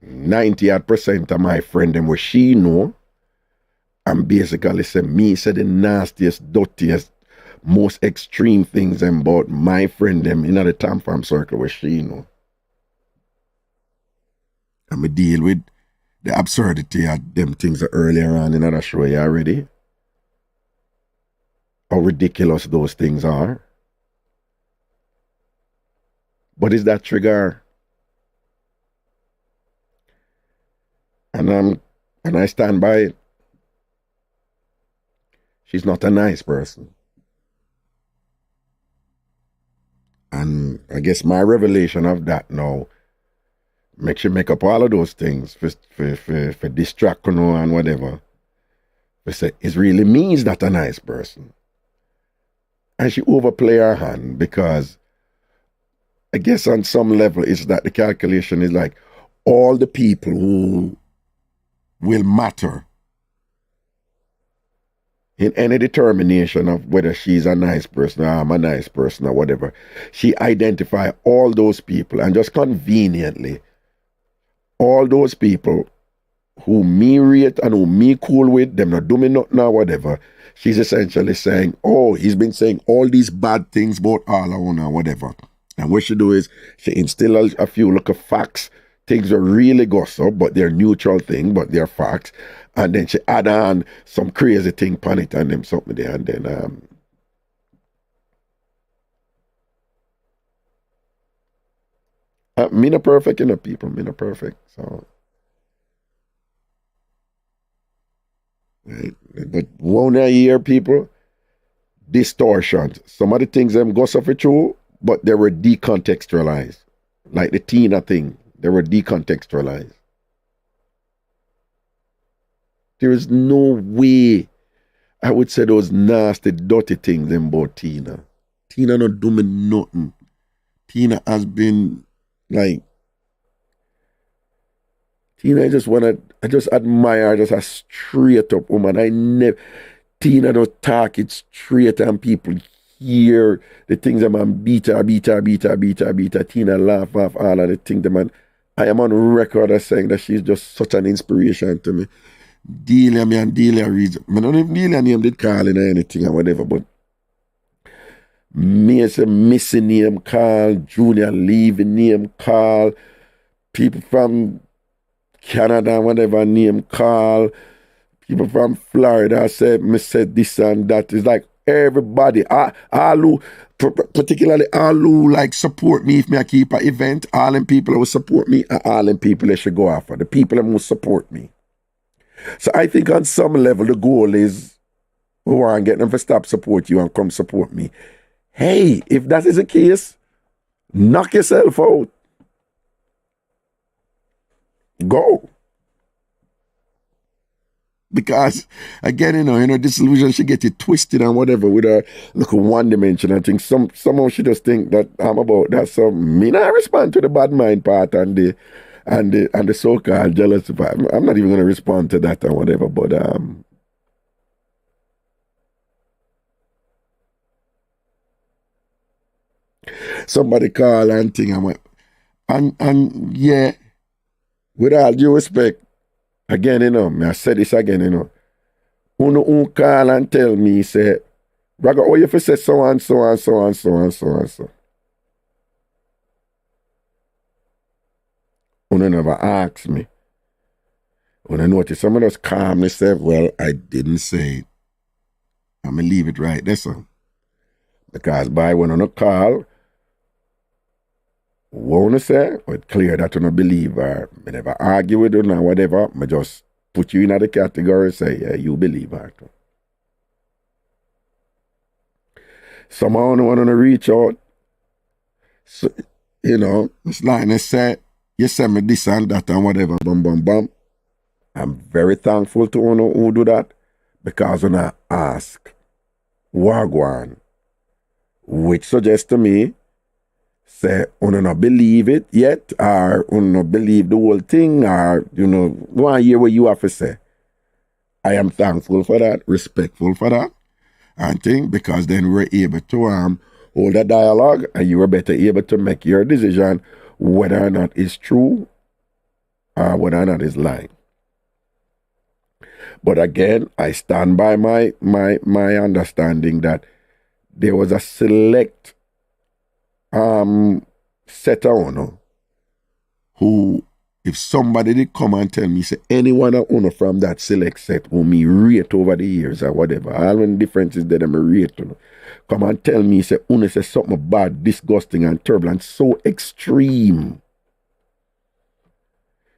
98% of my friend them where she know, and basically say me say the nastiest, dirtiest, most extreme things about my friend them in the TamFam circle where she know. And me deal with the absurdity of them things earlier on in the show already. How ridiculous those things are. But is that trigger? And I stand by it. She's not a nice person. And I guess my revelation of that now makes you make up all of those things for distract you know, and whatever. But say, it really means not a nice person. And she overplay her hand because I guess on some level it's that the calculation is like all the people who will matter in any determination of whether she's a nice person or I'm a nice person or whatever. She identify all those people and just conveniently all those people who me rate and who me cool with, them not do me nothing or whatever. She's essentially saying, oh, he's been saying all these bad things about all on or whatever. And what she do is she instill a few look of facts. Things are really gossip, but they're neutral thing, but they're facts. And then she add on some crazy thing upon it and them something there. And then me not perfect, you know, people. Me not perfect. So right. But one I hear people, distortions. Some of the things them gossip for true, but they were decontextualized. Like the Tina thing. They were decontextualized. There is no way I would say those nasty, dirty things about Tina. Tina not doing nothing. Tina has been like, Tina, I just admire her, just a straight up woman. Tina don't talk it straight and people hear the things that man beat her. Tina laugh off all of the things that man. I am on record as saying that she's just such an inspiration to me. Delia, me and Delia reads. I don't know if Delia name did call in or anything or whatever, but me as a missing name call, Junior leaving name call, people from Canada, whatever name call, people from Florida said me said this and that. It's like everybody, all who, particularly all who like support me if me I keep an event, all them people who support me, and all them people that should go after. The people that will support me. So I think on some level the goal is we want to get them to stop support you and come support me. Hey, if that is the case, knock yourself out. Go. Because again, disillusion should get it twisted and whatever with a look at one dimension. I think somehow she just think that I'm about that. So me not respond to the bad mind part and the so-called jealousy part. I'm not even gonna respond to that or whatever, but somebody call and thing and went and yeah, with all due respect, again, I said this again, who call and tell me, say, Raga, oh, you for say so and so and so and so and so and so. Who never ask me. When I notice someone else calmly say, well, I didn't say it. I'm going to leave it right there, so. Because by when on a call, what I say, it's clear that you don't believe her. I never argue with you or whatever. I just put you in the category and say, yeah, you believe her. Somehow I want to reach out. So, it's like I say, you send me this and that and whatever, bum, bum, bum. I'm very thankful to who do that because when I ask, Wagwan, which suggests to me, say, you not believe it yet, or you not believe the whole thing, or, one hear what you have to say. I am thankful for that, respectful for that, and think, because then we're able to hold a dialogue, and you are better able to make your decision whether or not it's true, or whether or not it's lying. But again, I stand by my understanding that there was a select set on who, if somebody did come and tell me, say, anyone of from that select set who me rate over the years or whatever, all the differences that I'm rate, come and tell me, say, Una say something bad, disgusting and terrible and so extreme.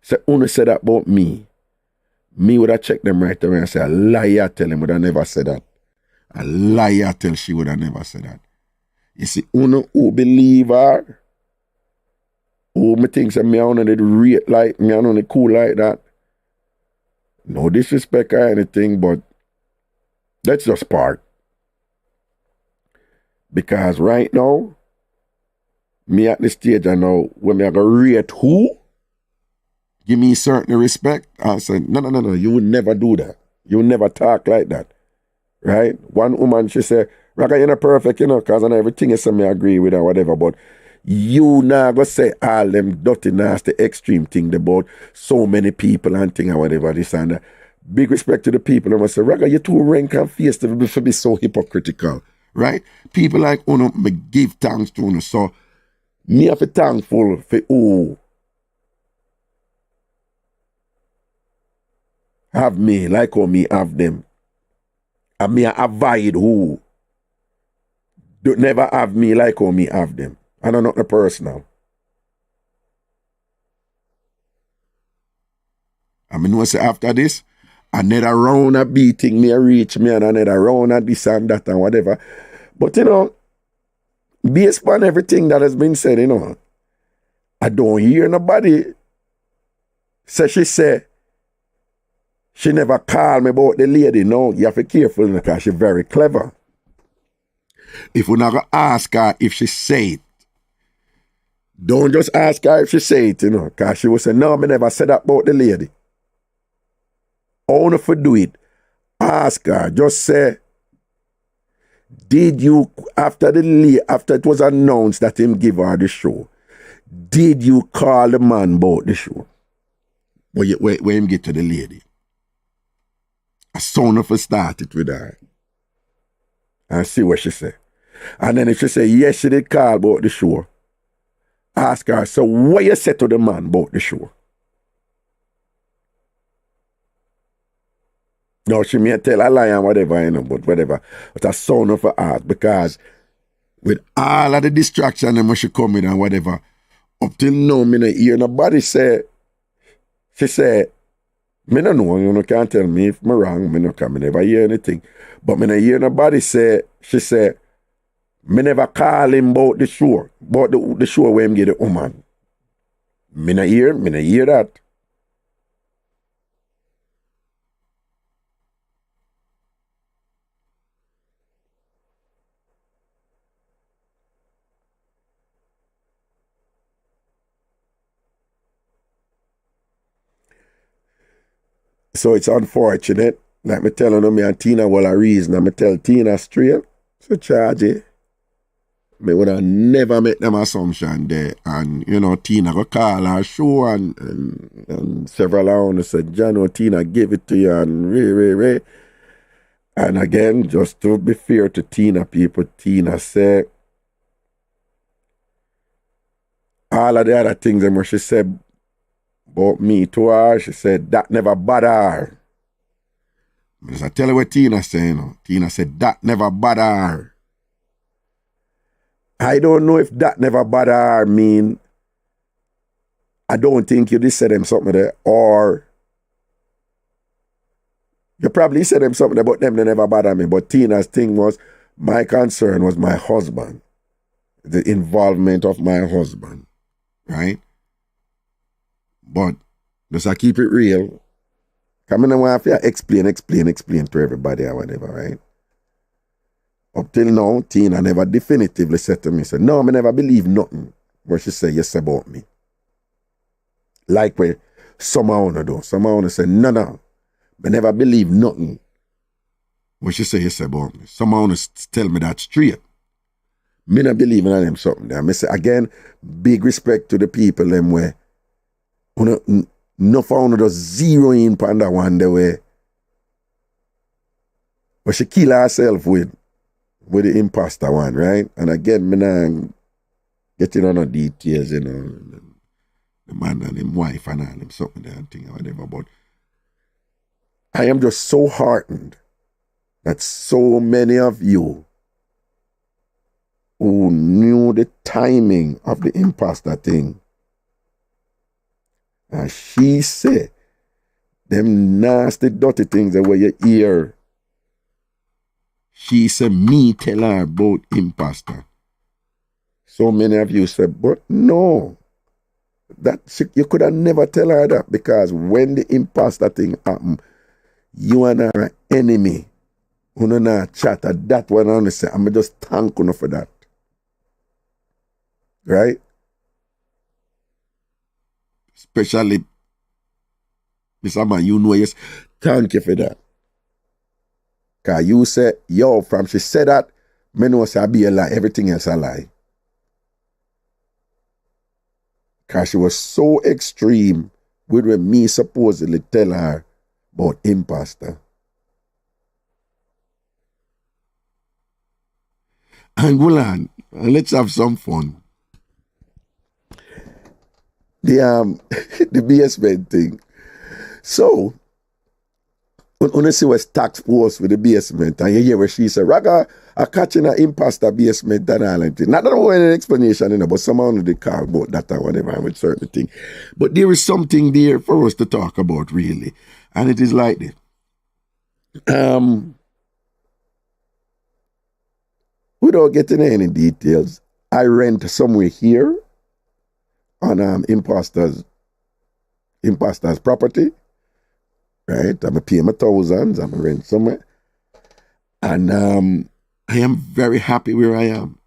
Say, Una said that about me would have checked them right away and say, a liar tell him would have never said that. A liar tell she would have never said that. You see, who believe her, who me think say me on the rate like, me on the cool like that. No disrespect or anything, but that's just part. Because right now, me at the stage I know when me I go rate who, give me certain respect, I say, no, you would never do that. You would never talk like that. Right? One woman, she say, Raga, you're not perfect, because I know everything you say me agree with or whatever, but you now go say all them dirty, nasty, extreme thing about so many people and thing or whatever, this and that. Big respect to the people. I say, Raga, you're too rank and fierce to be so hypocritical. Right? People like Uno, me give thanks to Uno. So, me have to thankful for who have me, like how me have them. And me avoid who don't never have me like how me have them. And I'm not the personal. I mean, know say after this, another round of beating me reach me and another round of this and that and whatever. But based on everything that has been said, I don't hear nobody say she never called me about the lady. No, you have to be careful because she's very clever. If we're not going to ask her if she say it, don't just ask her if she say it, because she will say, no, I never said that about the lady. Only for do it, ask her, just say, did you, after it was announced that him give her the show, did you call the man about the show? When him get to the lady? As soon as I start it with her and see what she say. And then if she say, yes, she did call about the show, ask her, so what you say to the man about the show? No, she may tell a lie and whatever, but whatever. But a sound of her heart, because with all of the distraction and when she come in and whatever, up till now, me no hear nobody say, she say, me no know, you know, can't tell me if me wrong, me no can, me never hear anything. But me no hear nobody say, she say, me never call him about the show where him get the woman. Me no hear that. So it's unfortunate. Like me telling them, me and Tina will a reason. And me tell Tina straight. So charge it. Me would have never make them assumption there. And, you know, Tina go call her show and several hours said, John, Tina give it to you and re. And again, just to be fair to Tina people, Tina said all of the other things and where she said about me to her, she said that never bother her. I tell you what Tina said, you know. Tina said that never bother her. I don't know if that never bother her mean I don't think you did say them something there, or you probably said them something about them, they never bother me. But Tina's thing was, my concern was my husband, the involvement of my husband, right? But just I keep it real. Come in and want to explain to everybody or whatever, right? Up till now, Tina never definitively said to me, said, no, I never believe nothing where she said yes about me. Like where some I want to do. Some I want to say, no, I never believe nothing when she say yes about me. Some I want to tell me that straight. Me not believe in them something there. I say, again, big respect to the people them where no found just zero in on that one the way where she kill herself with the imposter one, right? And again, me not getting on the details, you know, the man and his wife and all him something there and thing or whatever, but I am just so heartened that so many of you who knew the timing of the imposter thing, and she said, them nasty, dirty things that where you hear, she said, me tell her about imposter. So many of you said, but no, you could have never tell her that, because when the imposter thing happened, you and her are enemy. You know not chat at that one I say, I'm just thank you for that. Right? Especially Mr. Man, you know, yes, thank you for that. Because you said, yo, from she said that, me know say I be a lie, everything else a lie. Because she was so extreme with when me supposedly tell her about imposter. And go on, let's have some fun. The basement thing. So, when you see what's tax post with the basement, and you hear where she said, Raga, I catching an imposter basement and all that thing. Not that I want any explanation, you know, but somehow they call about that or whatever with certain thing. But there is something there for us to talk about, really. And it is like this. Without getting any details, I rent somewhere here on imposter's property. Right? I'm paying my thousands, I'm rent somewhere. And I am very happy where I am.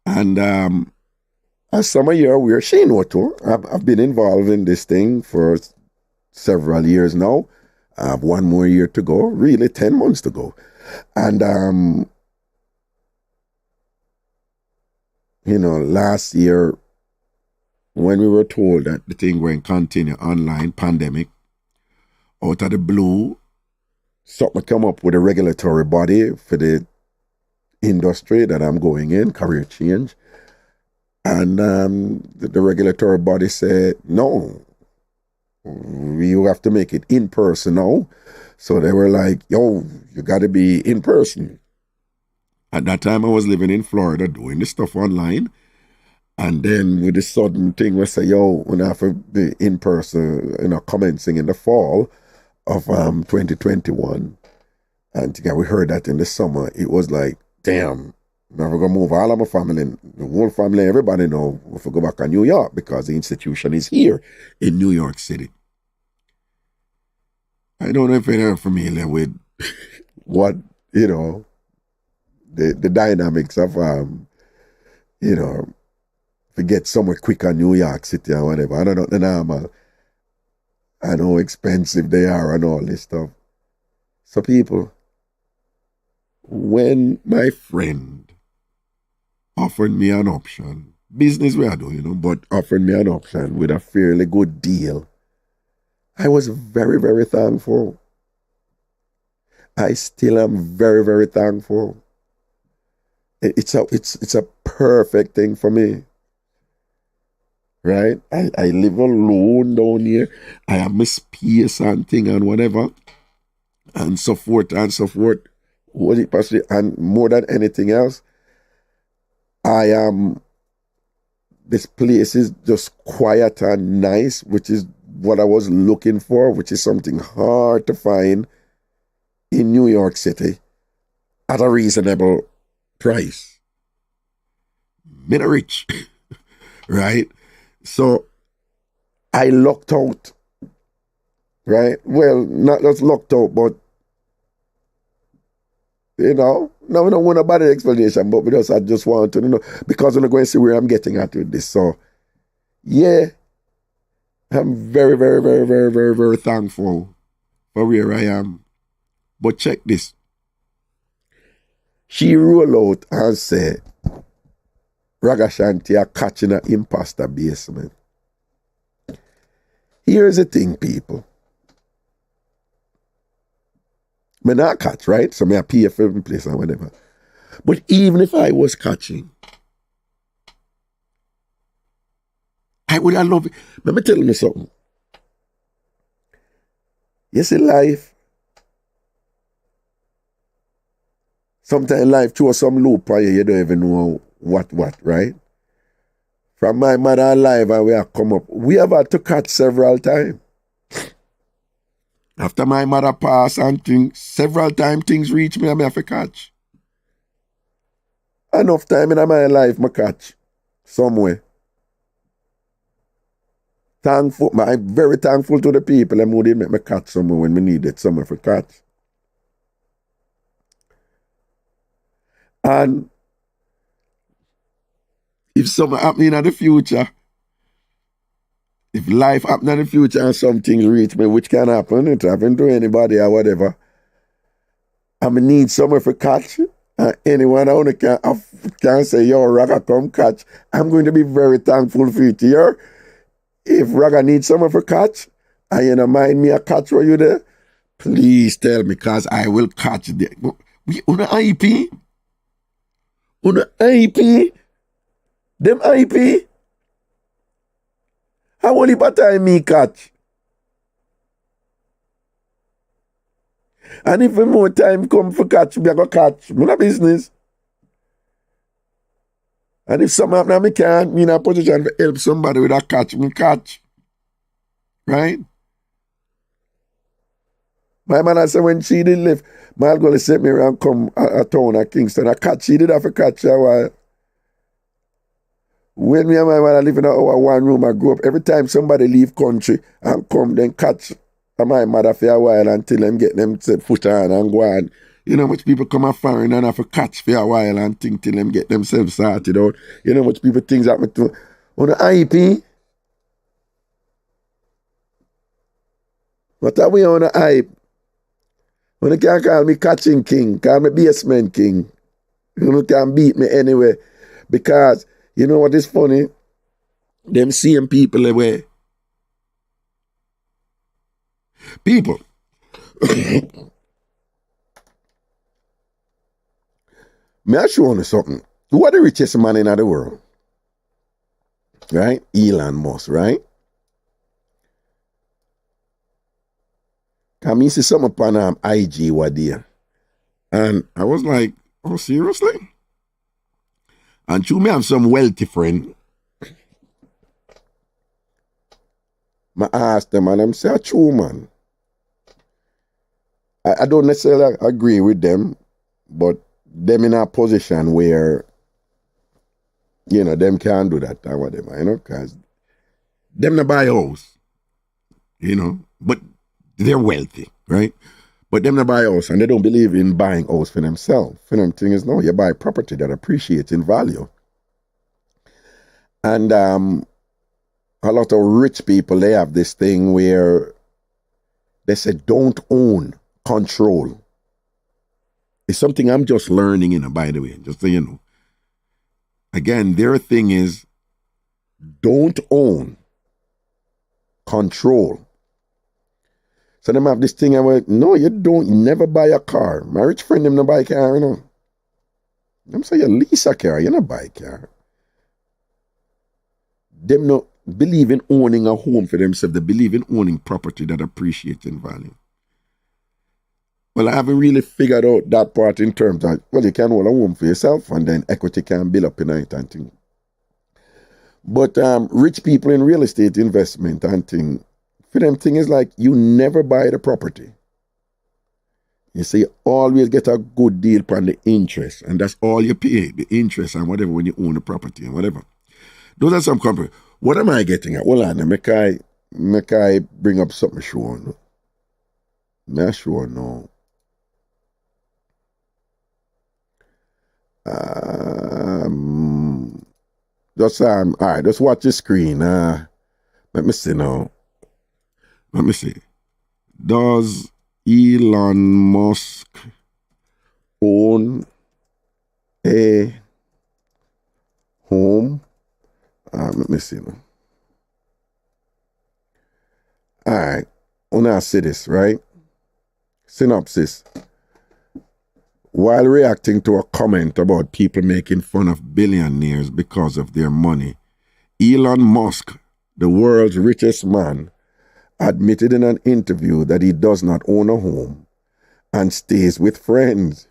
And as some of you are aware, she know too. I've been involved in this thing for several years now. I have one more year to go, really 10 months to go. And you know, last year when we were told that the thing going to continue online, pandemic, out of the blue, something come up with a regulatory body for the industry that I'm going in, career change. And the regulatory body said, no, you have to make it in person now. So they were like, yo, you got to be in person. At that time, I was living in Florida doing this stuff online. And then with the sudden thing, we say, yo, we have to be in person, commencing in the fall of 2021. And yeah, we heard that in the summer. It was like, damn, we're going to move all of my family, the whole family, everybody know if we go back to New York because the institution is here in New York City. I don't know if you're familiar with what, the dynamics of, to get somewhere quick in New York City or whatever. I don't know the normal and how expensive they are and all this stuff. So people, when my friend offered me an option, business we are doing, but offered me an option with a fairly good deal, I was very, very thankful. I still am very, very thankful. It's a perfect thing for me. Right? I live alone down here. I have my space and thing and whatever. And so forth and so forth. And more than anything else, this place is just quiet and nice, which is what I was looking for, which is something hard to find in New York City at a reasonable price. Me not rich, right? So I lucked out, right? Well, not just lucked out, but no, we don't want a bad explanation, but I just want to know because I'm going to see where I'm getting at with this. So, yeah, I'm very, very, very, very, very, very thankful for where I am. But check this. She roll out and say, Ragashanti are catching an imposter basement. Here's the thing, people. Me not catch, right? So I pay for every place and whatever. But even if I was catching, I would have loved it. Let me tell you something. You see, life, sometimes life throws some loop on you don't even know what, right? From my mother alive and we have come up, we have had to catch several times. After my mother passed and things, several times things reach me and I have to catch. Enough time in my life, I catch somewhere. I'm very thankful to the people who did make me catch somewhere when we needed somewhere for catch. And if something happening in the future, if life happen in the future and some things reach me, which can happen, it happen to anybody or whatever, I need somewhere for catch. And anyone who can say, yo, Raga, come catch. I'm going to be very thankful for you to hear. If Raga needs somewhere for catch, and you don't mind me a catch where you there, please tell me, because I will catch there. We on the IP? On the IP? Them IP? How only by time me catch? And if more time come for catch, me I go catch. Me no business. And if something happen, me can't, me in a position to help somebody with a catch, me catch. Right? My mother said when she did live, my girl sent me around come a town at Kingston. I catch, she did have to catch a while. When me and my mother live in our one room, I grew up, every time somebody leave country and come, then catch my mother for a while until them get them foot on and go on. You know much people come a foreign and have to catch for a while and think till them get themselves sorted out. You know much people things happen to on the IP. What are we on the hype? When you can't call me catching king, call me basement king. You can't beat me anyway. Because you know what is funny? Them same people away. People. May I show you something? Who are the richest man in the world? Right? Elon Musk, right? Come see something upon IG one day. And I was like, oh, seriously? And you may have some wealthy friend. I asked them and them say, true, man. I don't necessarily agree with them, but them in a position where, you know, them can't do that or whatever, you know, because them not buy a house, you know, but they're wealthy, right? But them not buy a house and they don't believe in buying a house for themselves. For them thing is, no, you buy property that appreciates in value. And a lot of rich people, they have this thing where they say, don't own, control. It's something I'm just learning, you know, by the way, just so you know. Again, their thing is, don't own, control. So them have this thing, I went, no, you don't, you never buy a car. My rich friend, them not buy a car, you know. Them say, you lease a car, you not buy a car. Them not believe in owning a home for themselves. They believe in owning property that appreciates in value. Well, I haven't really figured out that part in terms of, well, you can own a home for yourself and then equity can build up in it and things. But rich people in real estate investment and things, for them thing is like, you never buy the property. You see, you always get a good deal on the interest, and that's all you pay, the interest and whatever when you own the property and whatever. Those are some companies. What am I getting at? Hold on, make I bring up something sure. No? Not sure, no. Just all right, just watch the screen. Let me see now. Let me see. Does Elon Musk own a home? Let me see now. All right, I'll see this, right? Synopsis. While reacting to a comment about people making fun of billionaires because of their money, Elon Musk, the world's richest man, admitted in an interview that he does not own a home and stays with friends.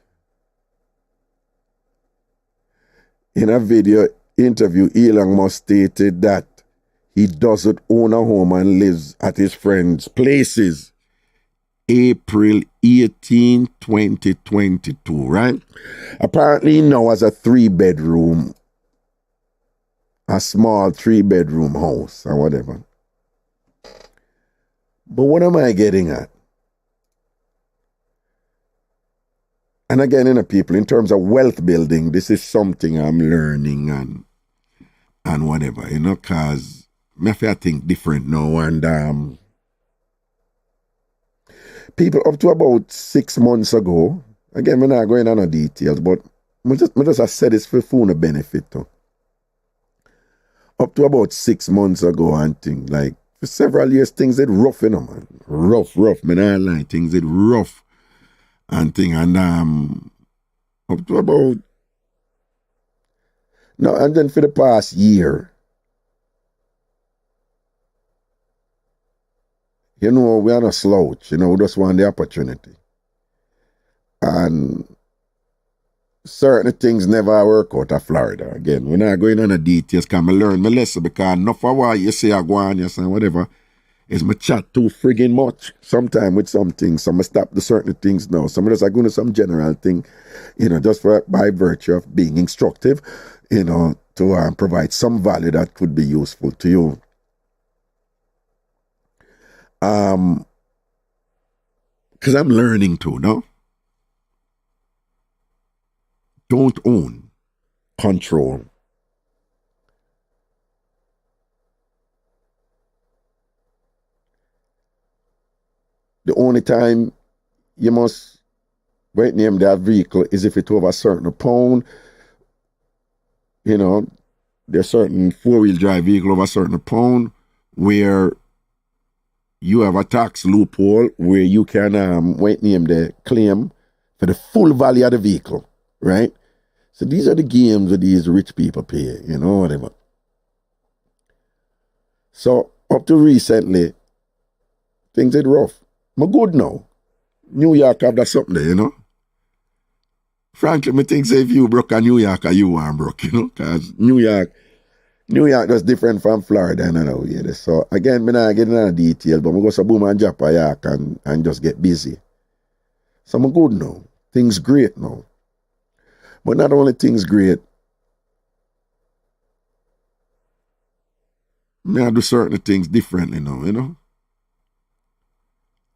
In a video interview, Elon Musk stated that he doesn't own a home and lives at his friends' places. April 18, 2022, right? Apparently he now has a small 3-bedroom house or whatever. But what am I getting at? And again, you know, people, in terms of wealth building, this is something I'm learning and whatever, you know, because I think different now. And people up to about 6 months ago, again, we're not going into details, but I just said this for phone benefit too. Up to about 6 months ago and things, like for several years, things did rough, you know, man. Rough, man, I lie, things did rough and thing. And up to about, no, and then for the past year, you know, we are not slouch, you know, we just want the opportunity. And certain things never work out of Florida. Again, we're not going on the details, because I learn my lesson, because enough of what you say I go on, yes, and whatever, is my chat too friggin' much. Sometimes with some things, some stop the certain things now. Some of us are going to some general thing, you know, just by virtue of being instructive, you know, to provide some value that could be useful to you. Because I'm learning too, no? Don't own, control. The only time you must name that vehicle is if it's over a certain pound. You know, there's certain 4-wheel drive vehicle over a certain pound where you have a tax loophole where you can name the claim for the full value of the vehicle, right? So these are the games that these rich people play, you know, whatever. So up to recently, things are rough. I'm good now. New York have that something there, you know. Frankly, me think say if you broke a New York, you want broke, you know, because New York was different from Florida and another way. So again, me not get into detail, but I go to boom and drop a York and just get busy. So I'm good now. Things great now. But not only things great, I do certain things differently now, you know.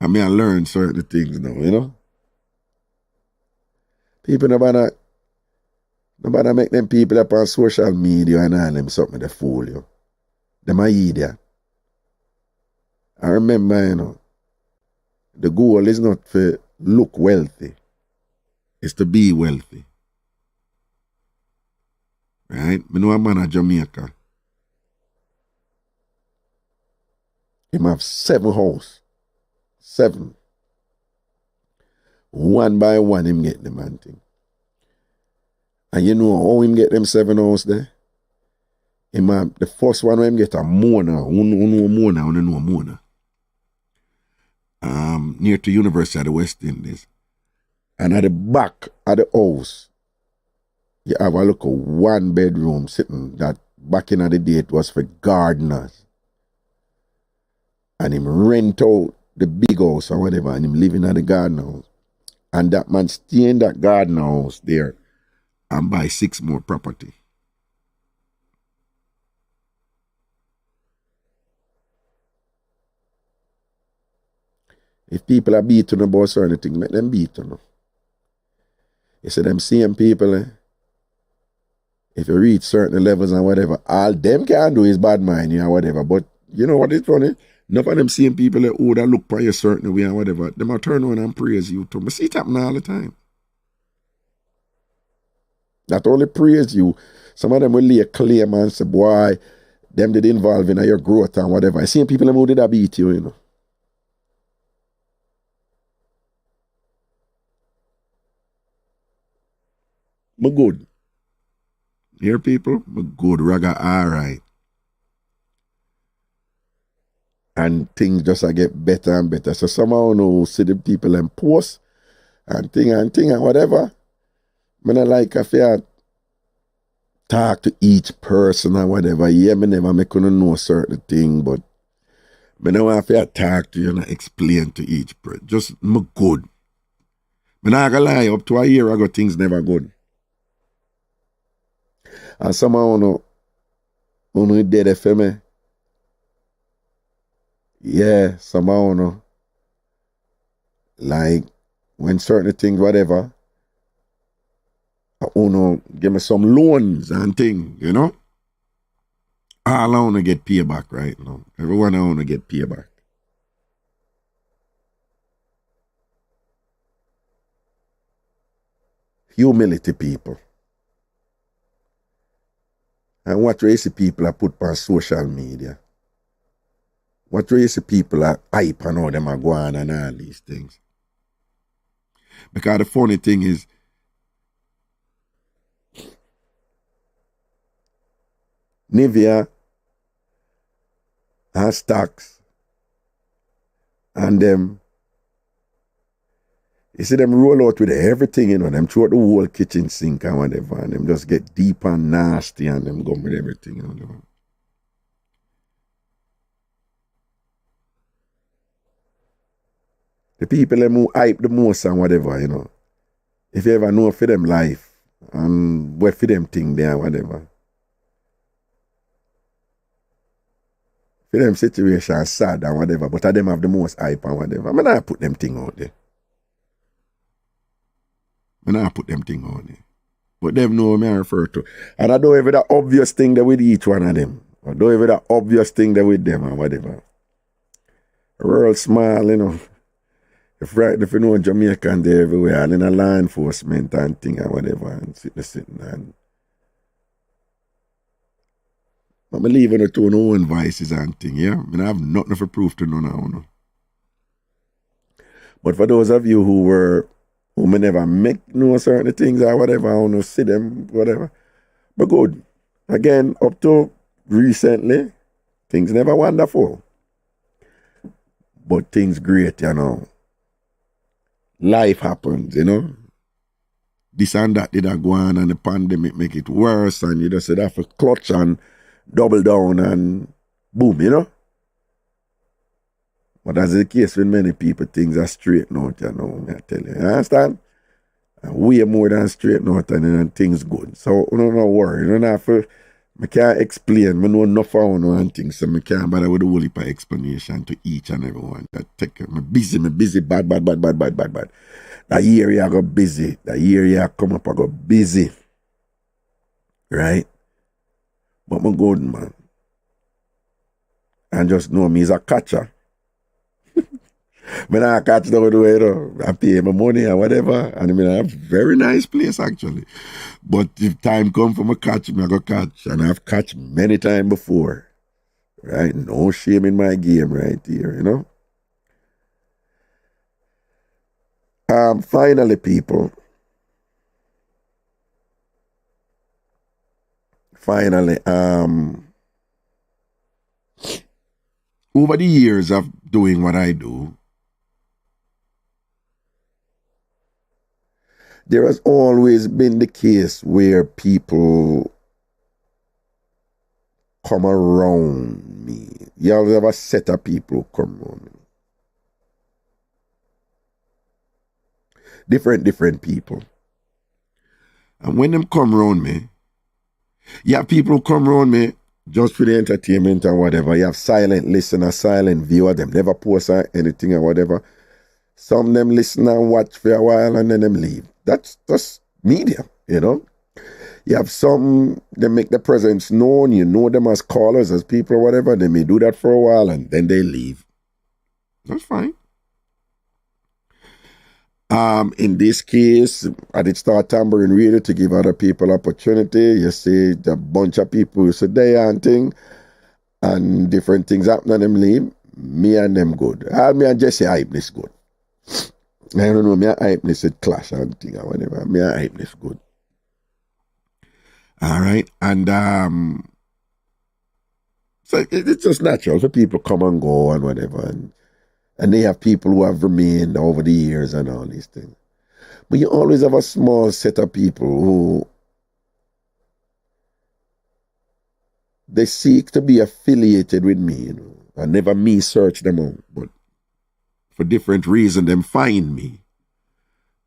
I learn certain things now, you know. People nobody make them people up on social media and all them something to fool you. Them are idiot. I remember, you know, the goal is not to look wealthy. It's to be wealthy. Right? I know a man at Jamaica. He have 7 houses. 7. One by one him get them and thing. And you know how him get them 7 houses there? Him have, the first one him get a Mona. Who know Mona? Near to University of the West Indies. And at the back of the house, you have a look of 1 bedroom sitting that back in the day it was for gardeners. And him rent out the big house or whatever and him living at the garden house. And that man stay in that garden house there and buy 6 more property. If people are beating about certain things, make them beat on. You see them same people, if you reach certain levels and whatever, all them can do is bad mind you or whatever. But you know what is funny? None of them same people who that look for you a certain way and whatever, them will turn on and praise you too. I see it happen all the time. Not only praise you, some of them will lay a claim and say, boy, them did involve in your growth and whatever. I see people who did that beat you, you know. Me good. Hear people? Me good. Raga alright. And things just get better and better. So somehow know see the people and post and thing and whatever. I not like if you talk to each person or whatever. Yeah, me never make you know certain thing, but I don't want to talk to you and explain to each person. Just me good. I not gonna lie, up to a year ago things never good. And somehow no dead for me. Yeah, somehow no. Like when certain things, whatever, give me some loans and things, you know. All I want to get payback right now. Everyone I want to get payback. Humility, people. And what race people are put on social media. What race people are hype and how them are going and all these things. Because the funny thing is, Nivea has stocks and them, you see them roll out with everything, you know, them throw out the whole kitchen sink and whatever, and them just get deep and nasty and them go with everything, you know. The people them who hype the most and whatever, you know. If you ever know for them life and what for them thing there and whatever. For them situation sad and whatever, but them have the most hype and whatever. I mean, I put them thing out there. But them know me I refer to. And I do every that obvious thing there with each one of them. I do every that obvious thing there with them and whatever. Real small, you know. If you know Jamaican there everywhere and in a law enforcement and thing and whatever and sitting and I'm leaving it to no own vices and thing, yeah? I have nothing for proof to none of you. But for those of you who may never make no certain things or whatever, I want to see them, whatever. But good. Again, up to recently, things never wonderful. But things great, you know. life happens, you know. This and that did go on and the pandemic make it worse and you just said have to clutch and double down and boom, you know. But as the case with many people, things are straight out, you know, I tell you. You understand? Way more than straight out and things good. So you don't worry. You don't have to, I can't explain. I know enough of and things, so I can't bother with the whole heap of explanation to each and every one. That take me busy, bad. That year I go busy. That year I come up, I go busy. Right? But I'm good, man. And just know me as a catcher. When I catch the way, you know, I pay my money or whatever. And I mean, I have a very nice place actually. But if time come for me catch, I go catch. And I've catch many times before. Right? No shame in my game right here, you know. Finally, people. Finally, over the years of doing what I do, there has always been the case where people come around me. You always have a set of people who come around me. Different people. And when them come around me, you have people who come around me just for the entertainment or whatever. You have silent listener, silent viewer. Them never post anything or whatever. Some of them listen and watch for a while and then them leave. That's just media, you know. You have some, they make their presence known. You know them as callers, as people or whatever. They may do that for a while and then they leave. That's fine. In this case, I did start Tambourine Radio to give other people opportunity. You see a bunch of people who sit there and thing, and different things happen and them leave. Me and them good. Me and Jesse Hypeness good. I don't know, me and Hypeness it clash and thing or whatever. Me and Hypeness good. All right, and so it's just natural for people come and go and whatever, and they have people who have remained over the years and all these things. But you always have a small set of people who they seek to be affiliated with me, you know. I never me search them out, but for different reasons, them find me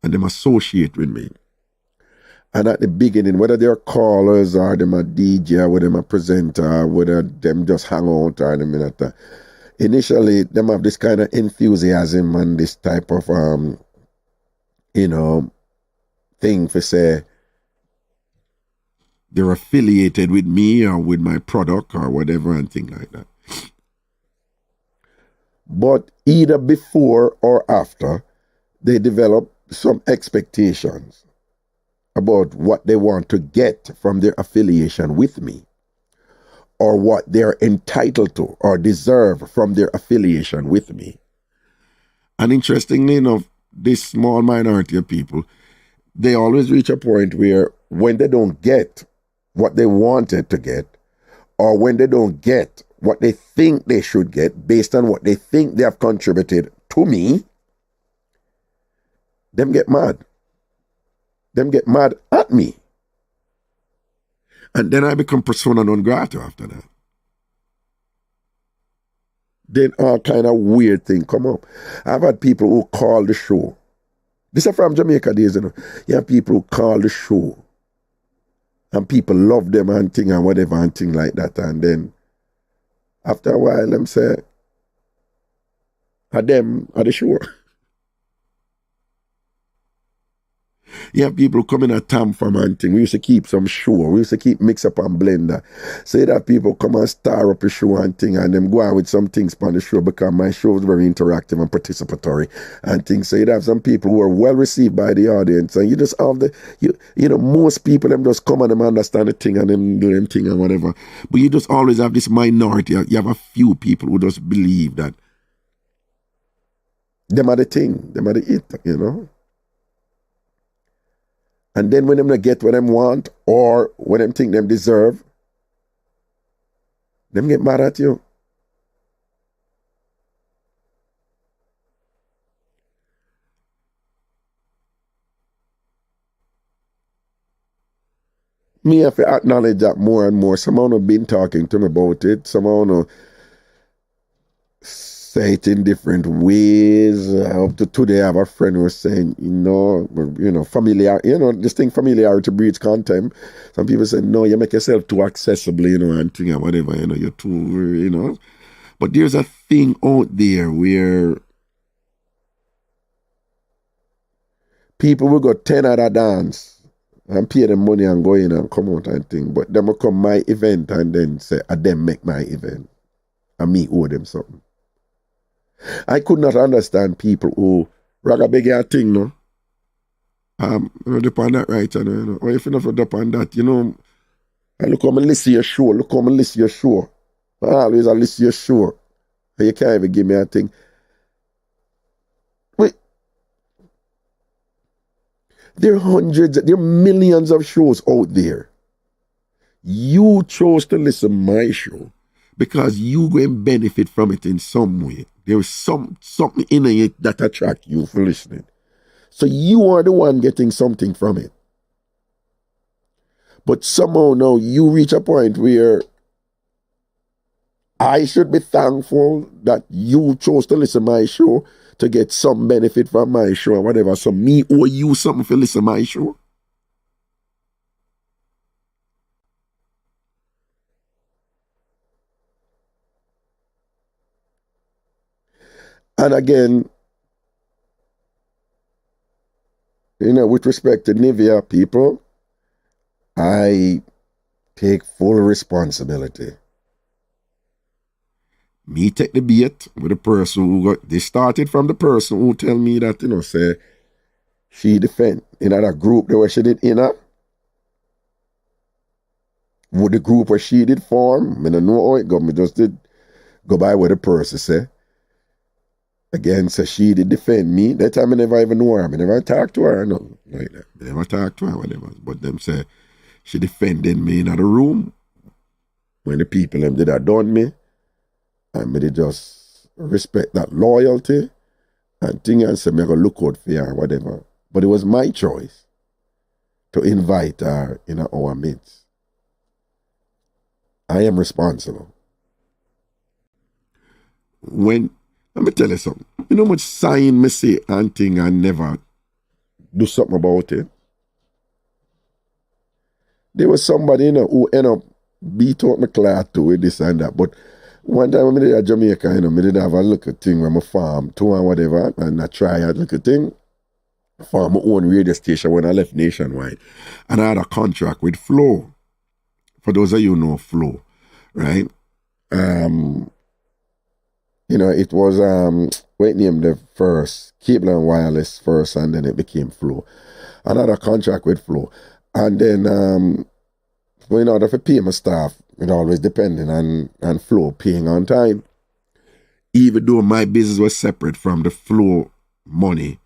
and them associate with me. And at the beginning, whether they're callers or them a DJ or whether them a presenter, whether them just hang out or them in that, initially, them have this kind of enthusiasm and this type of, you know, thing for say, they're affiliated with me or with my product or whatever and things like that. But either before or after, they develop some expectations about what they want to get from their affiliation with me or what they're entitled to or deserve from their affiliation with me. And interestingly enough, this small minority of people, they always reach a point where when they don't get what they wanted to get, or when they don't get what they think they should get based on what they think they have contributed to me, them get mad. Them get mad at me. And then I become persona non grata after that. Then all kind of weird thing come up. I've had people who call the show. This is from Jamaica days, you know. You have people who call the show. And people love them and thing and whatever and thing like that. And then after a while, them say, are them at the show. You have people who come in at TamFam and thing. We used to keep some show. We used to keep Mixup and Blenda. So that people come and star up a show and thing and them go on with some things on the show because my show is very interactive and participatory and things. So you'd have some people who are well received by the audience and you just have the, you know, most people them just come and them understand the thing and them do them thing and whatever. But you just always have this minority. You have a few people who just believe that them are the thing, them are the it, you know. And then when them not get what them want or when them think them deserve, them get mad at you. me have to acknowledge that more and more. Someone have been talking to me about it. Someone say it in different ways. Up to today, I have a friend who was saying, familiar, this thing familiarity breeds contempt. Some people say, no, you make yourself too accessible, and thing or whatever, you're too, But there's a thing out there where people will go 10 at a dance and pay them money and go in and come out and thing. But them will come my event and then say, I them make my event. And me owe them something. I could not understand people who beg a thing, no? Depend that right, or if you not depend that, I look how I listen to your show, I always listen to your show. And you can't even give me a thing. Wait. There are millions of shows out there. You chose to listen to my show because you go and benefit from it in some way. There is something in it that attracts you for listening. So you are the one getting something from it. But somehow now you reach a point where I should be thankful that you chose to listen to my show to get some benefit from my show or whatever. So me owe you something for listening to my show. And again, with respect to Nivea people, I take full responsibility. Me take the bait with the person who they started from the person who tell me that, say, she defend in that group where she did with the group where she did form, I don't know how it go, me just did go by what the person say. Again, so she did defend me. That time I never even know her. I never talked to her or nothing like that. I never talked to her, whatever. But them say she defended me in the room when the people them did that done me. And me did just respect that loyalty and thing and say me go look out for her, whatever. But it was my choice to invite her in our midst. I am responsible. Let me tell you something. You know how much sign me say and thing and never do something about it? There was somebody, who ended up beat out my class too with this and that. But one time I did at Jamaica, I did have a little thing where I farm too and whatever, and I try a little thing. I farm my own radio station when I left Nationwide. And I had a contract with Flow. For those of you who know Flow, right? It was, what named the first, Cable and Wireless first, and then it became Flow. Another contract with Flow. And then, in order to pay my staff, it always depending on Flow paying on time. Even though my business was separate from the Flow money,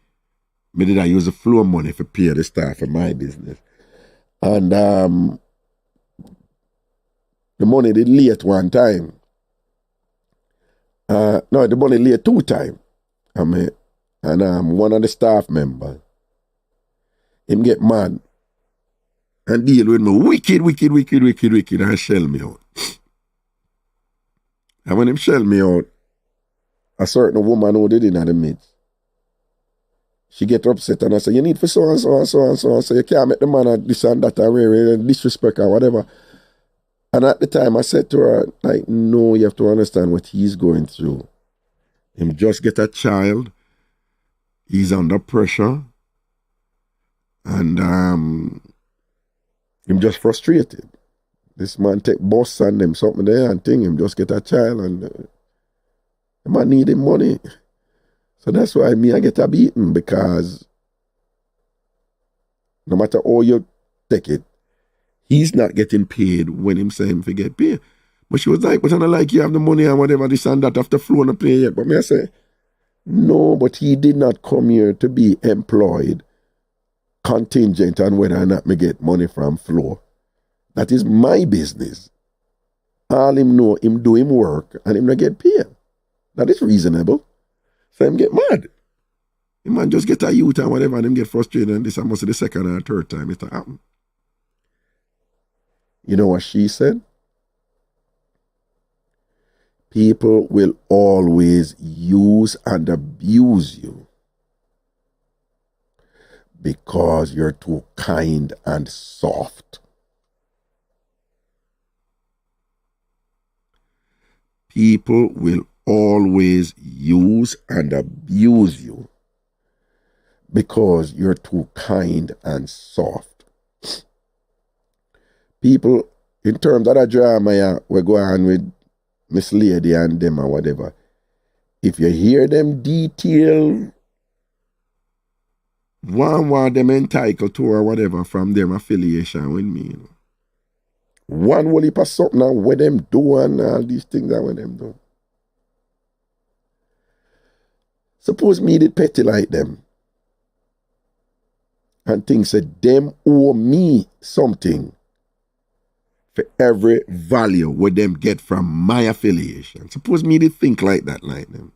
I did use the Flow money for pay the staff for my business. And the money did late one time. No, the money late 2 times. And one of the staff members, him get mad and deal with me wicked, and shell me out. And when him shell me out, a certain woman who did in the midst, she get upset and I say, you need for so and so and so and so and so. You can't make the man this and that and disrespect or whatever. And at the time, I said to her, no, you have to understand what he's going through. Him just get a child. He's under pressure. And him just frustrated. This man take bus and them something there and thing. Him just get a child and the man need him money. So that's why I get a beating, because no matter how you take it, he's not getting paid when him say him to get paid. But she was like, but I don't like you have the money and whatever, this and that, after Flow and play yet. But me I say, no, but he did not come here to be employed contingent on whether or not me get money from Flow. That is my business. All him know, him do him work and him not get paid. That is reasonable. So him get mad. The man just get a youth and whatever and him get frustrated, and this must be the second or third time it happen. You know what she said? People will always use and abuse you because you're too kind and soft. People will always use and abuse you because you're too kind and soft. People, in terms of the drama, we go on with Miss Lady and them or whatever. If you hear them detail one them entitled to or whatever from them affiliation with me, you know. One will heap of something and what them do and all these things that what them do. Suppose me did petty like them and think said them owe me something for every value what them get from my affiliation. Suppose me did think like that like them.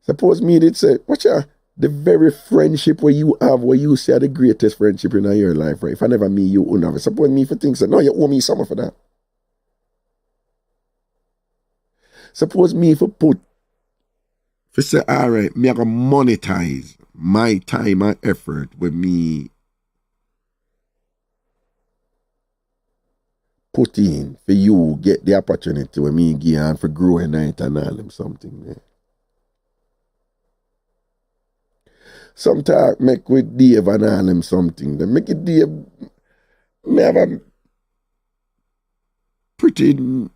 Suppose me did say, watch out, the very friendship where you have, where you say the greatest friendship in your life, right? If I never meet you, wouldn't have it. Suppose me for things that, no, you owe me something for that. Suppose me for put, for say, all right, me I can monetize my time and effort with me put in for you get the opportunity with me give and for growing night and all them something there. Some talk make with Dave and all them something. They make it Dave, me have a pretty good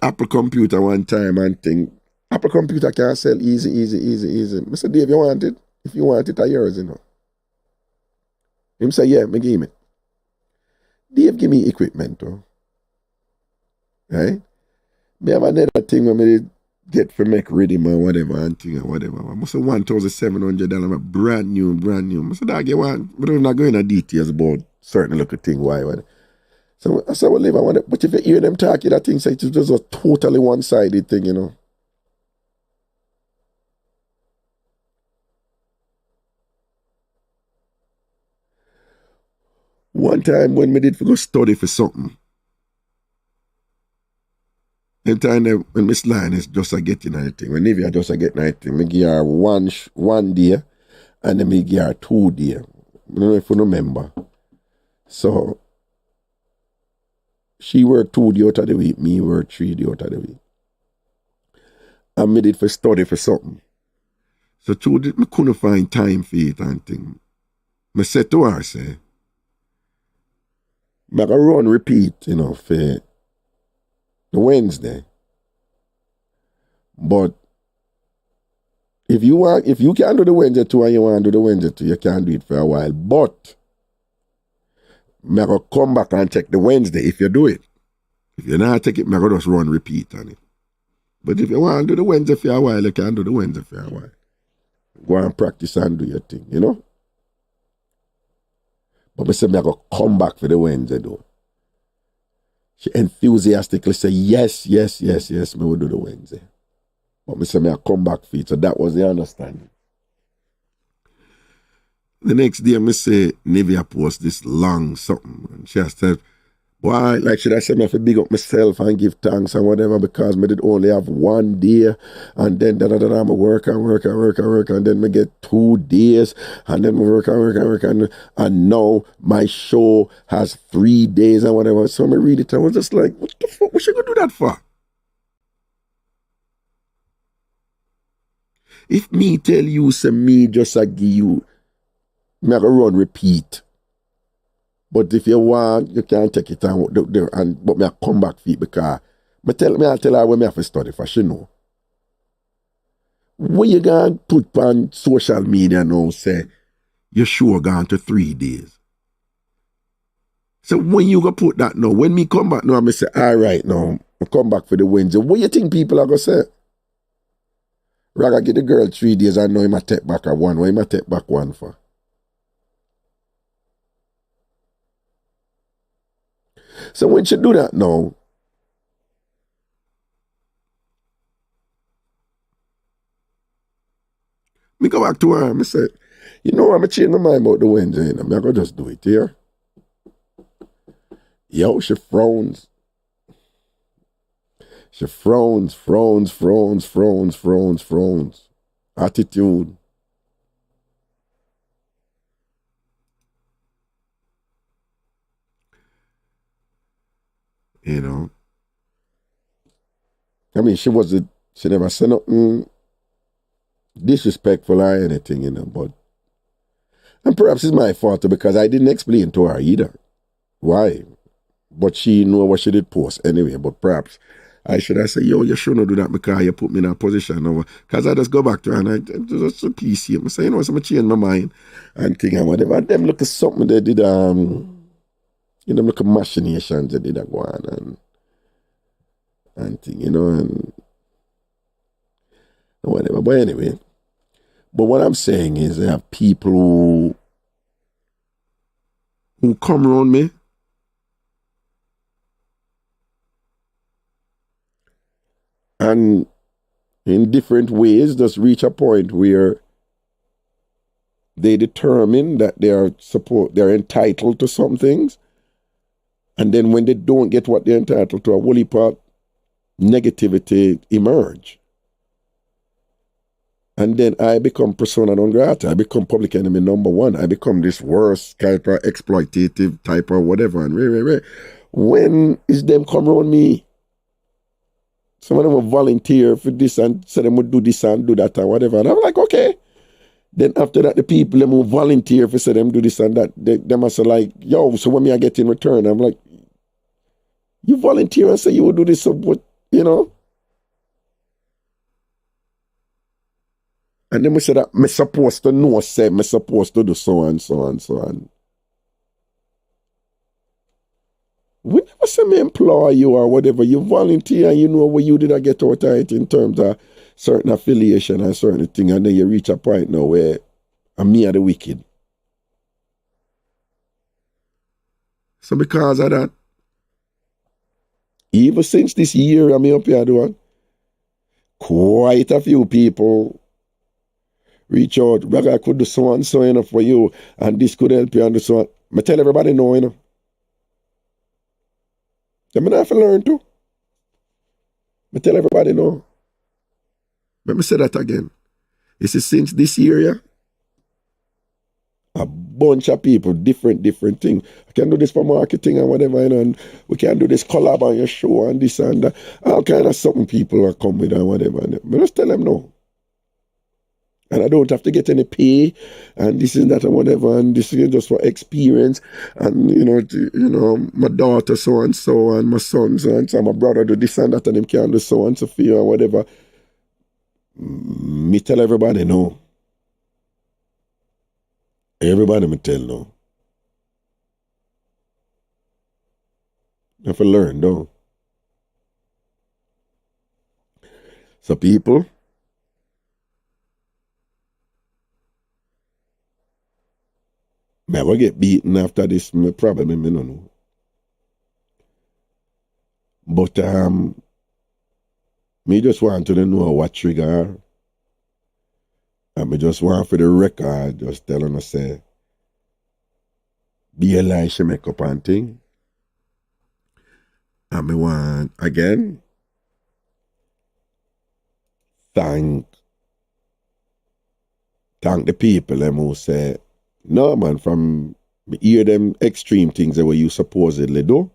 Apple computer one time and think, Apple computer can sell easy. Mr. Dave, you want it? If you want it, it's yours, you know. Him say, yeah, me give it. Dave give me equipment, though. Right? Me have another thing when me get for make ready or whatever and thing or whatever. I must have $1,700 brand new. I said, dog, you want, but I'm not going into details about certain little thing, why. So I said, well, leave, I want it. But if you hear them talking, that thing, say it's just a totally one-sided thing, you know. One time when me did go study for something, the time when Miss Line is just a getting anything, when Nivea just a getting anything, me give her one day and then me give her 2 days. I don't know if you remember. So she worked 2 days out of the week, me work 3 days out of the week. And me did for study for something. So me couldn't find time for it and thing. Me said to her, say, I can run repeat, you know, for the Wednesday. But if you can do the Wednesday too and you want to do the Wednesday too, you can do it for a while. But I can come back and check the Wednesday if you do it. If you not take it, I can just run repeat on it. But if you want to do the Wednesday for a while, you can do the Wednesday for a while. Go and practice and do your thing, you know? But I said, I go come back for the Wednesday, though. She enthusiastically said, yes, me will do the Wednesday. But I said, I come back for it. So that was the understanding. The next day, I say, Nivea post this long something. And she said, why, like should I say, I have to big up myself and give thanks and whatever because I did only have 1 day and then I work and then I get 2 days and then I work and now my show has 3 days and whatever. So I read it and I was just like, what the fuck, what you gonna do that for? If me tell you, say me just give you, me I go run repeat. But if you want, you can take it but me I come back for it because I tell her when me have to study for she know. When you going to put on social media now say your show gone to 3 days. So when you go put that now, when me come back now, I say, all right now, I come back for the Wednesday. What you think people are going to say? Raga get the girl 3 days and now he might take back a 1. Why he might take back 1 for? So when she do that now, me go back to her and I say, You know, I'm change my mind about the Wednesday. I'm going to just do it here. Yo, she frowns. She frowns. Attitude. You know. I mean, she never said nothing disrespectful or anything, you know, but, and perhaps it's my fault because I didn't explain to her either why. But she know what she did post anyway, but perhaps I should have said, yo, you shouldn't do that because you put me in a position over. Because I just go back to her and I just so PC. I say, you know, so I change my mind and thing and whatever. And them look at something they did, you know, look at machinations they did go on and thing, you know, and whatever. But anyway, but what I'm saying is there are people who come around me and in different ways just reach a point where they determine that they're entitled to some things, and then when they don't get what they're entitled to, a whole heap of negativity emerge. And then I become persona non grata. I become public enemy number one. I become this worst type of exploitative type of whatever. And when is them come around me? Some of them will volunteer for this and say them would do this and do that and whatever. And I'm like, okay. Then after that, the people them will volunteer for say them do this and that. They must say like, yo, so what me I get in return? I'm like, you volunteer and say you will do this, so what, you know? And then we say that me supposed to know, say me supposed to do so and so and so on. We never say me employ you or whatever. You volunteer and you know what you did I get out of it in terms of certain affiliation and certain thing, and then you reach a point now where I'm me are the wicked. So because of that, even since this year I'm up here doing, quite a few people reach out, Raga, I could do so and so, you know, for you, and this could help you and so on. I tell everybody no, you know. They may have to learn too. I tell everybody no. Let me say that again. You see, since this year, yeah, a bunch of people, different things. I can do this for marketing and whatever, you know, and we can do this collab on your show and this and that. All kind of something people will come with and whatever. But just tell them no. And I don't have to get any pay, and this is that and whatever, and this is just for experience. And you know, my daughter so and so, and my son so and so, my brother do this and that, and him can do so and so for you and whatever. Me tell everybody no. Everybody me tell no. You have to learn, though. So people, may I get beaten after this, probably me no know. But me just want to know what trigger. And me just want for the record, just telling us say, be a lie she make up and thing. And me want, again, thank the people them who say, no man, from me hear them extreme things that what you supposedly do.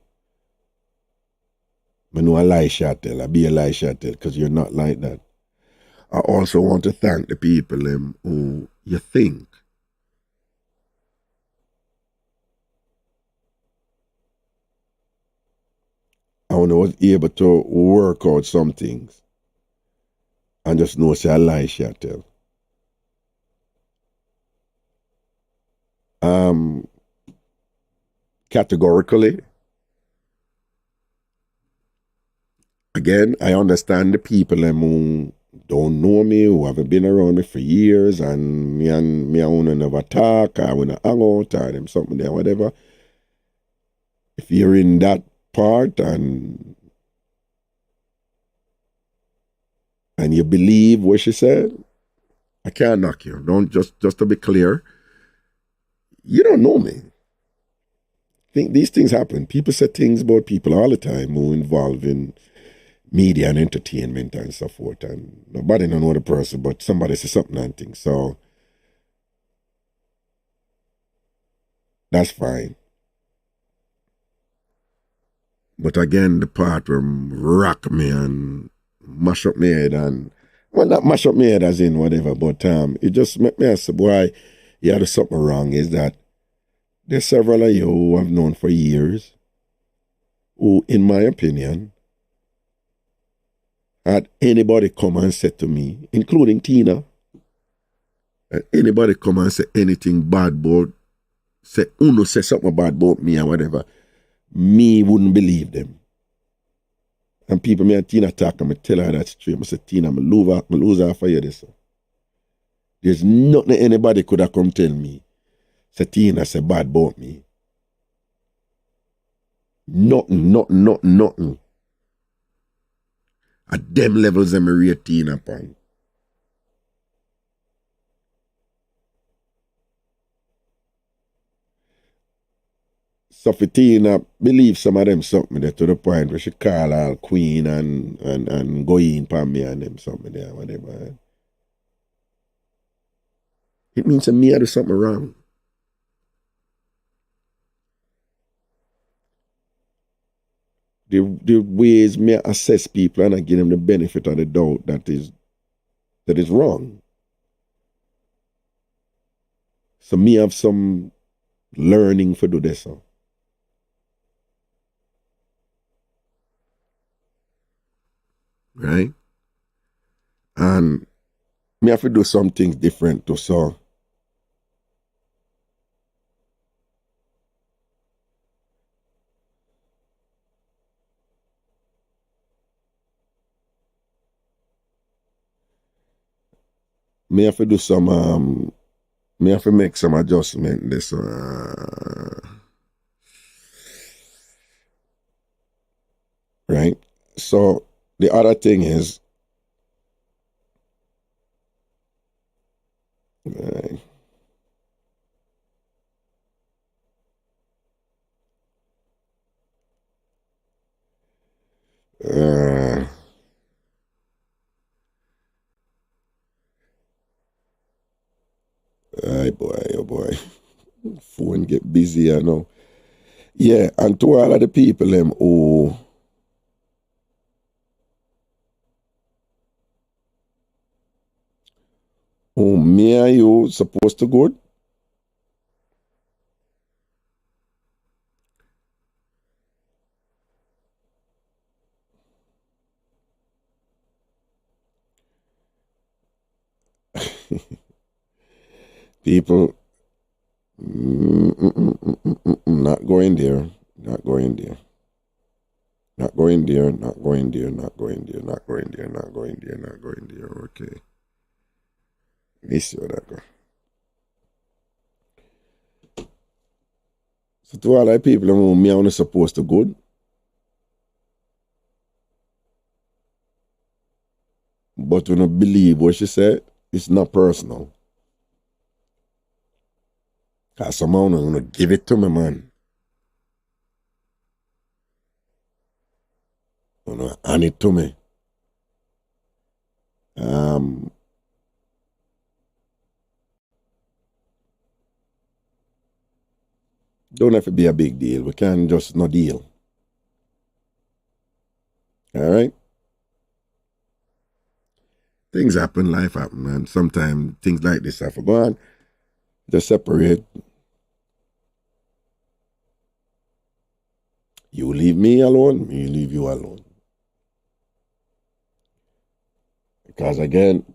Me know a lie shot tell, I be a lie shot tell, because you're not like that. I also want to thank the people them who you think I was able to work out some things and just know say a lie shot tell. Categorically, again, I understand the people them who don't know me, who haven't been around me for years, and me I wanna never talk, I wanna hang out, or them something there, whatever. If you're in that part and you believe what she said, I can't knock you. Don't just to be clear. You don't know me. Think these things happen. People say things about people all the time who involve in media and entertainment and so forth. And nobody don't know the person, but somebody says something and things. So that's fine. But again, the part where rock me and mash up my head and, well, not mash up my head as in whatever, but it just make me ask, boy, you had something wrong, is that there's several of you who I've known for years who, in my opinion, had anybody come and say to me, including Tina, anybody come and say anything bad about, say, Uno say something bad about me or whatever, me wouldn't believe them. And people, me and Tina talk, and I tell her that straight. I say, Tina, I lose her for you this. There's nothing anybody could have come tell me. Say, Tina say bad about me. Nothing. At them levels, I'm a rate Tina upon. So for Tina, believe some of them something there to the point where she call all queen and go in upon me and them something there, whatever. It means that me I do something wrong. The ways me assess people and I give them the benefit of the doubt that is wrong. So me have some learning for do this. Right? And me have to do some things different too, so me have to do some me have to make some adjustment this right? So the other thing is oh boy. Phone get busy, I know. Yeah, and to all of the people them who me and you supposed to go. People, not going there. Okay. Miss you that go. So to all the people who me only supposed to go, but when I believe what she said, it's not personal. Cause someone is gonna give it to me, man. Gonna hand it to me. Don't have to be a big deal. We can just no deal. All right? Things happen, life happen, man. Sometimes things like this have to go on. Just separate. You leave me alone, me leave you alone. Because again,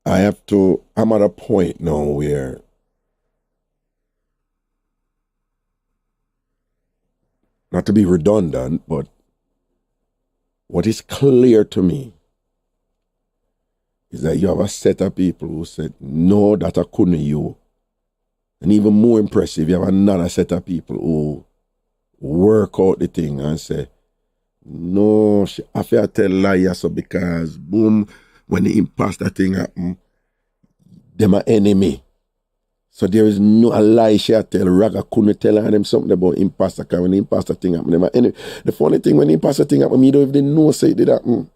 I'm at a point now where not to be redundant, but what is clear to me is that you have a set of people who said, no, that I couldn't you. And even more impressive, you have another set of people who work out the thing and say, no, no, I feel tell liar so because boom, when the imposter thing happen, them are enemy. So there is no a lie she tell. Raga couldn't tell her them something about imposter, because when the imposter thing happen, them are enemy. The funny thing, when the imposter thing happen, me don't even know say it did happen.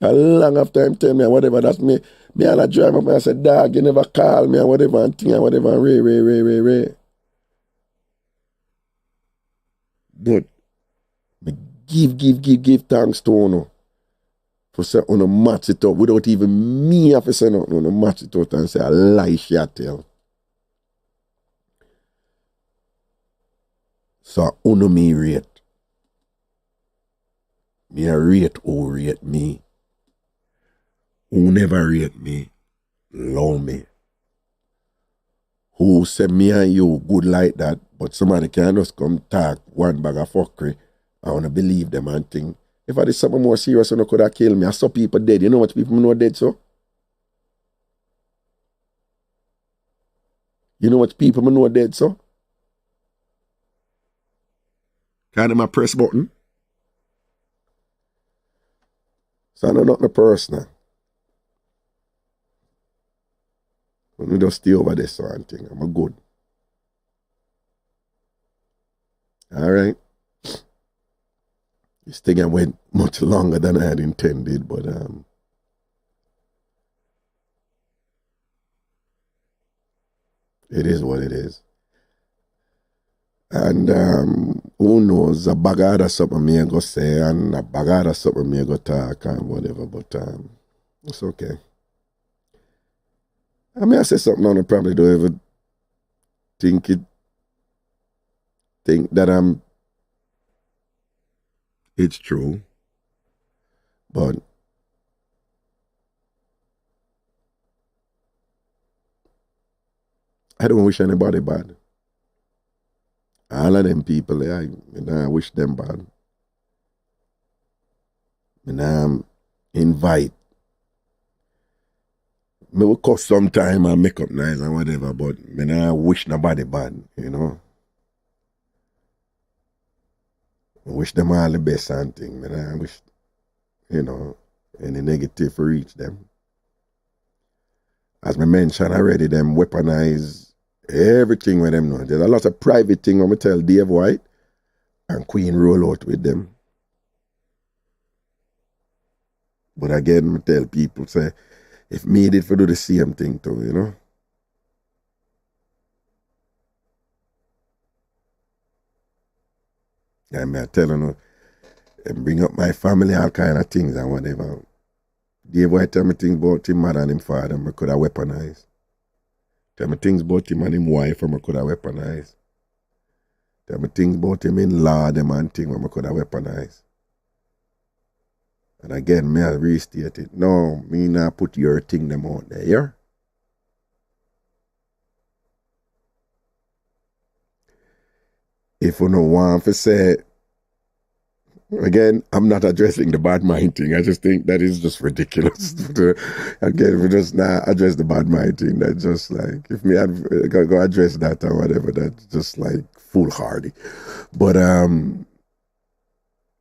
A long after him tell me whatever, that's me. Me all a drive up and I said, dog, you never call me or whatever and thing and whatever and Ray. But me give thanks to Uno for say Uno match it up without even me have to say nothing. Uno match it up and say a lie she a tell. So Uno me rate. Me a rate who rate me. Who never rate me, love me. Who say me and you good like that, but somebody can just come talk one bag of fuckery. I wanna believe them and think. If I did something more serious, you could have killed me. I saw people dead. You know what people know dead, so? You know what people know dead, so? Can I press button? So I know nothing personal. But we just stay over this sort of thing. I'm good. Alright. This thing went much longer than I had intended, but it is what it is. And who knows, a bag of something me go say and a bag of something me go talk and whatever, but it's okay. I mean, I say something and I probably don't ever think that it's true, but I don't wish anybody bad. All of them people, I wish them bad. I invite. Me will cuss sometime and make up nice and whatever, but I wish nobody bad, you know. I wish them all the best and thing. I wish, you know, any negative for reach them. As I mentioned already, them weaponize everything with them now. There's a lot of private thing I'm going to tell Dave White and Queen roll out with them. But again, I tell people, say, if me did for do the same thing too, you know. I'm telling you, and bring up my family, all kind of things and whatever. Dave White tell me things about him mother and him father, I could have weaponized. Tell me things about him and him wife, I could have weaponized. Tell me things about him in law, them and things, I could have weaponized. And again, me I restate it. No, me not put your thing them out there, yeah? If you don't want to say, again, I'm not addressing the bad mind thing. I just think that is just ridiculous. Again, we just not address the bad mind thing. That's just like, if me go address that or whatever, that's just like foolhardy. But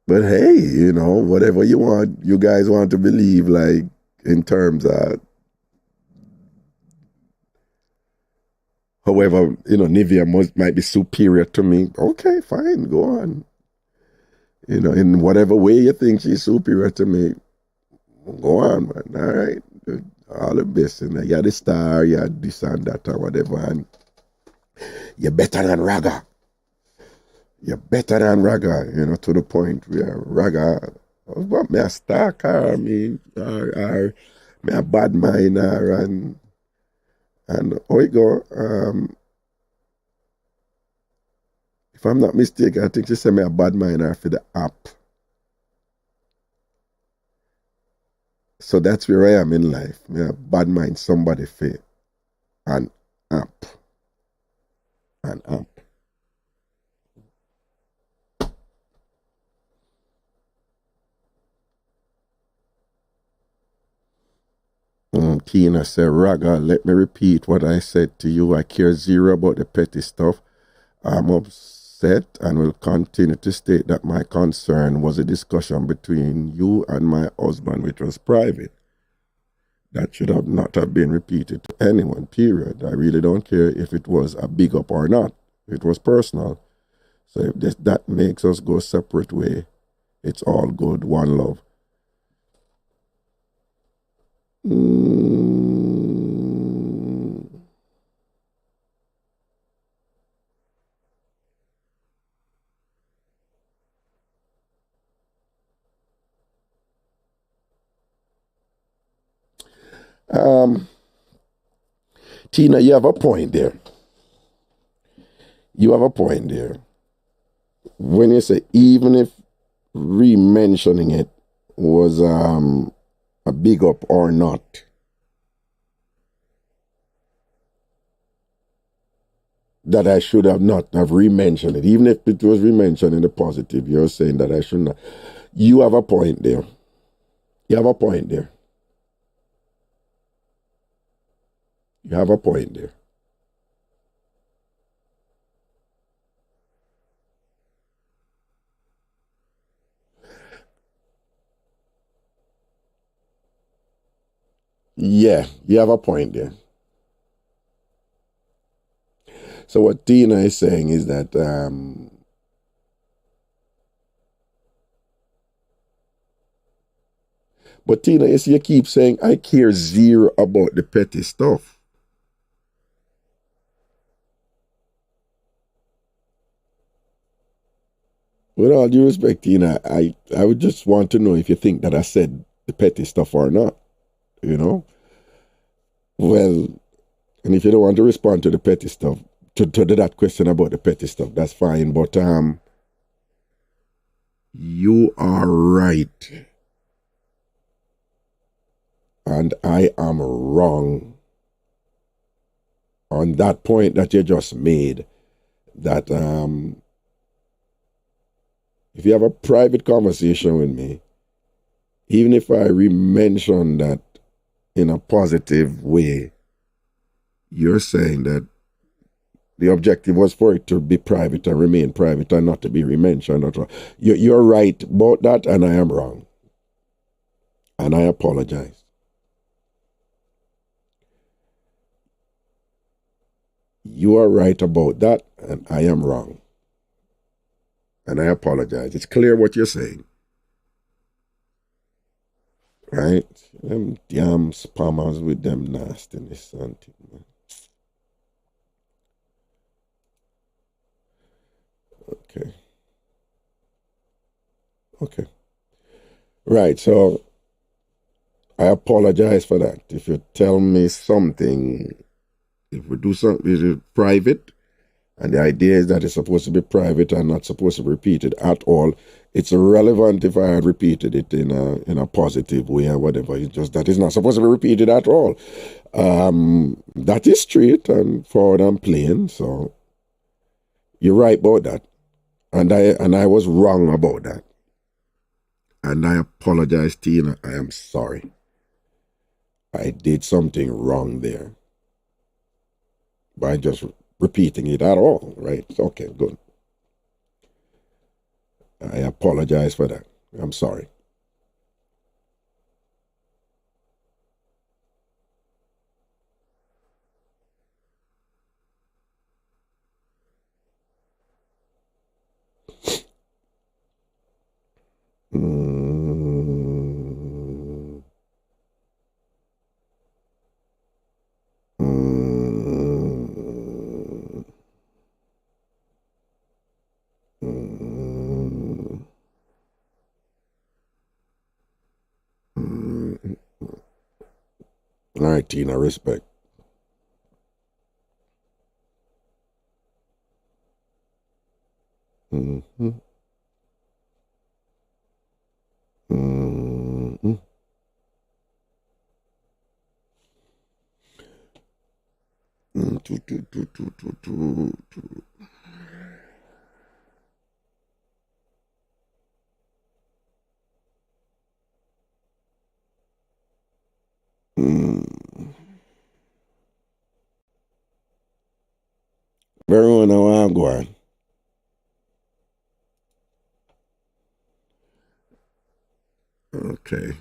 hey, you know, whatever you guys want to believe, like, in terms of, however, you know, Nivea might be superior to me. Okay, fine, go on. You know, in whatever way you think she's superior to me, go on, man. All right. All the best. And you're the star, you're this and that or whatever. And you're better than Raga. You're better than Raga, you know, to the point where Raga, what me a stalker, me a bad miner and how it go, if I'm not mistaken, I think she said me a bad miner for the app. So that's where I am in life. Me a bad mind somebody for an app. An app. Tina said, Raga, let me repeat what I said to you. I care zero about the petty stuff. I'm obsessed set and will continue to state that my concern was a discussion between you and my husband, which was private. That should have not have been repeated to anyone, period. I really don't care if it was a big up or not. It was personal. So if that makes us go separate way, it's all good, one love. Tina, you have a point there. You have a point there. When you say even if re-mentioning it was a big up or not, that I should have not have re-mentioned it. Even if it was re-mentioned in the positive, you're saying that I should not. You have a point there. You have a point there. You have a point there. Yeah, you have a point there. So what Tina is saying is that but Tina, you keep saying I care zero about the petty stuff. With all due respect, Tina, I would just want to know if you think that I said the petty stuff or not. You know? Well, and if you don't want to respond to the petty stuff, to that question about the petty stuff, that's fine. But you are right. And I am wrong on that point that you just made. That if you have a private conversation with me, even if I re-mention that in a positive way, you're saying that the objective was for it to be private and remain private and not to be re-mentioned. You're right about that, and I am wrong. And I apologize. You are right about that, and I am wrong. And I apologize. It's clear what you're saying. Right? Them damn spammers with them nastiness and thing, man. Okay. Okay. Right, so I apologize for that. If you tell me something, if we do something private, and the idea is that it's supposed to be private and not supposed to be repeated at all, it's irrelevant if I had repeated it in a positive way or whatever. It's just that it's not supposed to be repeated at all. That is straight and forward and plain. So you're right about that, and I was wrong about that, and I apologize, Tina. I am sorry. I did something wrong there by just repeating it at all, right? Okay, good. I apologize for that. I'm sorry. Mm. Mm. Mm. Mm. All right, Tina, respect. Mm-hmm. Mm-hmm. Everyone know I'm going. Okay.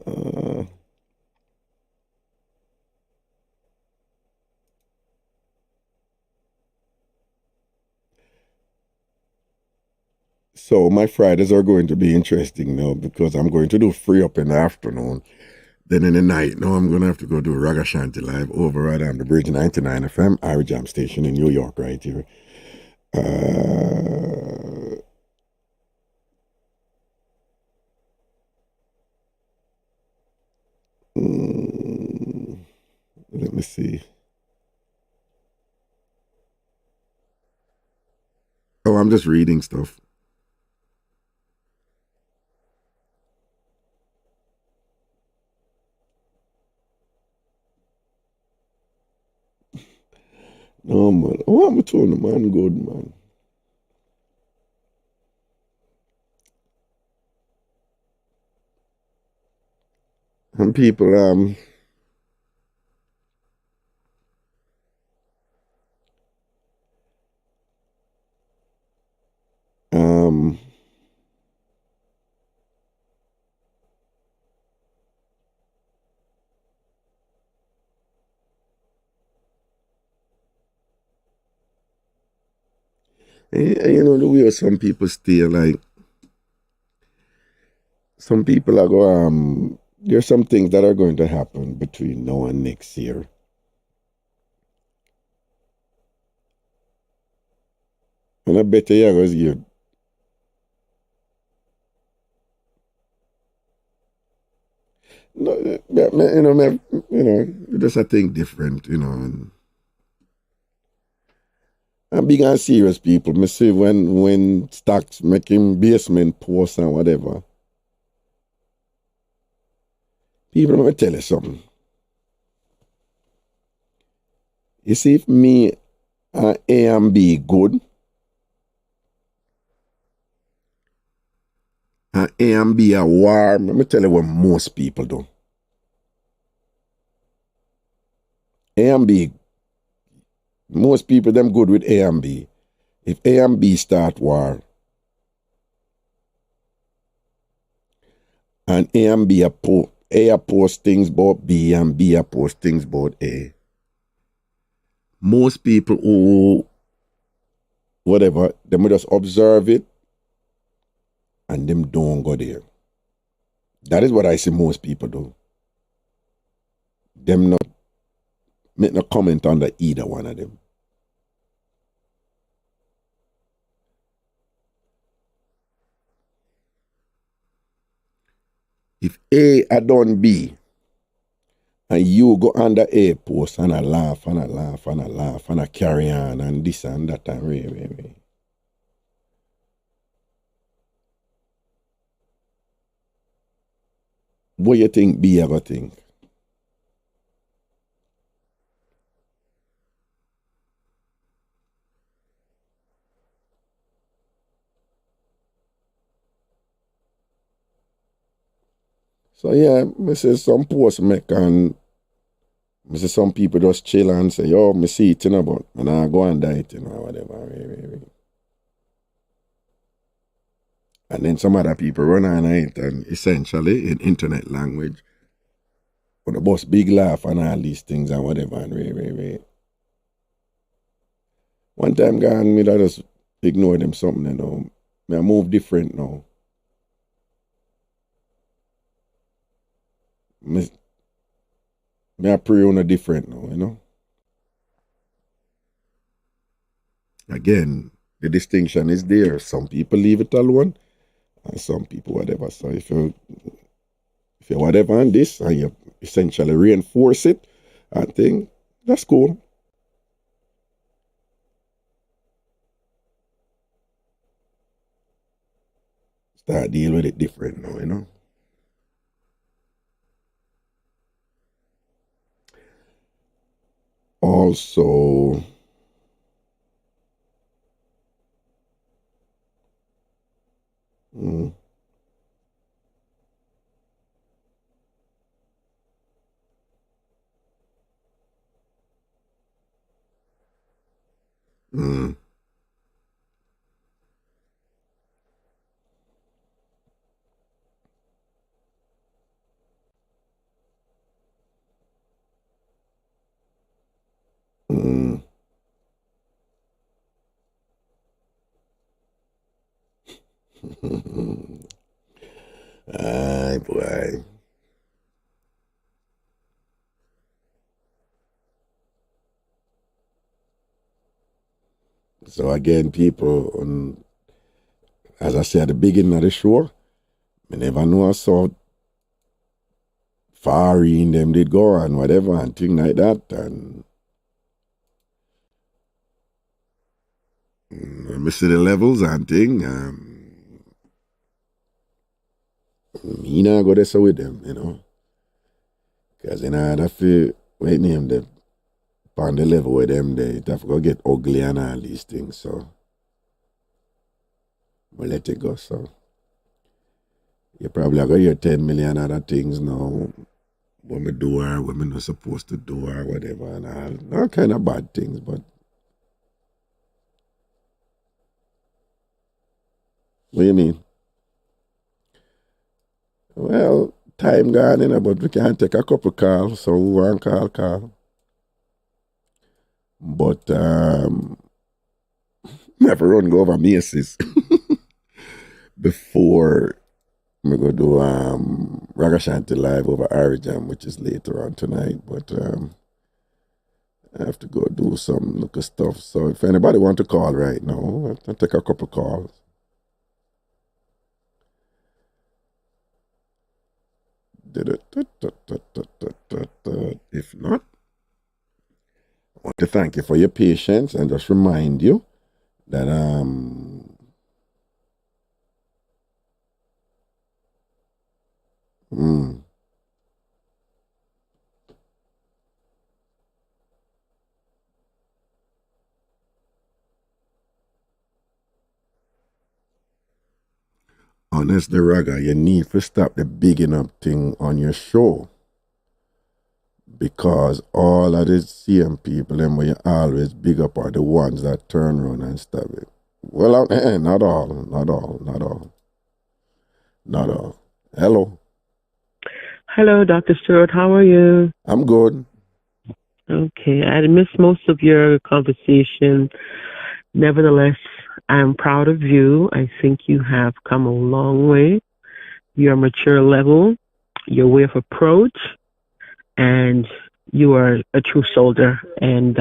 Uh, so my Fridays are going to be interesting now because I'm going to do free up in the afternoon. Then in the night, now I'm going to have to go do Ragashanti live over at the Bridge 99 FM, IrieJam station in New York, right here. Uh, mm, let me see. Oh, I'm just reading stuff. No, man. Oh, I'm telling you, man, good, man. And people, um, you know, the way some people stay, like, some people are going, there's some things that are going to happen between now and next year. And I bet you was you. No, you know, just a thing different, you know. And big and serious people, me see when stocks making basement posts and whatever, people want to tell you something. You see, if me and A and B good, and A and B are war, let me tell you what most people do. A and B, most people them good with A and B. If A and B start war, and A and B A post things about B and B post things about A, most people who whatever, them will just observe it and them don't go there. That is what I see most people do. Them not make no comment on the either one of them. If A had done B and you go under A post and I laugh and I laugh and I laugh and I carry on and this and that and way. What you think B ever think? So yeah, me say some post make and me say some people just chill and say, yo, me see it, you know, but and I go and die it, you know, whatever. And then some other people run on it and essentially in internet language, for the boss big laugh and all these things and whatever and way. One time gone, me that just ignore them something, you know. Me I move different now. Me I pray on a different now, you know. Again, the distinction is there. Some people leave it alone and some people whatever. So if you whatever on this and you essentially reinforce it, I think that's cool. Start dealing with it different now, you know. Also, mm, mm, Mm. Aye, boy. So again, people, as I said at the beginning of the show, I never know I saw Fari them did go and whatever and thing like that. And I see the levels and thing. Me not go there with them, you know. Because in order for wait name them on the level with them, they have to get ugly and all these things. So we let it go. So you probably got your 10 million other things now. What me do or what me not supposed to do or whatever and all kind of bad things, but what do you mean? Well, time gone, you know, but we can take a couple calls, so we want call. But never run go over Macy's before we go do Ragashanti live over IrieJam, which is later on tonight. But I have to go do some look of stuff. So if anybody want to call right now, I'll take a couple calls. If not, I want to thank you for your patience and just remind you that honestly, Raga, you need to stop the bigging up thing on your show. Because all of the same people, them where you always big up are the ones that turn around and stab it. Well, not all. Hello.
Hello, Dr. Stewart. How are you?
I'm good.
Okay. I missed most of your conversation. Nevertheless, I'm proud of you. I think you have come a long way. Your mature level, your way of approach, and you are a true soldier. And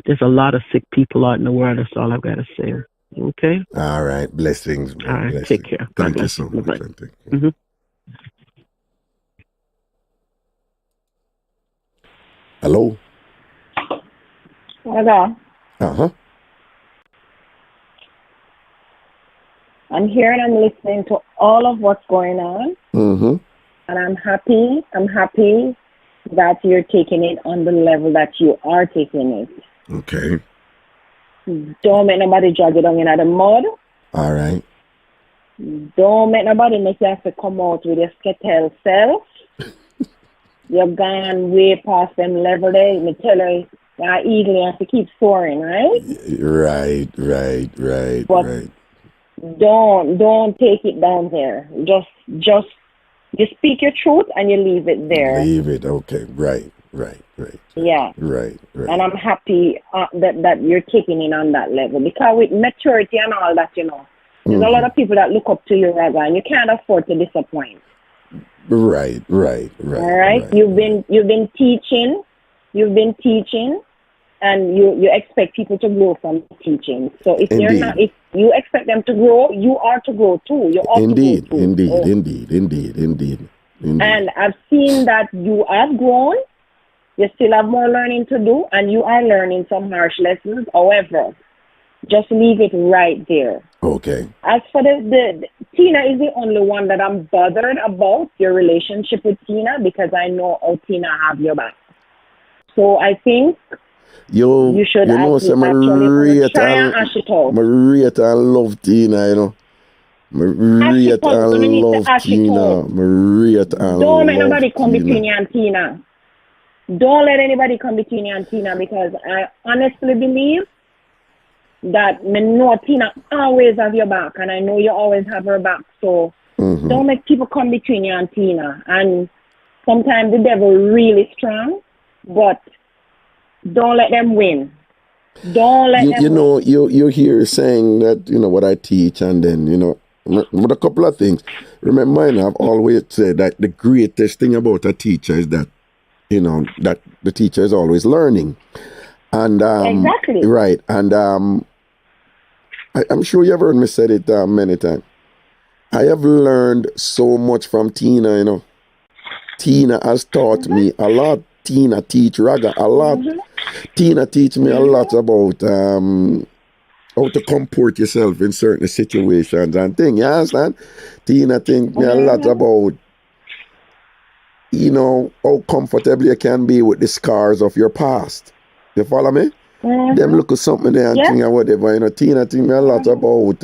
there's a lot of sick people out in the world. That's all I've got to say. Okay?
All right. Blessings, man.
All right.
Blessings.
Take care.
Thank you so much. Thank you. Hello?
Hello.
Uh-huh.
I'm here and I'm listening to all of what's going on.
Mm-hmm.
And I'm happy that you're taking it on the level that you are taking it.
Okay.
Don't make nobody drag it down in the mud.
All right.
Don't make nobody make you have to come out with your skettle self. You've gone way past them level there. Me tell you, eagle have to keep soaring, right?
Right.
But don't take it down there. Just you speak your truth and you leave it there.
Leave it. Okay. Right.
Yeah.
Right.
And I'm happy that you're taking it on that level, because with maturity and all that, you know, there's a lot of people that look up to you, Raga, and you can't afford to disappoint.
Right.
All right. You've been teaching, and you expect people to grow from teaching. So if you expect them to grow, you are to grow too. You ought to grow too.
Indeed.
And I've seen that you have grown. You still have more learning to do, and you are learning some harsh lessons. However, just leave it right there.
Okay.
As for the Tina is the only one that I'm bothered about, your relationship with Tina, because I know how Tina have your back. So I think you should actually try and ash it out.
Maria and love Tina, you know. Maria and love Tina.
Don't let nobody come between you and Tina. Don't let anybody come between you and Tina, because I honestly believe that me know Tina always have your back, and I know you always have her back. So don't make people come between you and Tina. And sometimes the devil really strong, but Don't let them win. Don't let them
you know, you hear saying that, you know, what I teach, and then, you know, with a couple of things. Remember, I've always said that the greatest thing about a teacher is that, you know, that the teacher is always learning. And
exactly.
Right. And I'm sure you've heard me said it many times. I have learned so much from Tina, you know. Tina has taught me a lot. Tina teach Raga a lot. Tina teach me a lot about how to comport yourself in certain situations and things. You understand? Tina teach me a lot about, you know, how comfortable you can be with the scars of your past. You follow me? Them look at something there and thing and whatever. You know, Tina teach me a lot about,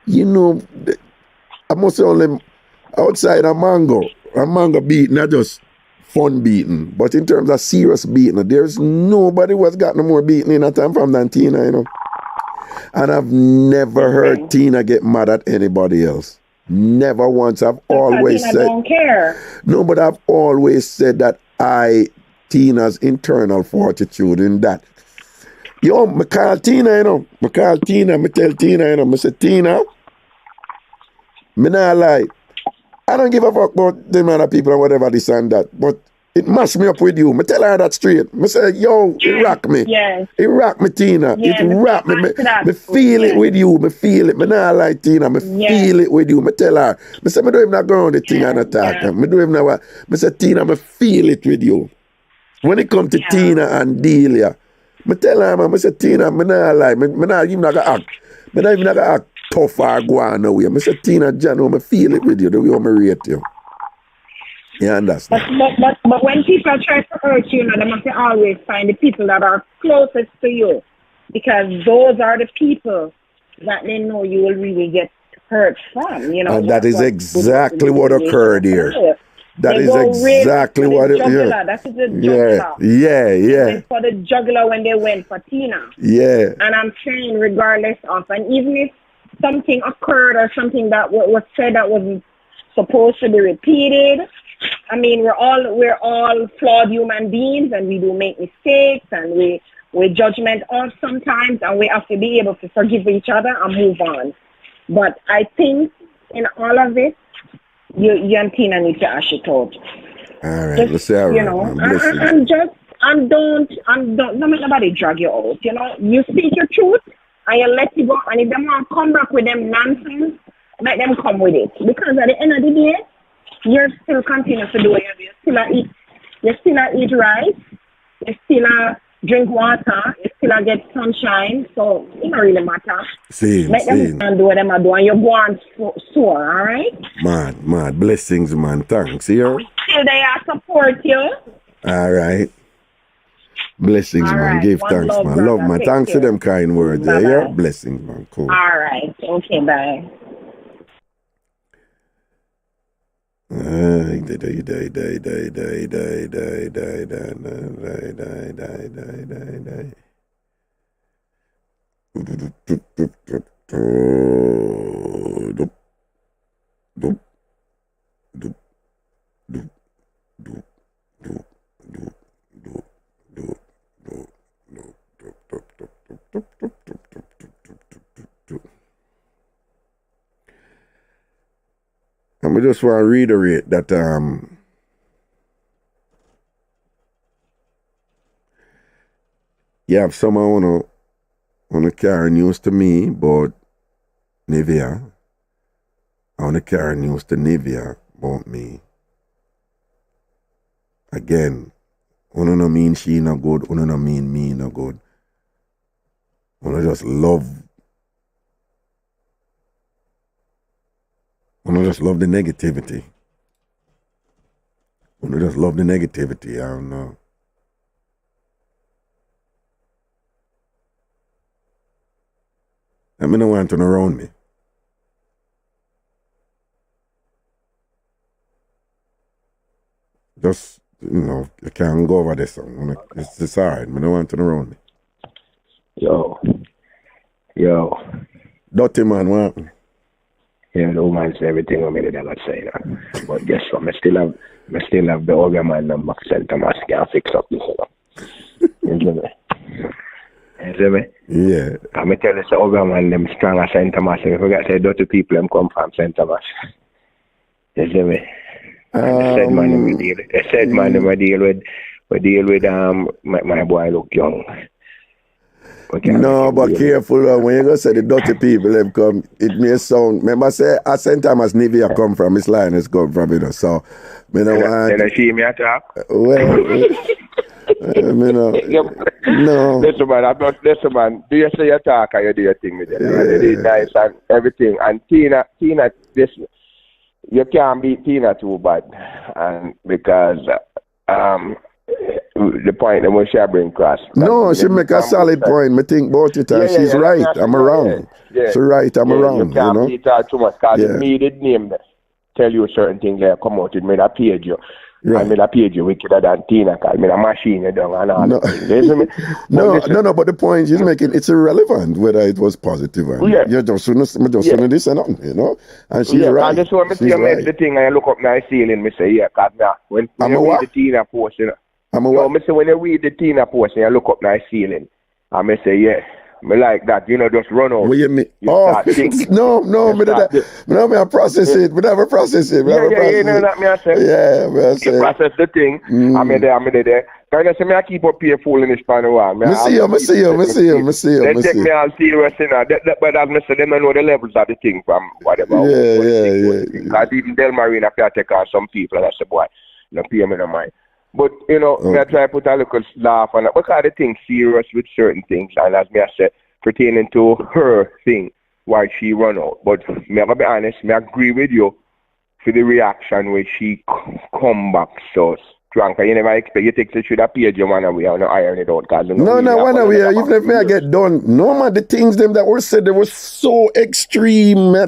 you know, I must say only outside a mango beating, not just fun beating, but in terms of serious beating, there's nobody who has got no more beating in a TamFam than Tina, you know. And I've never heard Tina get mad at anybody else. Never once. I've always
Tina
said,
don't care.
No, but I've always said that Tina's internal fortitude in that. Yo, I call Tina, you know. I call Tina, I tell Tina, you know. I say, Tina, me not lie. I don't give a fuck about them other people and whatever this and that, but it mashed me up with you. I tell her that straight. I say, yo, it rock me.
Yes.
It rock me, Tina.
Yes,
it rock me. Me feel it with you. Me feel it. Me not like Tina. Me feel it with you. I tell her. I say, me don't even not go on the thing and attack her. Me don't even know what. I say, Tina, me feel it with you. When it comes to Tina and Delia, I tell her, man, I say, Tina, me not like. Me not even not gonna act. Me not even not gonna act tough or go on away. I say, Tina, John, I feel it with you, the way I rate you. You understand?
But when people try to hurt you, they must always find the people that are closest to you, because those are the people that they know you will really get hurt from. You know,
and that is exactly what occurred here. That is exactly what it is.
That is the juggler.
Yeah.
They went for the juggler when they went for Tina.
Yeah.
And I'm saying, regardless of, and even if something occurred or something that was said that wasn't supposed to be repeated, I mean, we're all flawed human beings, and we do make mistakes, and we judgment off sometimes, and we have to be able to forgive each other and move on. But I think in all of it, you and Tina need to ash it out.
All right, let's say all right.
You know, and don't make nobody drag you out. You know, you speak your truth and you let it go. And if they want to come back with them nonsense, let them come with it. Because at the end of the day, you're still continuing to do what you do. You still eat rice. You still drink water. You still get sunshine. So it don't really matter. Let them do what they do, and you go on soar, all right?
Mad. Blessings, man. Thanks, yo.
Still they are support you.
All right. Blessings,
all
man.
Right.
Give thanks,
love,
man.
Brother.
Love, man. Thanks for them kind words.
Bye-bye.
Yeah. Blessings, man. Cool.
All right. Okay, bye.
And we just want to reiterate that you have someone wanna carry news to me about Nivea. I wanna carry news to Nivea about me. Again, una no mean she no good, una no mean me no good. Una just love the negativity. Una just love the negativity, I don't know. I mean, no one to around me. Just, you know, you can't go over this. It's hard. I don't want to around me.
Yo.
Dirty man, what happened?
You know, the woman say everything what me did ever say, you know. But guess what? I still have the other man number for St. Thomas can fix up this, you know. You see me? You see me?
Yeah.
I me tell you, the other man them strong as St. Thomas. If you forget, say dirty people them come from St. Thomas. You see me? And the said man them we deal with my boy look young.
No, but careful when you go say the dirty people them come, it may sound. Remember say at St. Thomas Nivea come from, his line has come from, you know. So me no want.
Then I see me attack.
Well, no.
Listen man, do you say you talk or you do your thing with it? And it is nice and everything. And Tina, this you can't beat Tina too bad, and because the point that when she bring across.
No, she make a solid point. Me think about it, and she's right. I'm around. She's right. I'm around.
You can't beat her too much because me did name tell you certain things that come out. It made a page you. Right. I made a page you wickeder than Tina because I made a machine you down and all.
No, but the point she's making, it's irrelevant whether it was positive or not. You just shouldn't listen on, you know. And she's right.
And that's why I make the thing and I look up now ceiling, I say, because when you read the Tina post, you know. I say when you read the Tina post and you look up now ceiling, I may say, me like that, you know, just run out.
What you mean? Me I process it. Me never process it.
That me I say.
Yeah, me I say.
You process the thing. I'm there. Can you say me I keep up here fooling this pan around?
Me see you.
They take me all serious, you know. But as I say, they don't know the levels of the thing from whatever.
Yeah.
Because even Del Marine, I take on some people, and I say, boy, no pay me no mind. But, you know, me I try to put a little laugh on it because the thing serious with certain things. And as me I said, pertaining to her thing, why she run out. But me I be honest, me agree with you for the reaction when she come back so strong. You never expect you take the should appear you one away and iron it out.
No, one away. Even if me I get done, no man, the things them that were said, they were so extreme. I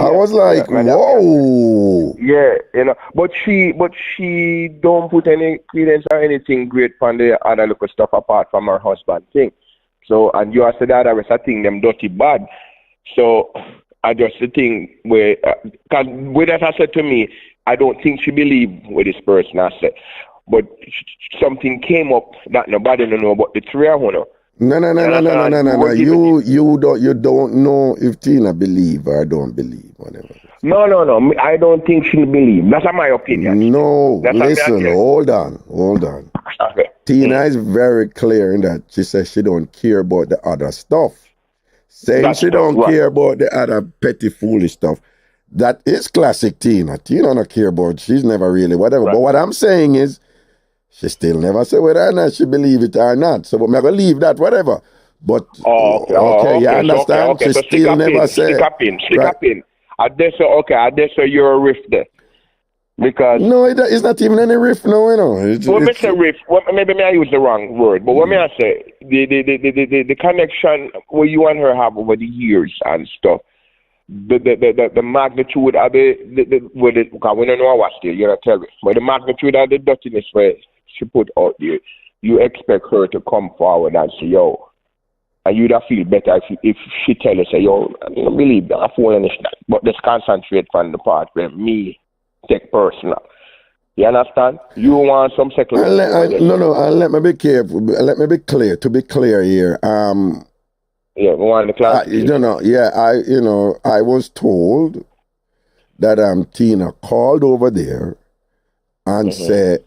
was like, whoa.
Yeah, you know, but she don't put any credence or anything great on the other little stuff apart from her husband thing. So, and you said that rest of thing them dirty bad. So, I just the thing where, because with that I said to me, I don't think she believed with this person I said. But something came up that nobody know about the three of them.
No. You don't know if Tina believe or don't believe, whatever.
No. I don't think she believe. That's my opinion.
No, listen, hold on. Okay. Tina is very clear in that she says she don't care about the other stuff. Saying she don't care about the other petty foolish stuff. That is classic Tina. Tina don't care about, she's never really whatever. Right. But what I'm saying is, she still never say whether or not she believe it or not. So, but I'm going to leave that, whatever. But, okay, you understand?
Okay.
She
so
still never say. Stick up
in. I guess you're a riff there. Because
no, it's not even any riff, no, you know.
It's a riff. Maybe I use the wrong word, but what may I say? The connection where you and her have over the years and stuff, the magnitude of because we don't know what still, you know, tell me. But the magnitude of the dirtiness where she put out there, you expect her to come forward and say, yo, and you'd feel better if she tell you, say, yo, I don't believe that, I phone understand. But just concentrate from the part where me take personal. You understand? You want some settlement.
Let me be careful. Let me be clear. To be clear here.
We want the class.
I was told that Tina called over there and said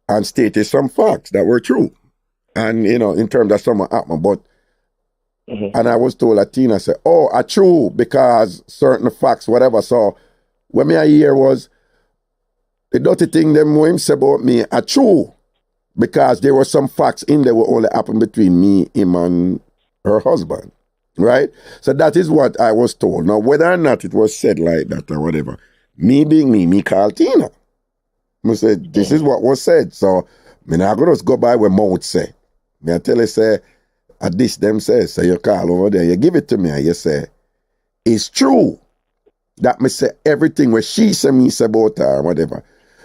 and stated some facts that were true. And in terms of something happened, but and I was told that Tina said, true because certain facts, whatever. So what me I hear was the dirty thing them him say about me are true because there were some facts in there what only happened between me, him, and her husband, right? So that is what I was told. Now, whether or not it was said like that or whatever, me being me call Tina. I said, this is what was said. So, me not going to just go by what mouth say. Me I tell you, say, at this them say you call over there, you give it to me and you say, it's true that me say everything where she say me say about her or whatever.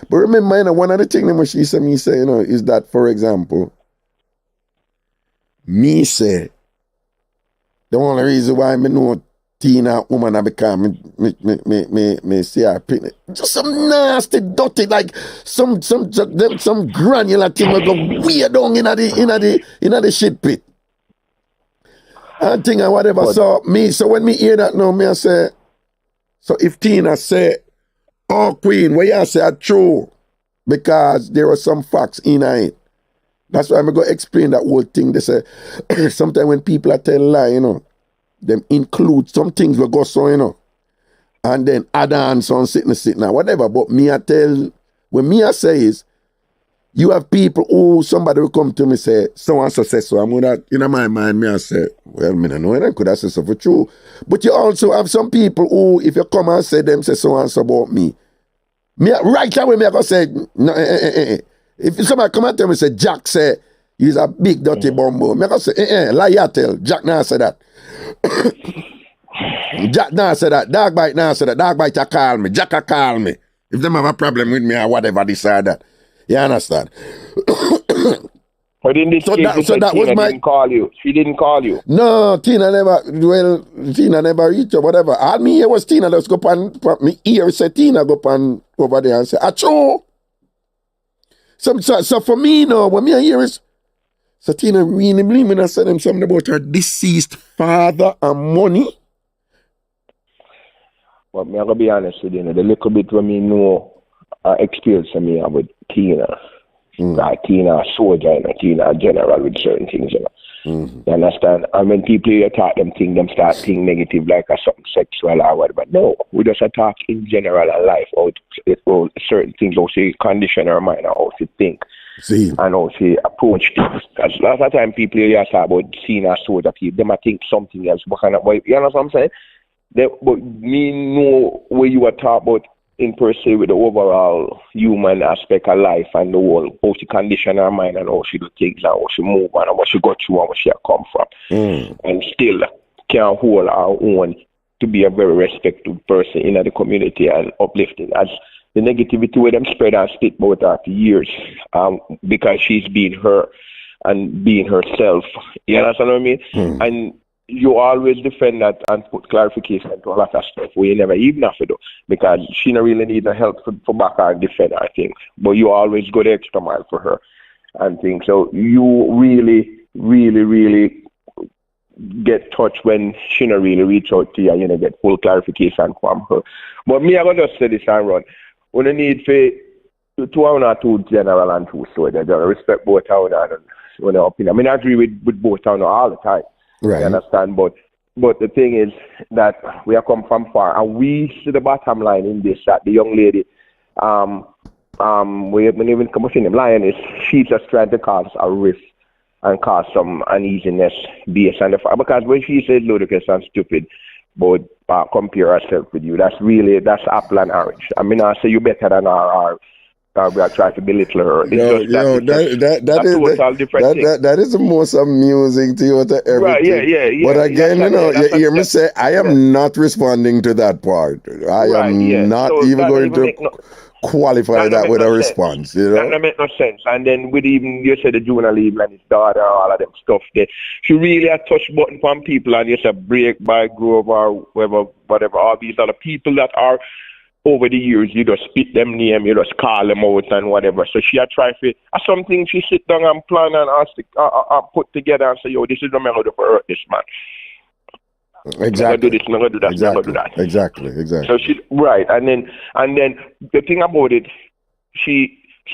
But remember, one of the things when she say me say, is that, for example, me say, the only reason why me know Tina woman I become me see her print. Just some nasty, dirty, like some granular thing will go way down in the shit pit. And thing and whatever. So when me hear that now, me I say, so if Tina say, oh Queen, what you say are true, because there were some facts in it. That's why I'm going to explain that whole thing. They say, sometimes when people are telling lie, you know, them include some things will go so, you know, and then add on some sitting now, whatever. But me I tell, when me I say is, you have people who somebody will come to me say, so and so says so. I'm gonna, in my mind, me I say, well, me no know, I could have said so for true. But you also have some people who, if you come and say them, say so and so about me. Me right away, me I go say, no, If somebody come and tell me, say, Jack say, he's a big dirty bumbo. Me I go say, lie you tell. Jack now say that. Jack now say that. Dog bite now say that. Dog bite a call me. Jack a call me. If them have a problem with me or whatever, this or that. You understand?
But in this case, that was Tina didn't call you. She didn't call you.
No, Tina never reached or whatever. All me here was Tina just go pan me ear say Tina go pan over there and say, achoo. So for me now, when me hear is, so Tina really believe me and said them something about her deceased father and money.
But me I gotta be honest with you, the little bit when me know experience me with Tina. Like Tina a soldier and Tina a general with certain things, you know. You understand? And when people attack them thing, them start thinking negative like a something sexual or whatever. No, we just attack in general in life or certain things, how she condition her mind or how she think.
See.
And how she approach things. Because a lot of time people here talk about seeing a soldier, them I think something else. What kind of, you know what I'm saying? But me know where you are talking about in per se with the overall human aspect of life and the whole, how she condition her mind and how she do things and how she move and what she go through and where she come from. And still can hold her own to be a very respectful person in the community and uplifting. As the negativity where them spread and spit about her for years because she's being her and being herself. You understand what I mean? And you always defend that and put clarification to a lot of stuff where you never even have to do because she don't really need the help for back her defend her things. But you always go the extra mile for her and things. So you really, really, really get touched when she don't really reach out to you and you know get full clarification from her. But me, I'm gonna just say this and run. We don't need for two general and two soldiers. I respect both town and opinion. I mean I agree with both town all the time.
Right.
You understand? But the thing is that we have come from far and we see the bottom line in this that the young lady we haven't even come up in them lioness, she's just trying to cause a rift and cause some uneasiness based on the fact because when she said ludicrous and stupid but compare herself with you, that's apple and orange. I mean I say you better than our we are trying to belittle her.
That is the most amusing thing out of everything.
Right, yeah.
But again, you hear me say, I am not responding to that part. I am not even going to qualify that with a response. You know?
That make no sense. And then with even, you said the Junior Lee and his daughter, all of them stuff there. She really had touch button from people and you said break by Grover, whatever, all these other people that are over the years, you just spit them name, you just call them out and whatever. So she had tried to, something she sit down and plan and put together and say, yo, this is the method for hurt this man.
Exactly.
I'm gonna do this, I'm gonna do that, I'm gonna do that.
Exactly.
So she, right, and then the thing about it,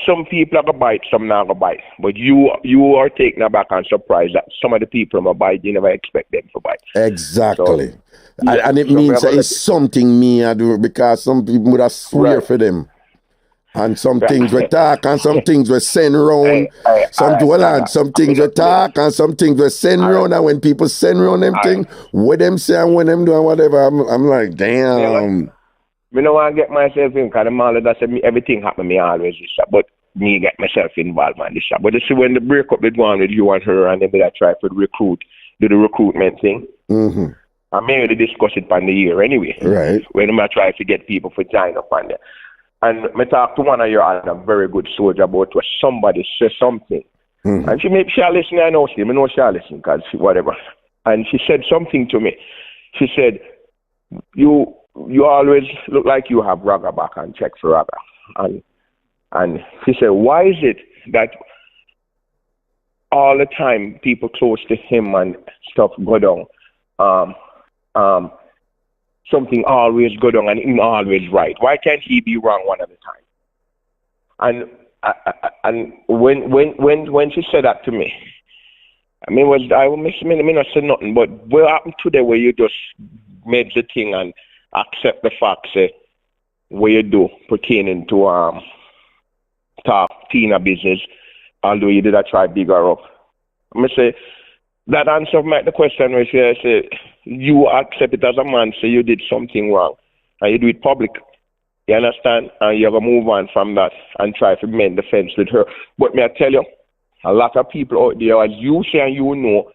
some people are gonna bite, some not gonna bite. But you are taken aback and surprised that some of the people are bite, you never expect them to bite.
Exactly. So, and it means that it's something me I do because some people would have swear for them. And some things we talk and some things we send round. Some things we talk and some things we send round. And when people send round them things, what them say and when them do and whatever, I'm like, damn.
Me don't want to get myself in because the man that said me everything happen me always this shop, but me get myself involved in this shop. But you see when the breakup did go on with you and her and then I try to do the recruitment thing. I may already discuss it on the year anyway.
Right.
When I try to get people to join up on there. And I talk to one of your other very good soldier about where somebody says something. And she listen, I know she listen because whatever. And she said something to me. She said, you always look like you have Raga back and check for Raga. And he said, why is it that all the time people close to him and stuff go down? Something always go down and him always right. Why can't he be wrong one at a time? And when she said that to me, I mean, I not say nothing, but what happened today where you just made the thing and accept the fact, say, what you do pertaining to talk Tina business, although you did try bigger up. I'm going to say, that answer might the question where she say, you accept it as a man, say you did something wrong, and you do it public. You understand? And you're going to move on from that and try to mend the fence with her. But may I tell you, a lot of people out there, as you say and you know,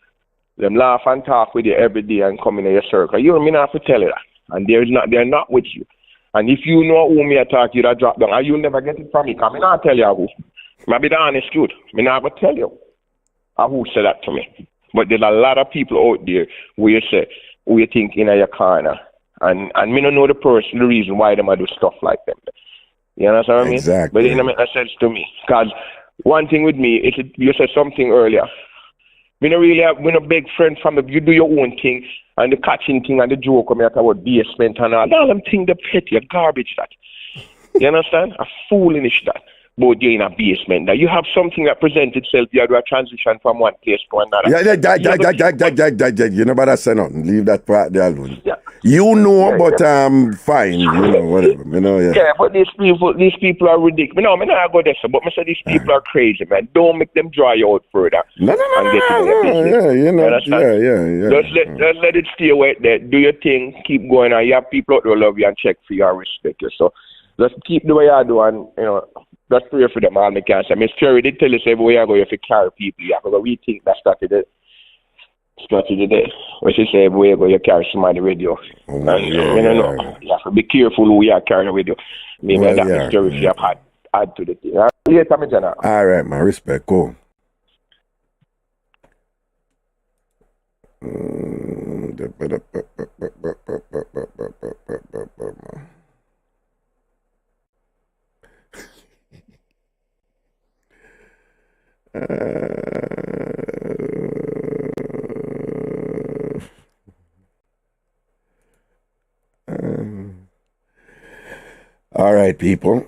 them laugh and talk with you every day and come in your circle. You don't mean I have to tell you that. And they're not with you. And if you know who me attack, you'd have dropped down. And you'll never get it from me, because I not tell you who. I be the honest truth. I not going to tell you who said that to me. But there's a lot of people out there where you say, who you think in your corner. And me don't know the reason why them do stuff like them. You understand what I mean?
Exactly.
But it doesn't make no sense to me. Because one thing with me, you said something earlier. We don't really have, we no big friend from you do your own thing, and the catching thing and the joke come out about basement and all them things, the petty, garbage that. You understand? A foolish that. But you're in a basement. Now you have something that presents itself, you have to transition from one place to another.
Yeah, you know better say nothing. Leave that part there alone.
Yeah.
You know, yeah, but fine, you know, whatever. You know, yeah.
Yeah, but these people are ridiculous. No, I not go there, but I say these people are crazy, man. Don't make them dry you out further.
No. Yeah, you know, yeah.
Just let it stay away there. Do your thing, keep going, and you have people out there who love you and check for you and respect you. So just keep the way you do, and you know, just pray for them all the cancer. I mean, Stewart did tell us everywhere you go, you have to carry people. You have to go rethink that strategy there. When she say everywhere you go, you carry somebody with you.
Yeah.
You have to be careful who you are carrying with you. Maybe that's Stewart you have add to the thing.
All right, man. Respect. Cool. All right, people.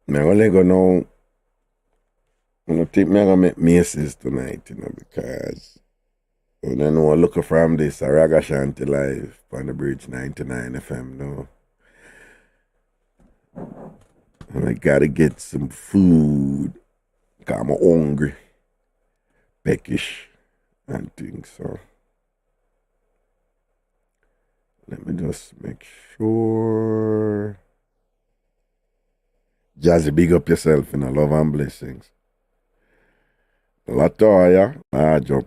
I'm gonna go now. I think I'm gonna make Macy's tonight, you know, because I don't know, looking from this Ragashanti live on the bridge 99 FM, no. And I gotta get some food, because I'm hungry, peckish, and things, so. Let me just make sure. Jazzy, big up yourself in love and blessings. Latoya, job.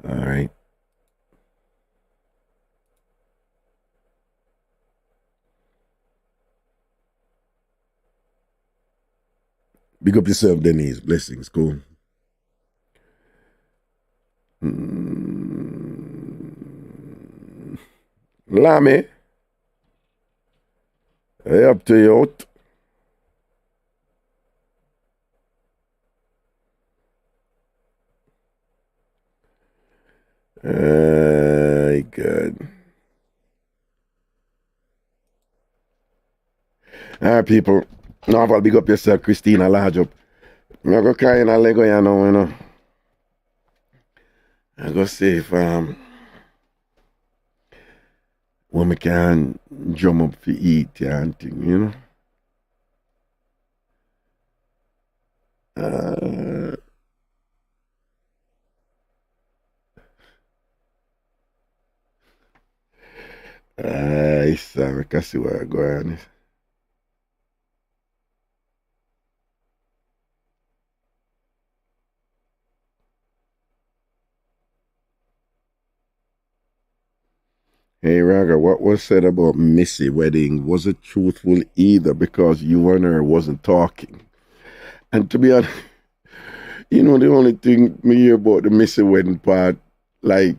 All right. Big up yourself, Denise. Blessings. Cool. Lamy. Hey, up to you out. Good. All right, people. Now I'll big up yourself, Christina Large up. I'm going to carry in a Lego, you know. I'm going to see if when we can drum up for eat and thing, you know. Nice. I can see where I'm going. Hey Raga, what was said about Missy wedding wasn't truthful either because you and her wasn't talking. And to be honest, you know, the only thing me hear about the Missy wedding part, like,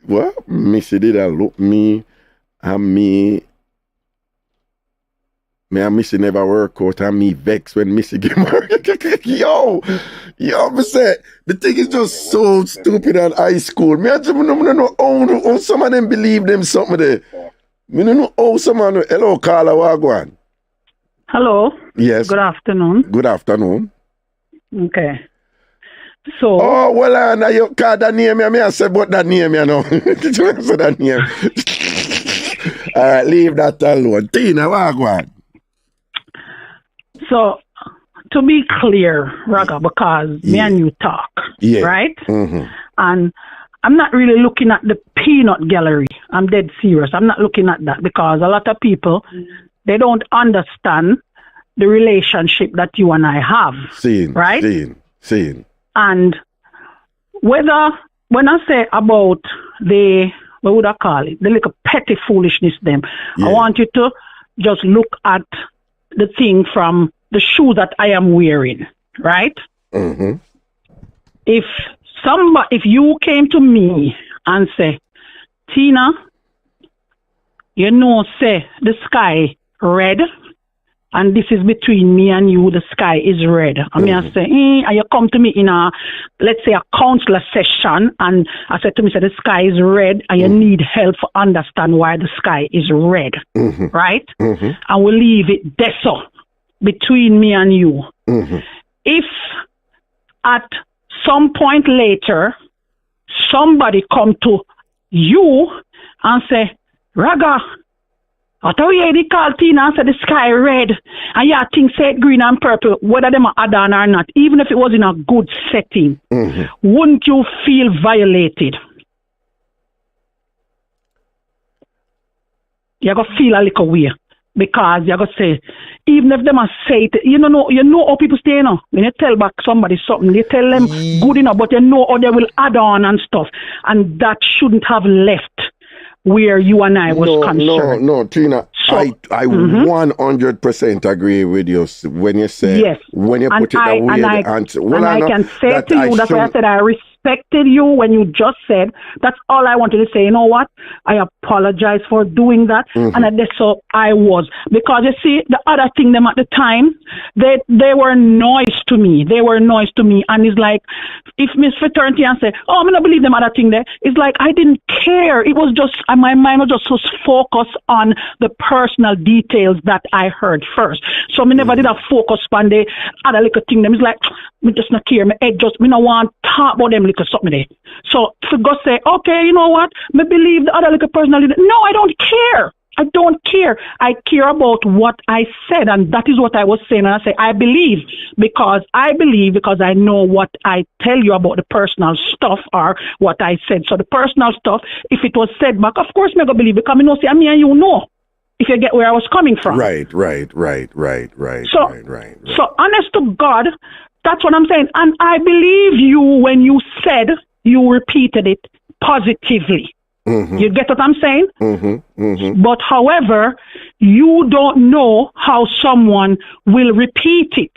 what? Missy did I look me and me and Missy never work out and me vex when Missy get married. yo, me say, the thing is just so stupid at high school. Me I just don't know how some of them believe them something there. Me don't know how someone, hello Carla, Wagwan.
Hello.
Yes.
Good afternoon.
Good afternoon.
Okay. So.
Oh, well, now you call that name, I say about that name, you know. Did you answer that name? All right, leave that alone. Tina, Wagwan.
So, to be clear, Raga, because me and you talk, right?
Mm-hmm.
And I'm not really looking at the peanut gallery. I'm dead serious. I'm not looking at that because a lot of people, they don't understand the relationship that you and I have. Right?
Seeing.
And whether, when I say about the, what would I call it? The little petty foolishness them. I want you to just look at the thing from the shoe that I am wearing, right?
Mm-hmm.
If you came to me and say, Tina, you know, say the sky red, and this is between me and you, the sky is red. I mean, I say, and you come to me in a, let's say, a counselor session, and I said to me, say, the sky is red, and you need help to understand why the sky is red, right? And we leave it there, so, between me and you. If at some point later, somebody come to you and say, Raga, I thought you already called Tina and said the sky red, and yeah, things say green and purple, whether them are add on or not, even if it was in a good setting, wouldn't you feel violated? You're going to feel a little weird. Because you're going to say, even if them are say it, you know how people stay, you know. When you tell back somebody something, you tell them good enough, but you know how they will add on and stuff. And that shouldn't have left where you and I was concerned.
No, Tina, so, I 100% agree with you when you say, when you put it that way, the answer.
Well, I can say
that
to you, that's why I said I respected you when you just said, that's all I wanted to say. You know what? I apologize for doing that. And that's so I was. Because you see, the other thing them at the time, they were noise to me. And it's like, if Miss Fraternity and say, oh, I'm going to believe them other thing there, it's like, I didn't care. It was just, my mind was just so focused on the personal details that I heard first. So me never did a focus on the other little thing. Them is like, me just not care. Me no want to talk about them little something there. So to go say, okay, you know what? Me believe the other little personal. No, I don't care. I don't care. I care about what I said, and that is what I was saying. And I say, I believe because I know what I tell you about the personal stuff or what I said. So the personal stuff, if it was said back, of course, me go believe because I know, see, me and you know. If you get where I was coming from.
Right.
So honest to God, that's what I'm saying. And I believe you when you said you repeated it positively. You get what I'm saying? But however, you don't know how someone will repeat it.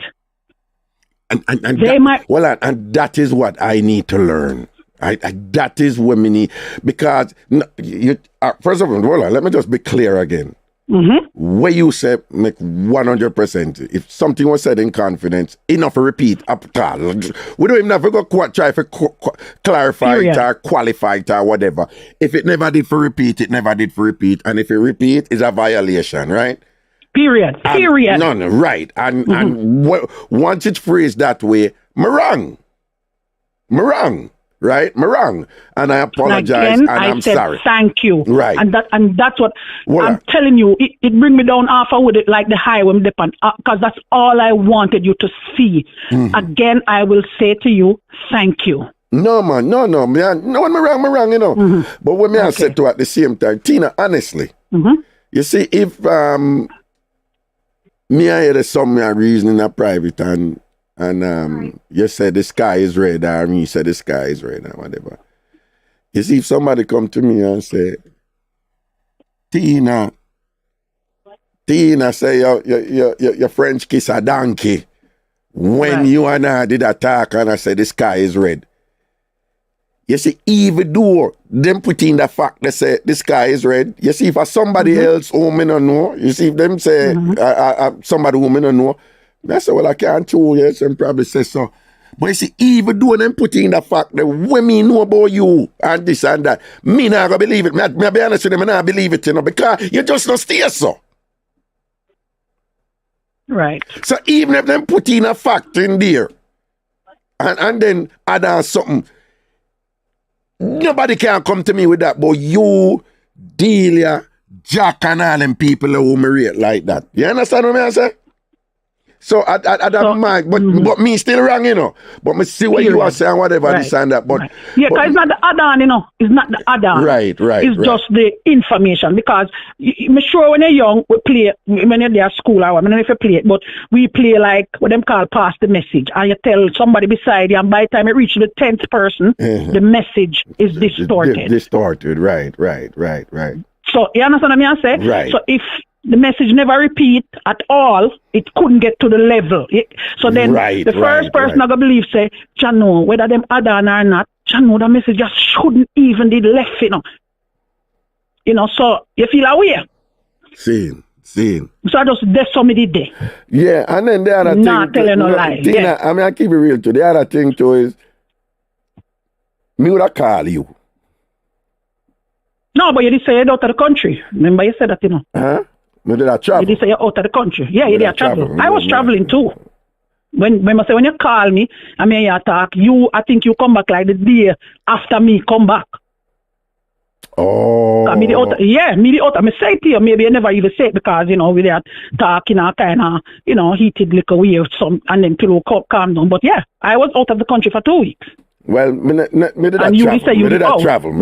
And that is what I need to learn. That is what we need. Because, first of all, hold on, let me just be clear again. Where you say make 100%. If something was said in confidence, enough to repeat up all. We don't even have to go try to clarify it or qualify it or whatever. If it never did for repeat, it never did for repeat. And if it repeat, it's a violation, right?
Period.
No, right. And once it's phrased that way, me wrong. Right? Me wrong. And I apologize and I'm sorry.
Thank you.
Right.
And that's what I'm telling you. It bring me down half with it like the highway depend because that's all I wanted you to see. Again, I will say to you, thank you.
No, man. No, me wrong, you know. But when I said to at the same time, Tina, honestly, You see, if me I hear some reason in a private and you said the sky is red, or me said the sky is red, or whatever. You see, if somebody come to me and say, Tina say your French kiss a donkey when you and I did a talk and I said the sky is red. You see, even though them put in the fact they say the sky is red, you see, for somebody else who me don't know, you see, if them say somebody who me don't know, I say, well, I can't tell you, and probably say so. But you see, even though them put in the fact that when me know about you and this and that, me not gonna believe it. Me be honest with them, I not believe it, you know, because you just don't stay so.
Right.
So even if them put in a fact in there and then add on something, nobody can come to me with that. But you, Delia, Jack and all them people who me rate like that. You understand what I say? So I don't mind, but me still wrong, you know. But me see what you are saying, whatever this and that. But
yeah, because it's not the add-on, you know. It's not the add-on.
Right.
It's just the information. Because I'm sure when you're young, we play, when you're at school, I don't know if you play it, but we play like what them call pass the message. And you tell somebody beside you, and by the time it reaches the 10th person, the message is distorted.
Distorted, right.
So you understand what I'm saying?
Right.
So if the message never repeat at all, it couldn't get to the level. So then the first person I gonna believe say, Jano, whether them add on or not, Jano, the message just shouldn't even be left, you know. You know, so you feel aware.
Seen.
So I just there's somebody there.
Yeah, and then the other thing.
Not telling no lie.
Tina, yeah. I mean, I keep it real too. The other thing too is, me would have call you.
No, but you did say you're out of the country. Remember you said that, you know.
Huh? Me did I travel?
You did say you're out of the country. Yeah, you did travel. I was traveling too. When you call me, I mean you talk, I think you come back like the day after me come back.
Oh.
Me the out. I say it to you, maybe you never even say it because, you know, we are talking kind of, you know, heated liquor way or some, and then till we calm down. But yeah, I was out of the country for 2 weeks.
Well, me did I travel.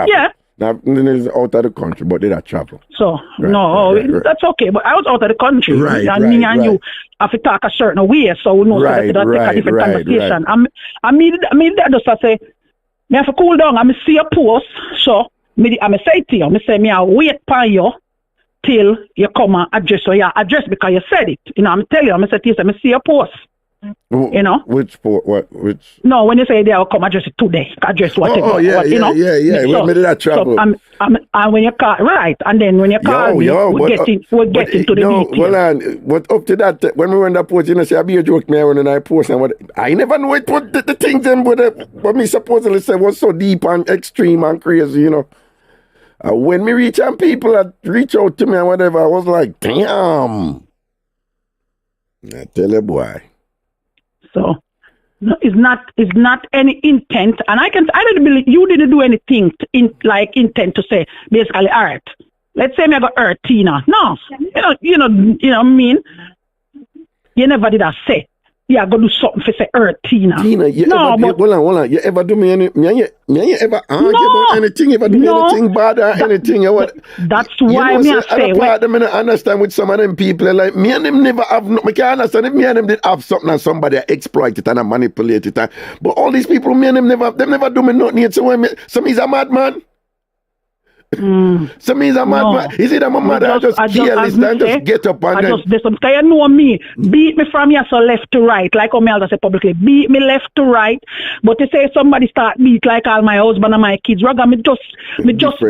Yeah.
Now, it's out of the country, but did I travel?
So, right. That's okay. But I was out of the country. And me and you have to talk a certain way, so we know that take a different conversation. I mean, that just I say, me have to cool down. I'm see a post, so I'm say to you, me I wait for you till you come and address. So yeah, address because you said it. You know, I'm telling you, I'm say to you, I see a post. You know?
Which?
No, when you say they will come address it today, address whatever.
Yeah.
So,
when did I travel?
So and when you call, right, and then when you call we're getting to the details.
Well, but up to that, when we went that post, you know, say I be a joke, me when I post and what I never know it. What the things them, what me supposedly say was so deep and extreme and crazy, you know. When me reach and people that reach out to me and whatever, I was like, damn. I tell you, boy.
So no, it's not any intent, and I don't believe you didn't do anything intent to say basically, all right, let's say me I got hurt Tina. No, you know what I mean. You never did that say. Yeah, go do something for say hurt Tina.
Hold on. You ever do me any? You ever argue about anything? You ever do me anything bad or anything?
That's why me I say.
I don't understand with some of them people. Like me and them never have. I can't understand if me and them did have something and somebody exploit it and manipulate it. But all these people, me and them never do me nothing. So me's a madman. So me's a madman. Is it a mother? I just careless and just get up and then.
Because you know me, beat me from here so left to right, like Omelda say publicly, beat me left to right. But to say somebody start beat like all my husband and my kids, Raga, me just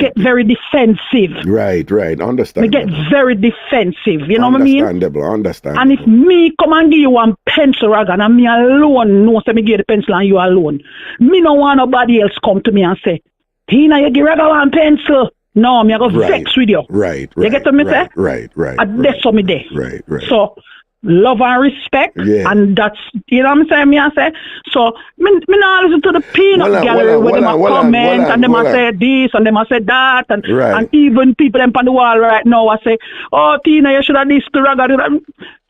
get very defensive.
Right, understand.
Me get very defensive, you know what I mean?
Understandable.
And if me come and give you one pencil, Raga, and me alone know say me give the pencil and you alone, me no want nobody else come to me and say, Tina, you give Raga one pencil. No, me I go vex with you.
Right.
You get what me say?
Right.
That's what me there.
Right.
So, love and respect, and that's, you know what I'm saying, me I say. So, me not listen to the peanut gallery where them comment, and them I say this, and them I say that, and even people them on the wall right now I say, oh, Tina, you should have this to Raga.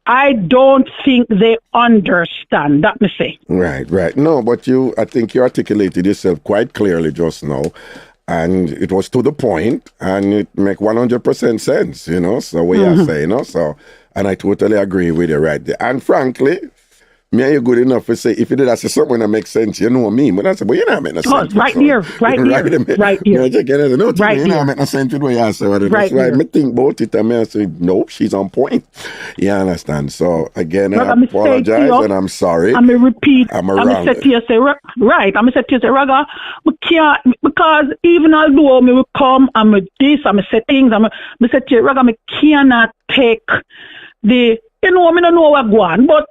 I don't think they understand, that me say.
Right. No, but I think you articulated yourself quite clearly just now. And it was to the point, and it make 100% sense, you know. So what you say, you know. So, and I totally agree with you right there. And frankly, me and you good enough to say if you did say something that makes sense, you know me. But I said, but you're not making sense.
Right here.
Right here. You know, making sense with what you say. Right here. I think about it, and I say, nope, she's on point. You understand? So again, I apologize, and I'm sorry.
I'm gonna repeat.
I'm wrong.
Say to you, say right. I'm gonna say to you, say, Raga, we can't, because even although me will come, I'm this, I'm say things, I'm say to you, Raga, me cannot take the, you know, I don't know what go on, but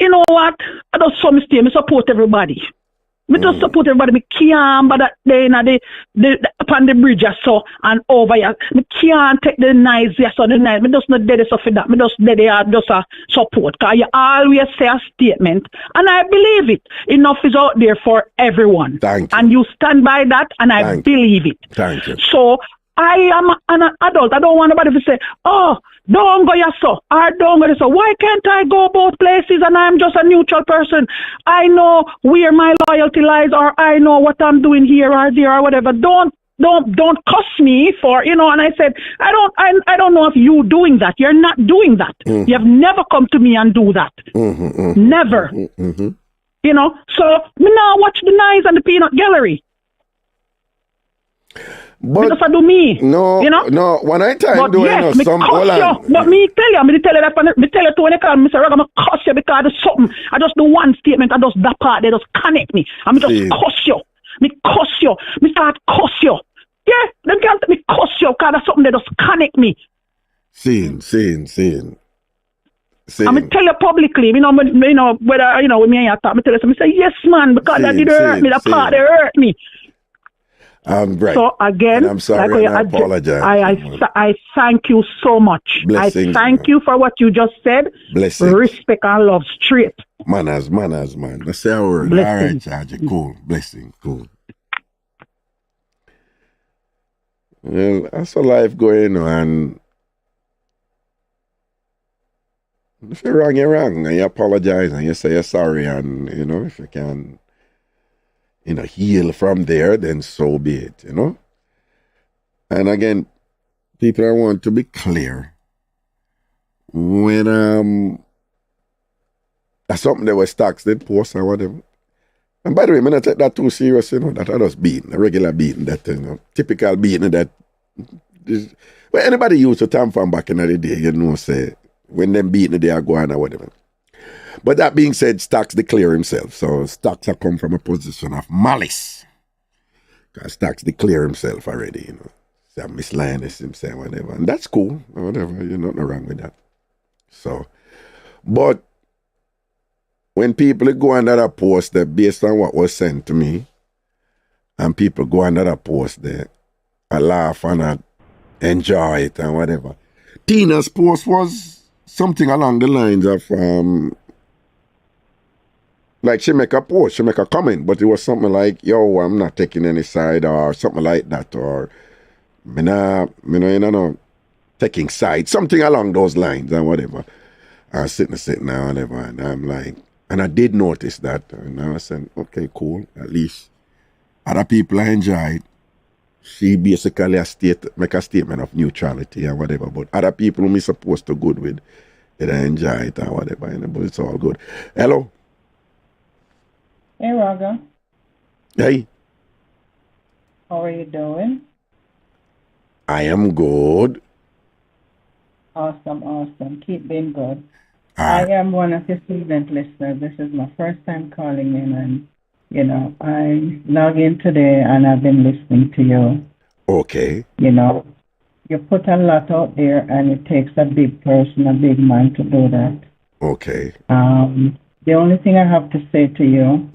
you know what? I don't so mistake. I support everybody. I just support everybody. I can't, but they the upon the bridge so and over here. I can't take the nice, yes or the nice. I just not dead so for that. I just dead there just a support. Because you always say a statement, and I believe it. Enough is out there for everyone.
Thank you.
And you stand by that, and I believe it.
Thank you.
So I am an adult. I don't want nobody to say, oh, don't go so, or don't go so. Why can't I go both places and I'm just a neutral person? I know where my loyalty lies, or I know what I'm doing here or there or whatever. Don't cuss me for, you know. And I said, I don't know if you doing that. You're not doing that. You have never come to me and do that. Never. You know. So me now watch the Nice and the Peanut Gallery.
But
because I do me,
no,
you know.
No, when I time doing
yes,
some Holland.
But me tell you that me tell you to when you call me, Mr. Raga, I cuss you because there's something. I just do one statement, I just that part, they just connect me. I just cuss you. Me cuss you. Me start cuss you. Yeah, them can't me cuss you because there's something that just connect me.
Seeing.
I'm gonna tell you publicly, you know, whether you know with me and you talk, me tell you, so me say yes, man, because that did hurt me. That part they hurt me.
Right.
So again,
and I'm sorry, and I apologize.
I thank you so much.
Blessings,
I thank you for what you just said.
Blessings.
Respect and love straight.
Manners, man. Let's say a word.
Blessings.
All right, Charge. Cool. Blessing. Cool. Well, that's a life going on. And if you're wrong, you're wrong. And you apologize and you say you're sorry. And, you know, if you can, you know, heal from there, then so be it, you know. And again, people, I want to be clear. When that's something that was Stacks did post or whatever. And by the way, I'm not take that too serious, you know, that I just beating, a regular beating, that, you know, typical beating that is, well, anybody used to TamFam back in the day, you know, say, when them beating they are going or whatever. But that being said, Stacks declare himself. So Stacks have come from a position of malice. Because Stacks declare himself already, you know. So Miss Lioness himself, whatever. And that's cool, or whatever. You're nothing wrong with that. So, but when people go under that post there, based on what was sent to me, and people go under that post there, I laugh and I enjoy it and whatever. Tina's post was something along the lines of, like she make a post, she make a comment, but it was something like, yo, I'm not taking any side or something like that, or me no taking side, something along those lines and whatever. I was sitting and whatever, and I'm like, and I did notice that, and I said, okay, cool, at least other people enjoy it. She basically make a statement of neutrality and whatever, but other people whom is supposed to good with, they enjoy it and whatever, you know, but it's all good. Hello?
Hey, Raga.
Hey.
How are you doing?
I am good.
Awesome. Keep being good. I am one of your student listeners. This is my first time calling in, and, you know, I log in today and I've been listening to you.
Okay.
You know, you put a lot out there, and it takes a big person, a big man to do that.
Okay.
The only thing I have to say to you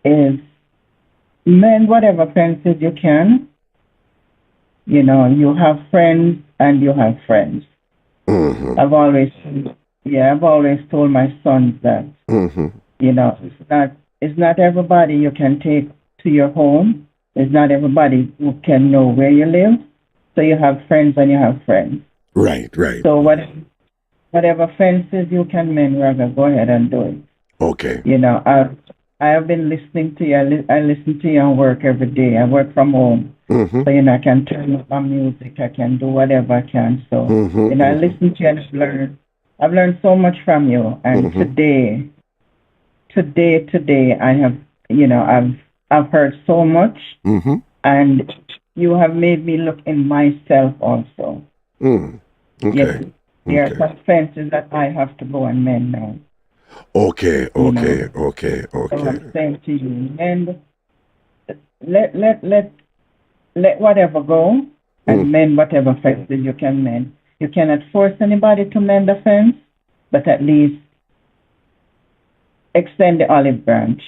is mend whatever fences you can. You know, you have friends and you have friends. I've always told my sons that, you know, it's not everybody you can take to your home. It's not everybody who can know where you live. So you have friends and you have friends.
Right.
So whatever fences you can mend, Raga, go ahead and do it.
Okay.
You know, I have been listening to you. I listen to you on work every day. I work from home.
Mm-hmm.
So, I can turn up my music. I can do whatever I can. So, I listen to you and I've learned so much from you. And today, I have, I've heard so much.
Mm-hmm.
And you have made me look in myself also.
Okay.
Yes, there are some fences that I have to go and mend now.
Okay.
So I'm saying to you, mend, let whatever go and mend whatever fences you can mend. You cannot force anybody to mend the fence, but at least extend the olive branch,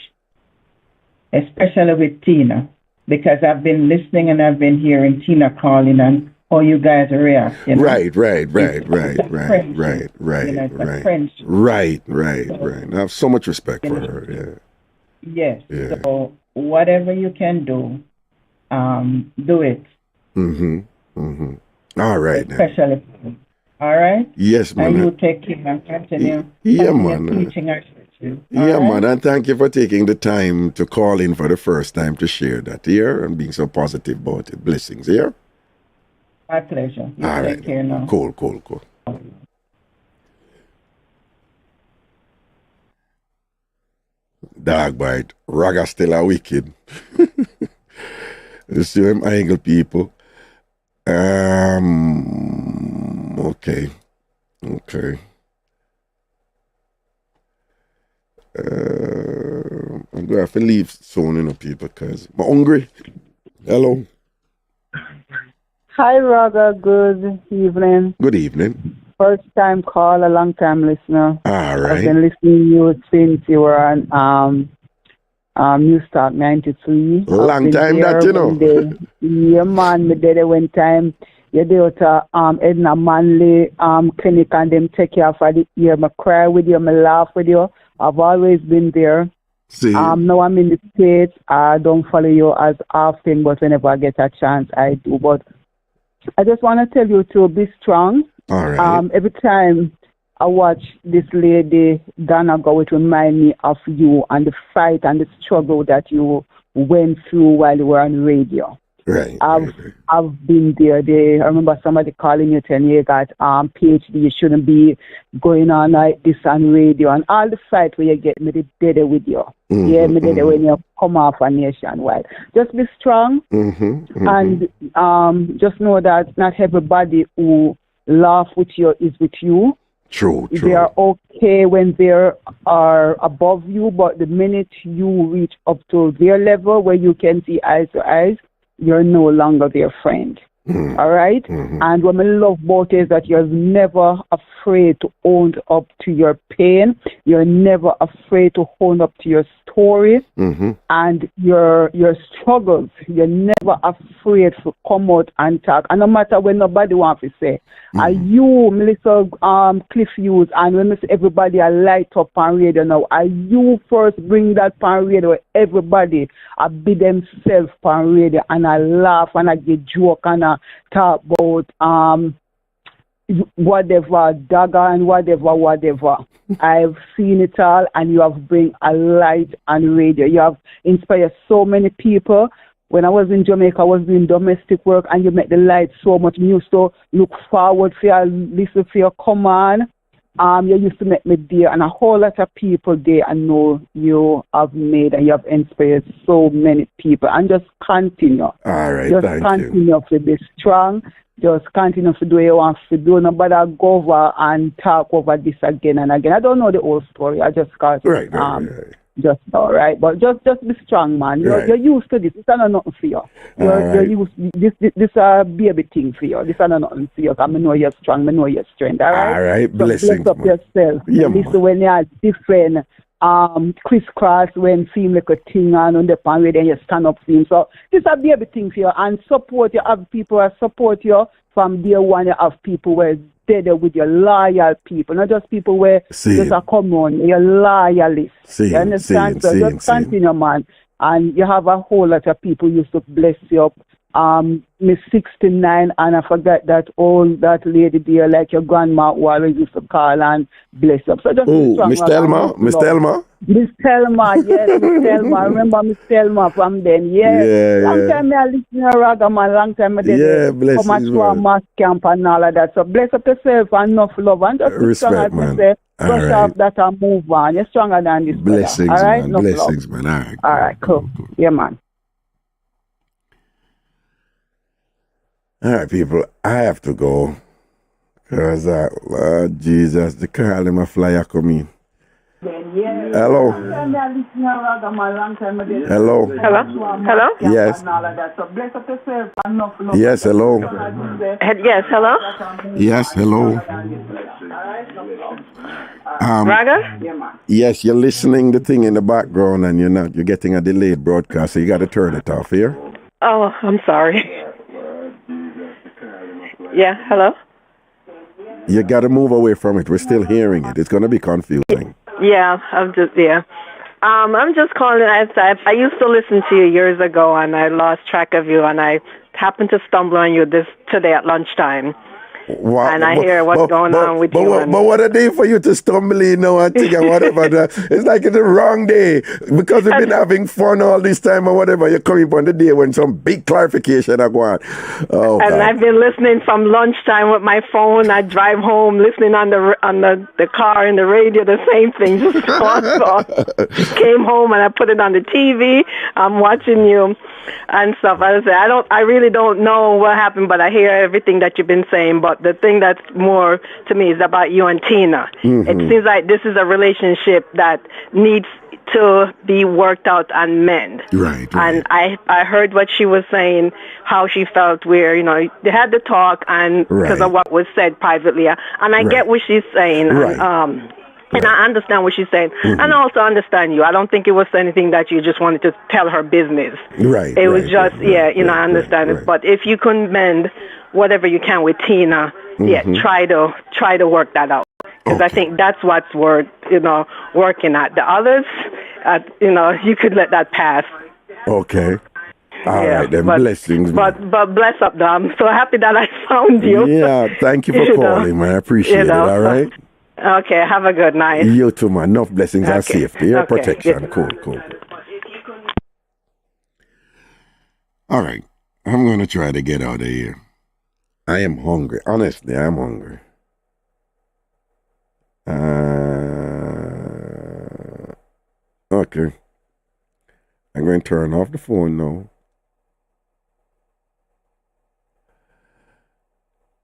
especially with Tina, because I've been listening and I've been hearing Tina calling and how you guys react.
Right.
Right.
I have so much respect for her. Yeah.
Yes. So whatever you can do, do it.
All right.
Especially. All right.
Yes, man.
And you take care and continue.
Man.
Teaching our churches.
Man. And thank you for taking the time to call in for the first time to share that here and being so positive about it. Blessings here.
My pleasure. You
all
take
right.
care now.
Cool. Dog bite. Raga still a wicked. You see them angle people. Okay. I'm going to have to leave soon, people, because I'm hungry. Hello.
Hi, Raga. Good evening.
Good evening.
First time call, a long time listener.
All right.
I've been listening to you since you were on News Talk 93.
Long time that,
Yeah, man. Me did it one time. You did Edna Manley clinic and them take you for the ear. Me cry with you, me laugh with you. I've always been there.
See.
Now I'm in the States. I don't follow you as often, but whenever I get a chance, I do. But I just want to tell you to be strong.
All right.
Every time I watch this lady, Donna go, it remind me of you and the fight and the struggle that you went through while you were on radio.
Right.
I've been there. I remember somebody calling you telling you got Ph.D. You shouldn't be going on like this on radio and all the fight where you get me did it with you. Yeah, me did it when you come off a nationwide. Just be strong and just know that not everybody who laugh with you is with you.
True.
They are okay when they are above you, but the minute you reach up to their level where you can see eyes to eyes, you're no longer their friend. All right? And what I love about it is that you're never afraid to own up to your pain. You're never afraid to own up to your story and your struggles. You're never afraid to come out and talk. And no matter when nobody wants to say, are you, Melissa Cliff Hughes, and when everybody are light up on radio now, are you first bring that on radio? Everybody I be themselves on radio and I laugh and I get joke and I talk about whatever, dagger and whatever. I've seen it all, and you have bring a light on radio. You have inspired so many people. When I was in Jamaica, I was doing domestic work, and you make the light so much. You used to look forward for your, listen for your command. You used to make me there, and a whole lot of people there I know you have made, and you have inspired so many people. And just continue.
All right,
just
thank
continue
you.
to be strong. Just continue to do what you want to do. Nobody go over and talk over this again and again. I don't know the whole story. I just got
right.
Just all right, but just be strong, man. You're used to this. This is not nothing for you. You're used. This a baby thing for you. This is not nothing for you. I know you're strong. I know you're strength. All right.
All right.
Blessings, bless up yourself.
Yeah,
listen when you are different. Crisscross when seem like a thing and the pan where then you stand up for him. So this a baby thing for you and support you. Have people that support you from day one. You have people where there with your loyal people, not just people where just a come on, you're loyalists. You understand? So just continue, man. And you have a whole lot of people used to bless you up Miss 69, and I forgot that that lady there, like your grandma who always used to call and bless up. So just
Miss Thelma? Miss Thelma?
Miss Thelma, yes, Miss Thelma. I remember Miss Thelma from then, yes.
Yeah,
long time I listen to Ragaman, long time I did
bless
come to a mass camp and all of that. So bless up yourself and enough love. And just
respect, man.
Brush off that and move on. You're stronger than this.
Blessings,
all right?
Man.
No
Blessings,
love.
Man.
All right, cool. Yeah, man.
All right, people, I have to go because, Jesus, the call him a flyer coming. Hello. Hello.
Hello.
Yes. Yes. Hello.
Yes. Hello.
Yes. Hello.
Raga.
Yes, you're listening the thing in the background, and you're getting a delayed broadcast, so you got to turn it off here.
Oh, I'm sorry. Yeah, hello?
You got to move away from it. We're still hearing it. It's going to be confusing.
Yeah, I'm just calling. I used to listen to you years ago, and I lost track of you, and I happened to stumble on you today at lunchtime. And I hear what's going on with you.
But what a day for you to stumble in now and think and whatever. It's like it's the wrong day because we've been having fun all this time or whatever. You're coming on the day when some big clarification are going. Oh,
and God. I've been listening from lunchtime with my phone. I drive home listening on the car and the radio, the same thing. Just came home and I put it on the TV. I'm watching you and stuff. I really don't know what happened, but I hear everything that you've been saying. But the thing that's more to me is about you and Tina. Mm-hmm. It seems like this is a relationship that needs to be worked out and mend.
Right.
And I heard what she was saying, how she felt where, they had the talk and because of what was said privately. And I get what she's saying.
Right.
And I understand what she's saying. Mm-hmm. And I also understand you. I don't think it was anything that you just wanted to tell her business.
Right.
It was just, I understand it. But if you can mend whatever you can with Tina, try to work that out. Because I think that's what's worth, working at. The others, you could let that pass.
Okay. All right, then. Blessings.
But bless up, though. I'm so happy that I found you.
Yeah, thank you for calling, man. I appreciate it, all right?
Okay, have a good night.
You too, man. Enough blessings and safety. Your protection. Cool. All right. I'm going to try to get out of here. I am hungry. Honestly, I am hungry. Okay. I'm going to turn off the phone now.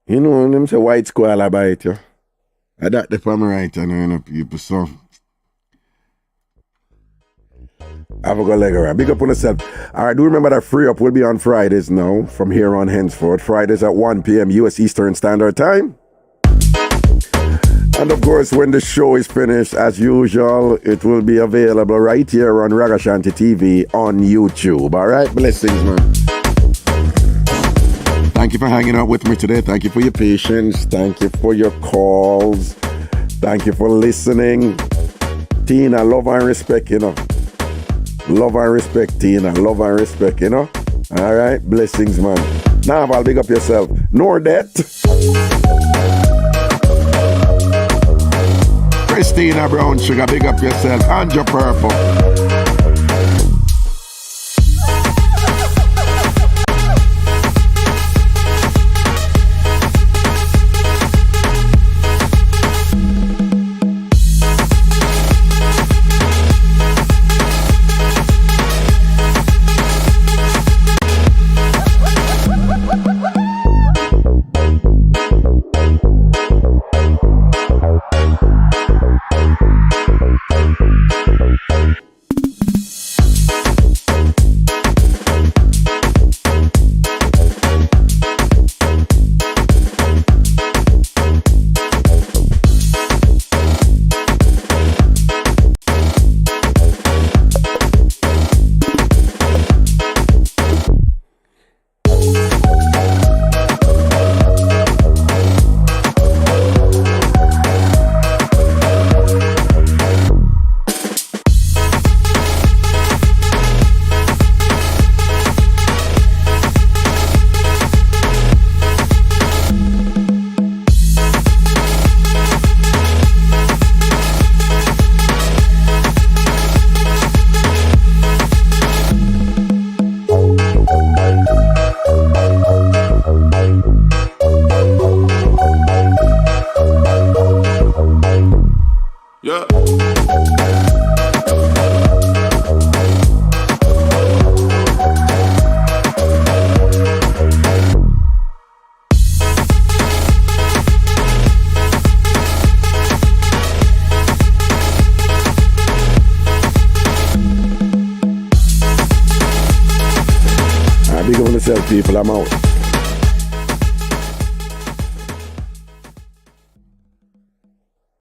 Them say white squall about you. I that the from right and people so have a good leg around. Big up on yourself. Alright, do remember that Free Up will be on Fridays now from here on henceforth. Fridays at 1 p.m. US Eastern Standard Time. And of course, when the show is finished, as usual, it will be available right here on Ragashanti TV on YouTube. Alright, blessings, man. Thank you for hanging out with me today. Thank you for your patience. Thank you for your calls. Thank you for listening. Tina, love and respect, Love and respect, Tina. Love and respect, All right, blessings, man. Now, I'll big up yourself. Nor that. Christina Brown Sugar, big up yourself. And your purple. Big up on yourself, people. I'm out.